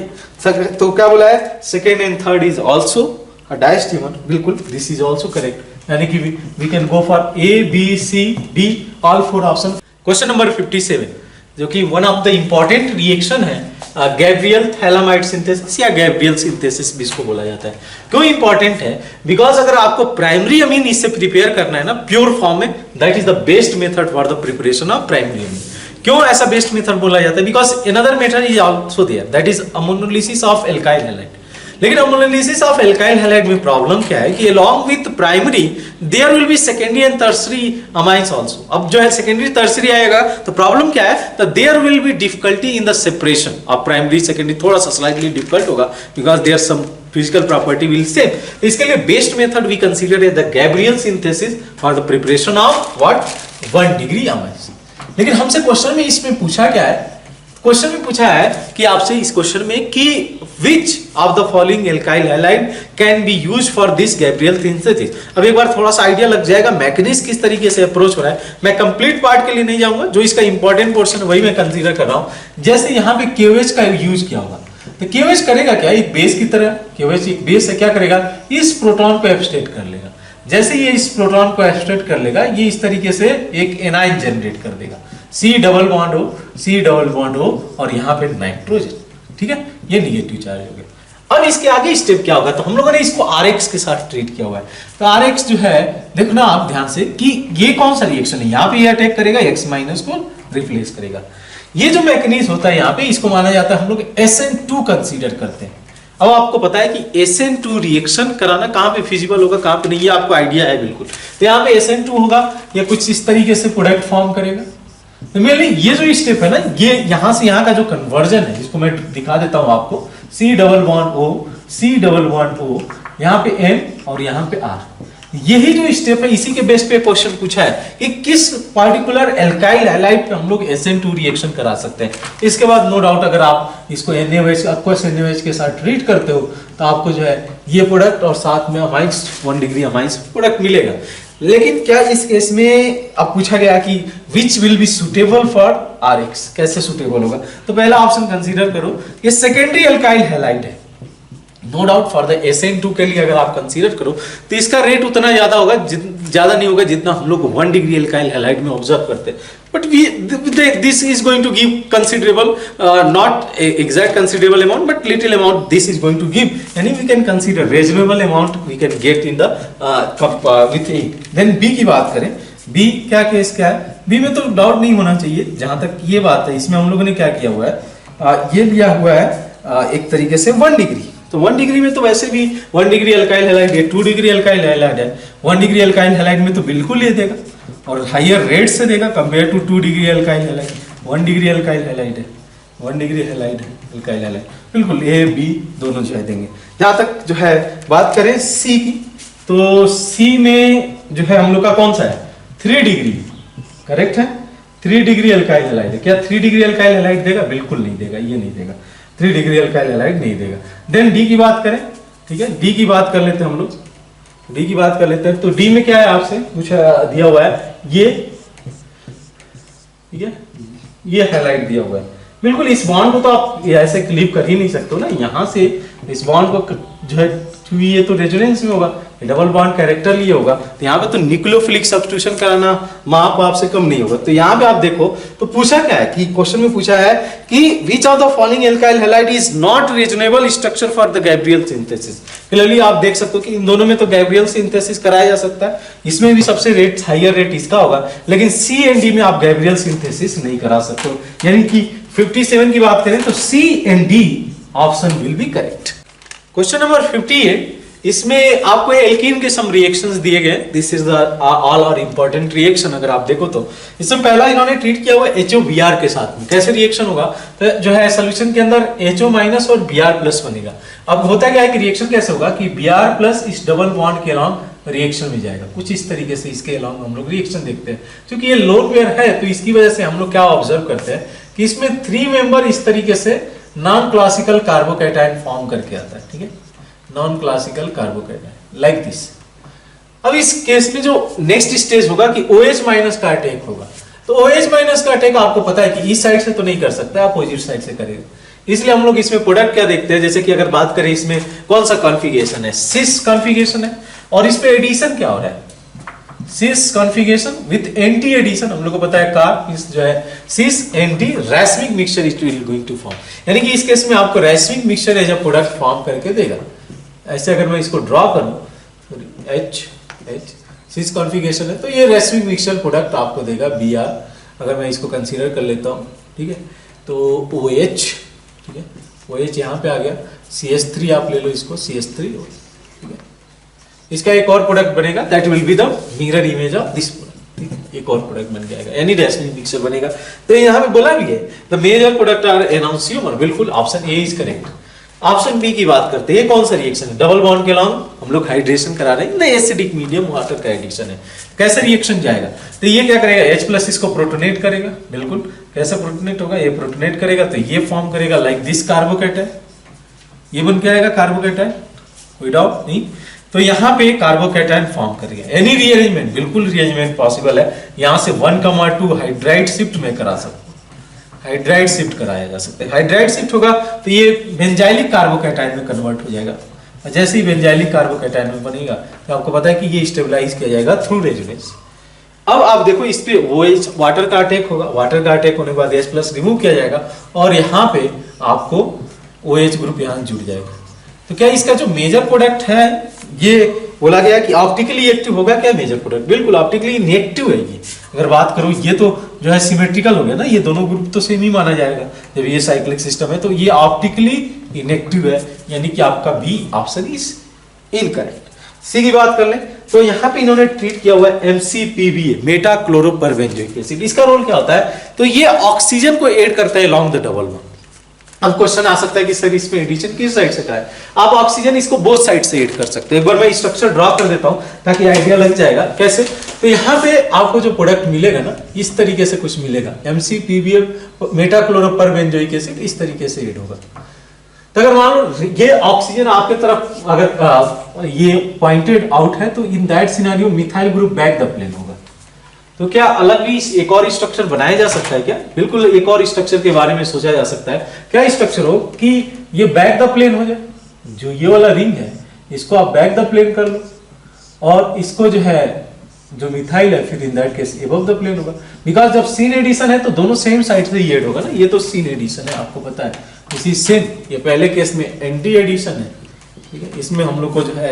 तो क्या बोला है, second and third is also a diastomer, बिल्कुल this is also correct, यानी कि we can go for A, B, C, D, all 4 options. Question number 57 जो कि one of the important reaction है, गैब्रियल थैलामाइड सिंथेसिस या Gabriel synthesis भी इसको बोला जाता है। क्यों इंपॉर्टेंट है? बिकॉज अगर आपको प्राइमरी अमीन इससे प्रिपेयर करना है ना प्योर फॉर्म में, that is the best method for the preparation of primary amine. क्यों ऐसा बेस्ट मेथड बोला जाता है? Because another method is also there, that is ammonolysis of alkyl halide. लेकिन अमोनोलिसिस ऑफ एल्काइल हैलाइड में problem क्या है कि along with primary there will be secondary and tertiary amines also. अब जो है सेकेंडरी टर्सरी आएगा तो प्रॉब्लम क्या है, तो there will be difficulty in the separation of primary secondary, थोड़ा सा स्लाइटली डिफिकल्ट होगा because there some physical property will same. इसके लिए best method we consider is the Gabriel synthesis for the preparation of what 1 degree amines. लेकिन हमसे question में इसमें पूछा क्या है, क्वेश्चन में पूछा है कि आपसे इस क्वेश्चन में कि which of the following alkyl halide can be used for this Gabriel synthesis। अब एक बार थोड़ा सा आइडिया लग जाएगा मैकेनिज्म किस तरीके से अप्रोच हो रहा है। मैं कंप्लीट पार्ट के लिए नहीं जाऊंगा, जो इसका इंपॉर्टेंट पोर्शन है वही मैं कंसीडर कर रहा हूं। जैसे यहाँ पे KOH का यूज किया होगा तो KOH करेगा क्या, एक बेस की तरह, KOH एक बेस है, क्या करेगा, इस प्रोटॉन को एब्स्ट्रैक्ट कर लेगा। जैसे ये इस प्रोटॉन को एब्स्ट्रैक्ट कर लेगा, ये इस तरीके से एक एनाइन जनरेट कर देगा, C double bond O, C double bond O और यहाँ पे नाइट्रोजन, ठीक है, ये निगेटिव चार्ज हो गया। अब इसके आगे स्टेप क्या होगा, तो हम लोगों ने इसको RX के साथ ट्रीट किया हुआ है। तो RX जो है देखना आप ध्यान से कि ये कौन सा रिएक्शन है, यहाँ पे ये अटैक करेगा, X माइनस को रिप्लेस करेगा। ये जो मैकेनिज्म होता है यहाँ पे, इसको माना जाता है, हम लोग SN2 कंसीडर करते हैं। अब आपको पता है कि SN2 रिएक्शन कराना कहाँ पे फिजिबल होगा, कहाँ पे नहीं, ये आपको आइडिया है बिल्कुल। तो यहाँ पे SN2 होगा, या कुछ इस तरीके से प्रोडक्ट फॉर्म करेगा। तो मेरे ये जो स्टेप है ना, ये यहां से यहां का जो कन्वर्जन है, इसको मैं दिखा देता हूं आपको। C++O, C++O, यहाँ पे N और यहाँ पे R, यही जो स्टेप है, इसी के बेस पे क्वेश्चन पूछा है कि किस पार्टिकुलर एल्काइल हैलाइड पे हम लोग SN2 रिएक्शन करा सकते हैं। इसके बाद नो डाउट अगर आप इसको NaOH aqueous NaOH के साथ ट्रीट करते हो तो आपको जो है ये प्रोडक्ट और साथ में अमाइंस 1 डिग्री अमाइंस प्रोडक्ट मिलेगा। लेकिन क्या इस केस में अब पूछा गया कि which will be suitable for RX, कैसे सुटेबल होगा? तो पहला ऑप्शन कंसीडर करो, ये सेकेंडरी एल्काइल हैलाइड है। No doubt for the SN2 के लिए अगर आप कंसीडर करो तो इसका रेट उतना ज्यादा होगा, ज्यादा नहीं होगा जितना हम लोग 1 डिग्री एल्काइल हैलाइड में ऑब्जर्व करते हैं। But this is going to give considerable, not exact considerable amount but little amount this is going to give, यानी we can consider reasonable amount we can get in the cup with A। Then B की बात करें, B क्या case क्या है? B में तो doubt नहीं होना चाहिए जहां तक ये बात है। इसमें हम लोगों ने क्या किया हुआ है, ये लिया हुआ है एक तरीके से 1 डिग्री। तो 1 डिग्री में तो वैसे भी 1 डिग्री अल्काइल हैलाइड है, 2 डिग्री अल्काइल हैलाइड है। 1 डिग्री अल्काइल हैलाइड में तो बिल्कुल ये देगा और हायर रेट से देगा compare to 2 degree alkyl halide. 1 degree alkyl halide है, 1 डिग्री हैलाइड है, अल्काइल हैलाइड, बिल्कुल A B दोनों जो है देंगे। जहां तक जो है बात करें C की, तो C में जो है हम लोग का कौन सा है, 3 डिग्री, करेक्ट है, 3 डिग्री अल्काइल हैलाइड है। क्या 3 डिग्री अल्काइल हैलाइड देगा? बिल्कुल नहीं देगा, ये नहीं देगा, 3 डिग्री अल्काइल हैलाइड नहीं देगा। देन D की बात करें, ठीक है, D की बात कर लेते हैं हम लोग, D की बात कर लेते हैं। तो D में क्या है, आपसे कुछ दिया हुआ है, ये ठीक है, ये हैलाइड दिया हुआ है। बिल्कुल इस बॉन्ड को तो आप ऐसे क्लिप कर ही नहीं सकते हो ना, यहां से इस बॉन्ड को जो है ये तो रेजोनेंस में होगा, डबल बॉन्ड कैरेक्टर लिए होगा, तो यहाँ पे तो न्यूक्लियोफिलिक सब्स्टिट्यूशन कराना माप आपसे कम नहीं होगा। तो यहाँ पे आप देखो तो पूछा क्या है कि क्वेश्चन में पूछा है कि which of the following alkyl halide is not reasonable structure for the Gabriel synthesis. Clearly आप देख सकते हो कि इन दोनों में तो गैब्रियल सिंथेसिस कराया जा सकता है, इसमें भी सबसे रेट हाइयर रेट इसका होगा, लेकिन C एंड D में आप गैब्रियल सिंथेसिस नहीं करा सकते हो। यानी कि 57 की बात करें तो C and D option will be correct. Question number 58, इसमें आपको एल्कीन के सम रिएक्शंस दिए गए। This is the all are important reaction. अगर आप देखो तो इसमें पहला इन्होंने ट्रीट किया हुआ HOBr के साथ में। कैसे रिएक्शन होगा, तो जो है सोल्यूशन के अंदर HO माइनस और Br प्लस बनेगा। अब होता क्या है कि रिएक्शन कैसे होगा कि Br प्लस इस डबल बॉन्ड के अलॉन्ग रिएक्शन में जाएगा, कुछ इस तरीके से इसके अलॉन्ग हम लोग रिएक्शन देखते हैं। क्योंकि ये लोन पेयर है तो इसकी वजह से हम लोग क्या ऑब्जर्व करते हैं कि इसमें 3 मेंबर इस तरीके से नॉन क्लासिकल कार्बोकैटायन फॉर्म करके आता है, ठीक है, non classical carbocation like this. अब इस केस में जो नेक्स्ट स्टेज होगा कि OH माइनस का अटैक होगा। तो OH माइनस का अटैक आपको पता है कि इस साइड से तो नहीं कर सकता, अपोजिट साइड से करेगा। इसलिए हम लोग इसमें प्रोडक्ट क्या देखते हैं, जैसे कि अगर बात करें इसमें कौन सा कॉन्फ़िगरेशन है, सिस कॉन्फ़िगरेशन है, और इस पे एडिशन क्या हो रहा है, cis configuration with anti addition. हम लोग को पता है कार्ब इस जो है cis anti racemic mixture it will going to form, यानी कि इस केस में आपको racemic mixture as a product form करके देगा। ऐसे अगर मैं इसको ड्रॉ करूं H सिस कॉन्फ़िगरेशन है तो ये रैस्मिक मिक्सचर प्रोडक्ट आपको देगा Br। अगर मैं इसको कंसीडर कर लेता हूं, ठीक है, तो OH, ठीक है, OH यहाँ पे आ गया, CH3 आप ले लो इसको, CH3, ठीक है, इसका एक और प्रोडक्ट बनेगा that will be the mirror image of this product, ठीक है, एक और प्रोडक्ट बन जाएगा, यानी रैस्मिक मिक्सचर बनेगा। तो यहाँ पे बोला भी है the major product are enantiomer, बिल्कुल option A is correct. Option B की बात करते हैं, कौन सा रिएक्शन है, डबल बॉन्ड के अलॉन्ग हम लोग हाइड्रेशन करा रहे हैं, नहीं एसिडिक मीडियम वाटर का एडिशन है। कैसे रिएक्शन जाएगा, तो ये क्या करेगा, H प्लस इसको प्रोटोनेट करेगा, बिल्कुल कैसे प्रोटोनेट होगा, ये प्रोटोनेट करेगा तो ये फॉर्म करेगा लाइक दिस कार्बोकैटायन, ये बन के आएगा कार्बोकैटायन, कोई डाउट नहीं। तो यहाँ पे कार्बोकैटायन फॉर्म करेगा। एनी रीअरेंजमेंट, बिल्कुल रीअरेंजमेंट पॉसिबल है, यहाँ से 1,2 हाइड्राइड शिफ्ट में करा सकते, हाइड्राइड शिफ्ट कराया जा सकता है। हाइड्राइड शिफ्ट होगा तो ये बेंजाइलिक कार्बोकैटायन में कन्वर्ट हो जाएगा, और जैसे ही बेंजाइलिक कार्बोकैटायन में बनेगा तो आपको पता है कि ये स्टेबलाइज किया जाएगा थ्रू रेजोनेंस। अब आप देखो इस पे OH वाटर का अटैक होगा, वाटर का अटैक होने के बाद H प्लस रिमूव किया जाएगा और यहाँ पे आपको OH ग्रुप यहाँ जुड़ जाएगा। तो क्या इसका जो मेजर प्रोडक्ट है, ये बोला गया कि ऑप्टिकली एक्टिव होगा, क्या मेजर प्रोडक्ट, बिल्कुल ऑप्टिकली इनएक्टिव है ये। अगर बात करूं ये तो जो है सिमेट्रिकल हो गया ना, ये दोनों ग्रुप तो सेम ही माना जाएगा, जब ये साइक्लिक सिस्टम है तो ये ऑप्टिकली इनएक्टिव है, यानी कि आपका बी ऑप्शन इज इनकरेक्ट। सी की बात कर लें तो यहाँ पे इन्होंने ट्रीट किया हुआ है MCPBA, मेटा क्लोरोपरबेंजोइक एसिड। इसका रोल क्या होता है, तो ये ऑक्सीजन को ऐड करता है अलोंग द डबल बॉन्ड। अब क्वेश्चन आ सकता है कि सर इसमें एडिशन किस साइड से कराए, आप ऑक्सीजन इसको बोथ साइड से ऐड कर सकते हैं। एक बार मैं स्ट्रक्चर ड्रॉ कर देता हूं ताकि आइडिया लग जाएगा कैसे। तो यहाँ पे आपको जो प्रोडक्ट मिलेगा ना, इस तरीके से कुछ मिलेगा, MCPBA मेटा क्लोरोपरबेंजोइक एसिड इस तरीके से ऐड होगा। तो अगर मान लो ये ऑक्सीजन आपके तरफ अगर ये पॉइंटेड आउट है, तो in that scenario methyl group back the plane होगा। तो क्या अलग भी एक और स्ट्रक्चर बनाया जा सकता है क्या? बिल्कुल, एक और स्ट्रक्चर के बारे में सोचा जा सकता है। क्या स्ट्रक्चर हो कि ये बैक द प्लेन हो जाए, जो ये वाला रिंग है इसको आप बैक द प्लेन कर लो, और इसको जो है जो मिथाइल है फिर in that case above the plane होगा। बिकॉज जब सीन एडिशन है तो दोनों सेम साइड से ऐड होगा ना, ये तो सीन एडिशन है आपको पता है, इसी सेम ये पहले केस में एंटी एडिशन है, ठीक है। इसमें हम लोग को जो है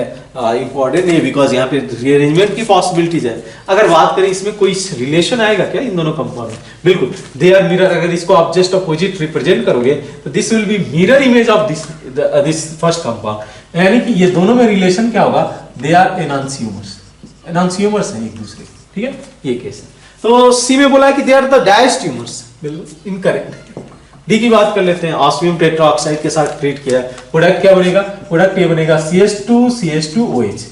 इंपॉर्टेंट है बिकॉज यहाँ पे रीअरेंजमेंट की पॉसिबिलिटीज है। अगर बात करें इसमें कोई रिलेशन आएगा क्या इन दोनों कंपाउंड में, बिल्कुल दे आर मिरर। अगर इसको आप जस्ट अपोजिट रिप्रेजेंट करोगे तो this will be mirror image of this first compound, यानी कि ये दोनों में रिलेशन क्या होगा, दे आर एनांसियोमर्स, एनांसियोमर्स हैं एक दूसरे, ठीक है, ये केस है। तो सी में बोला है कि दे आर द डायस्टियोमर्स, बिल्कुल इनकरेक्ट। डी की बात कर लेते हैं, ऑस्मियम टेट्राऑक्साइड के साथ ट्रीट किया, प्रोडक्ट क्या बनेगा, प्रोडक्ट ये बनेगा CH2CH2OH,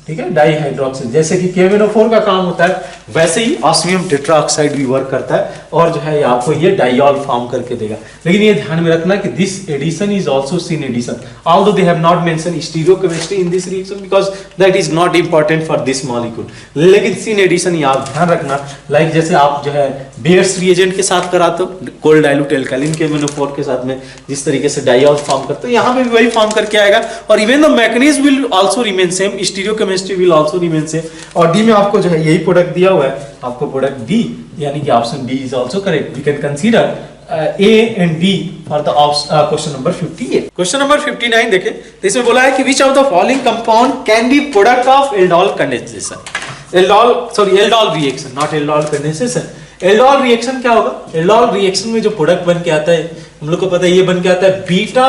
ठीक है, डाई हाइड्रोक्सिल। जैसे कि KMnO4 का काम होता है वैसे ही ऑस्मियम टेट्राऑक्साइड भी वर्क करता है, और जो है आपको ये डाइऑल फॉर्म करके देगा। लेकिन ये ध्यान में रखना कि this addition is also syn addition, although they have not mention stereochemistry in this reaction because that is not important for this molecule. लेकिन सीन एडिशन ये आप ध्यान रखना, लाइक जैसे आप जो है बेयर्स रिएजेंट के साथ कराते हो, कोल्ड डाइल्यूट एल्कालिन KMnO4 के साथ में जिस तरीके से डाइऑल फॉर्म करते हो, यहाँ पे भी वही फॉर्म करके आएगा। और even the mechanism will also remain same, stereochemistry will also remain same. और डी में आपको जो है यही प्रोडक्ट दिया हुआ है, आपको प्रोडक्ट डी यानी कि option D is also correct. We can consider A and D for the question number 58. Question number 59 देखें, तो इसमें बोला है कि which of the following compound can be product of aldol condensation? aldol reaction, not aldol condensation. aldol reaction क्या होगा? aldol reaction में जो प्रोडक्ट बन के आता है, हम लोग को पता है ये बन के आता है बीटा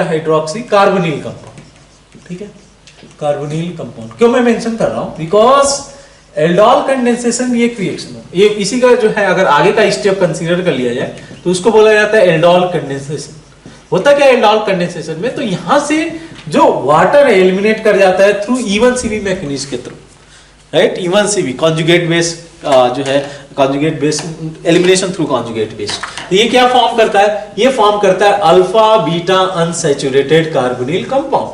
हाइड्रोक्सी कार्बोनिल कंपाउंड, ठीक है, कार्बोनिल कंपाउंड। क्यों मैं मेंशन कर रहा हूं, बिकॉज एल्डोल कंडेंसेशन भी एक रिएक्शन है, ये इसी का जो है अगर आगे का स्टेप कंसीडर कर लिया जाए तो उसको बोला जाता है एल्डोल कंडेंसेशन। होता क्या है एल्डोल कंडेंसेशन में, तो यहां से जो वाटर है एलिमिनेट कर जाता है थ्रू E1CB मैकेनिज्म के through, right, E1CB conjugate base जो है conjugate base elimination through conjugate base. तो ये क्या फॉर्म करता है, ये फॉर्म करता है alpha beta unsaturated carbonyl compound.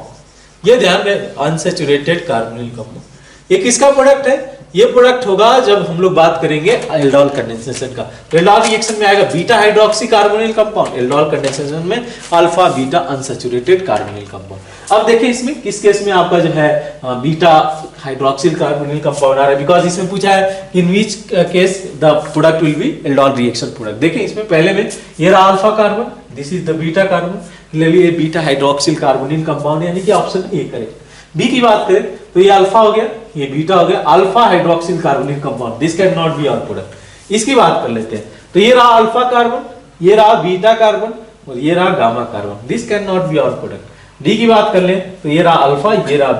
ये ध्यान में, अनसैचुरेटेड कार्बोनिल कंपाउंड ये किसका प्रोडक्ट है, ये प्रोडक्ट होगा जब हम लोग बात करेंगे एल्डोल कंडेंसेशन का। तो एल्डोल रिएक्शन में आएगा beta hydroxy carbonyl compound, aldol condensation में alpha beta unsaturated carbonyl compound. अब देखिए इसमें किस केस में आपका जो है बीटा हाइड्रोक्सिल कार्बोनिल कंपाउंड आ रहा है, बिकॉज इसमें पूछा है in which case the product will be aldol reaction product. देखिए इसमें पहले में ये रहा alpha carbon, this is the beta carbon, ले लिए बीटा हाइड्रोक्सिल कार्बोनिल कंपाउंड, यानी कि ऑप्शन ए करेक्ट। बी की बात करें तो ये अल्फा हो गया, ये बीटा हो गया, alpha hydroxyl carbonyl compound, this can not be our product. इसकी बात कर लेते हैं, तो ये रहा अल्फा कार्बन, ये रहा बीटा कार्बन और ये रहा gamma carbon, this can not be our product. D की बात कर लें तो ये रहा अल्फा, ये रहा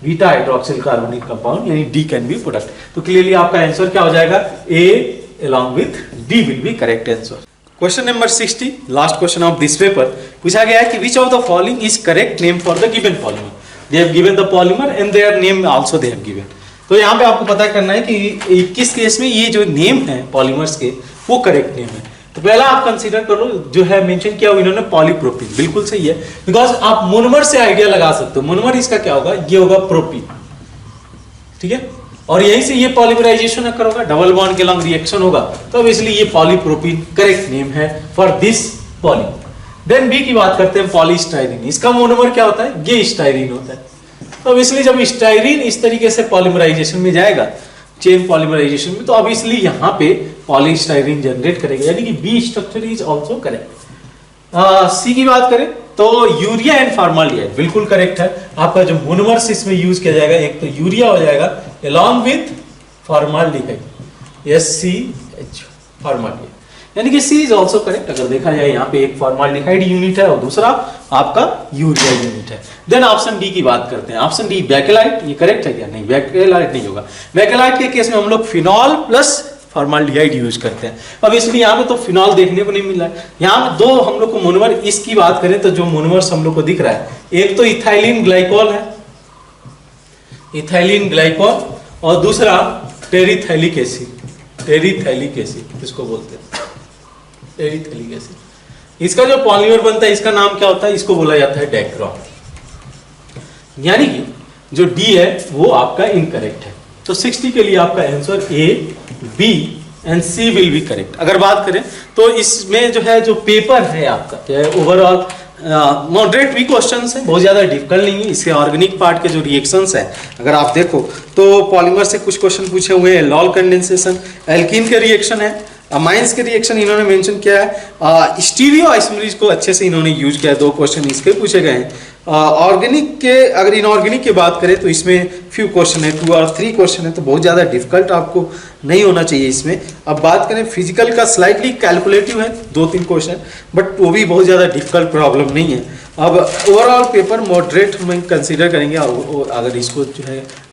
बीटा हाइड्रोक्सिल कार्बोनिल कंपाउंड, यानी डी कैन बी प्रोडक्ट। तो क्लियरली आपका आंसर क्या हो जाएगा, ए along with D will be correct answer. Question number 60, last question of this paper, पूछा गया है कि which of the following is correct name for the given polymer? They have given the polymer and their name also they have given. तो यहाँ पे आपको पता करना है कि किस केस में ये जो नेम है पॉलीमर्स के वो करेक्ट नेम है। तो पहला आप कंसीडर करो, जो है मेंशन किया हुआ इन्होंने पॉलीप्रोपीन, बिल्कुल सही है, बिकॉज आप मोनोमर से आइडिया लगा सकते हो। मोनोमर इसका क्या होगा, ये होगा प्रोपीन, ठीक है, और यहीं से ये पॉलीमराइजेशन अकर होगा, डबल बॉन्ड के लॉन्ग रिएक्शन होगा, तो इसलिए ये पॉलीप्रोपीन करेक्ट नेम है for this polymer. Then B की बात करते हैं पॉलीस्टाइरीन, इसका मोनोमर क्या होता है, ये स्टाइरीन होता है। तो इसलिए जब स्टाइरीन इस तरीके से पॉलीमराइजेशन में जाएगा, चेन पॉलीमराइजेशन में, तो अब इसलिए यहाँ पे पॉलीस्टाइरीन जनरेट करेगा, यानी कि B structure is also correct. C की बात करें तो यूरिया एंड फॉर्माल्डिहाइड बिल्कुल करेक्ट है। आपका जो मोनोमर्स इसमें यूज किया जाएगा, एक तो यूरिया हो जाएगा along with formaldehyde, SCH formaldehyde, यानी कि C इज ऑल्सो करेक्ट। अगर देखा जाए यहाँ पे एक फॉर्माल्डिहाइड यूनिट है और दूसरा आपका यूरिया यूनिट है। देन ऑप्शन डी की बात करते हैं। ऑप्शन डी बेकेलाइट, ये करेक्ट है क्या? नहीं, बेकेलाइट नहीं होगा। बेकेलाइट के केस में हम लोग फिनॉल प्लस फॉर्माल्डिहाइड यूज करते हैं। अब इसलिए यहाँ पे तो फिनॉल देखने को नहीं मिला है। यहाँ पे दो हम लोग को मोनोमर, इसकी बात करें तो जो मोनोमर्स हम लोग को दिख रहा है, एक तो इथाइलिन ग्लाइकोल है, इथाइलिन ग्लाइकोल, और दूसरा टेरिथैलिक एसिड, टेरिथैलिक एसिड इसको बोलते हैं, टेरिथैलिक एसिड। इसका जो पॉलीमर बनता है इसका नाम क्या होता है? इसको बोला जाता है डेक्रोन। यानी कि जो डी है वो आपका इनकरेक्ट है। तो 60 के लिए आपका answer A, B and C will be correct. अगर बात करें तो इसमें जो है जो पेपर है आपका ओवरऑल मॉडरेट भी क्वेश्चंस है, बहुत ज्यादा डिफिकल्ट नहीं है। इसके ऑर्गेनिक पार्ट के जो रिएक्शंस है अगर आप देखो तो पॉलीमर से कुछ क्वेश्चन पूछे हुए हैं, लॉल कंडेंसेशन, एल्कीन के रिएक्शन है, अमाइंस के रिएक्शन इन्होंने मेंशन किया है, स्टीरियो आइसोमरेज को अच्छे से इन्होंने यूज किया है, 2 क्वेश्चन इसके पूछे गए हैं। ऑर्गेनिक के अगर इनऑर्गेनिक की बात करें तो इसमें फ्यू क्वेश्चन है, 2 और 3 क्वेश्चन है, तो बहुत ज़्यादा डिफिकल्ट आपको नहीं होना चाहिए इसमें। अब बात करें फिजिकल का, स्लाइटली कैलकुलेटिव है 2-3 क्वेश्चन, बट वो भी बहुत ज़्यादा डिफिकल्ट प्रॉब्लम नहीं है। अब ओवरऑल पेपर मॉडरेट हम कंसीडर करेंगे, और अगर इसको जो है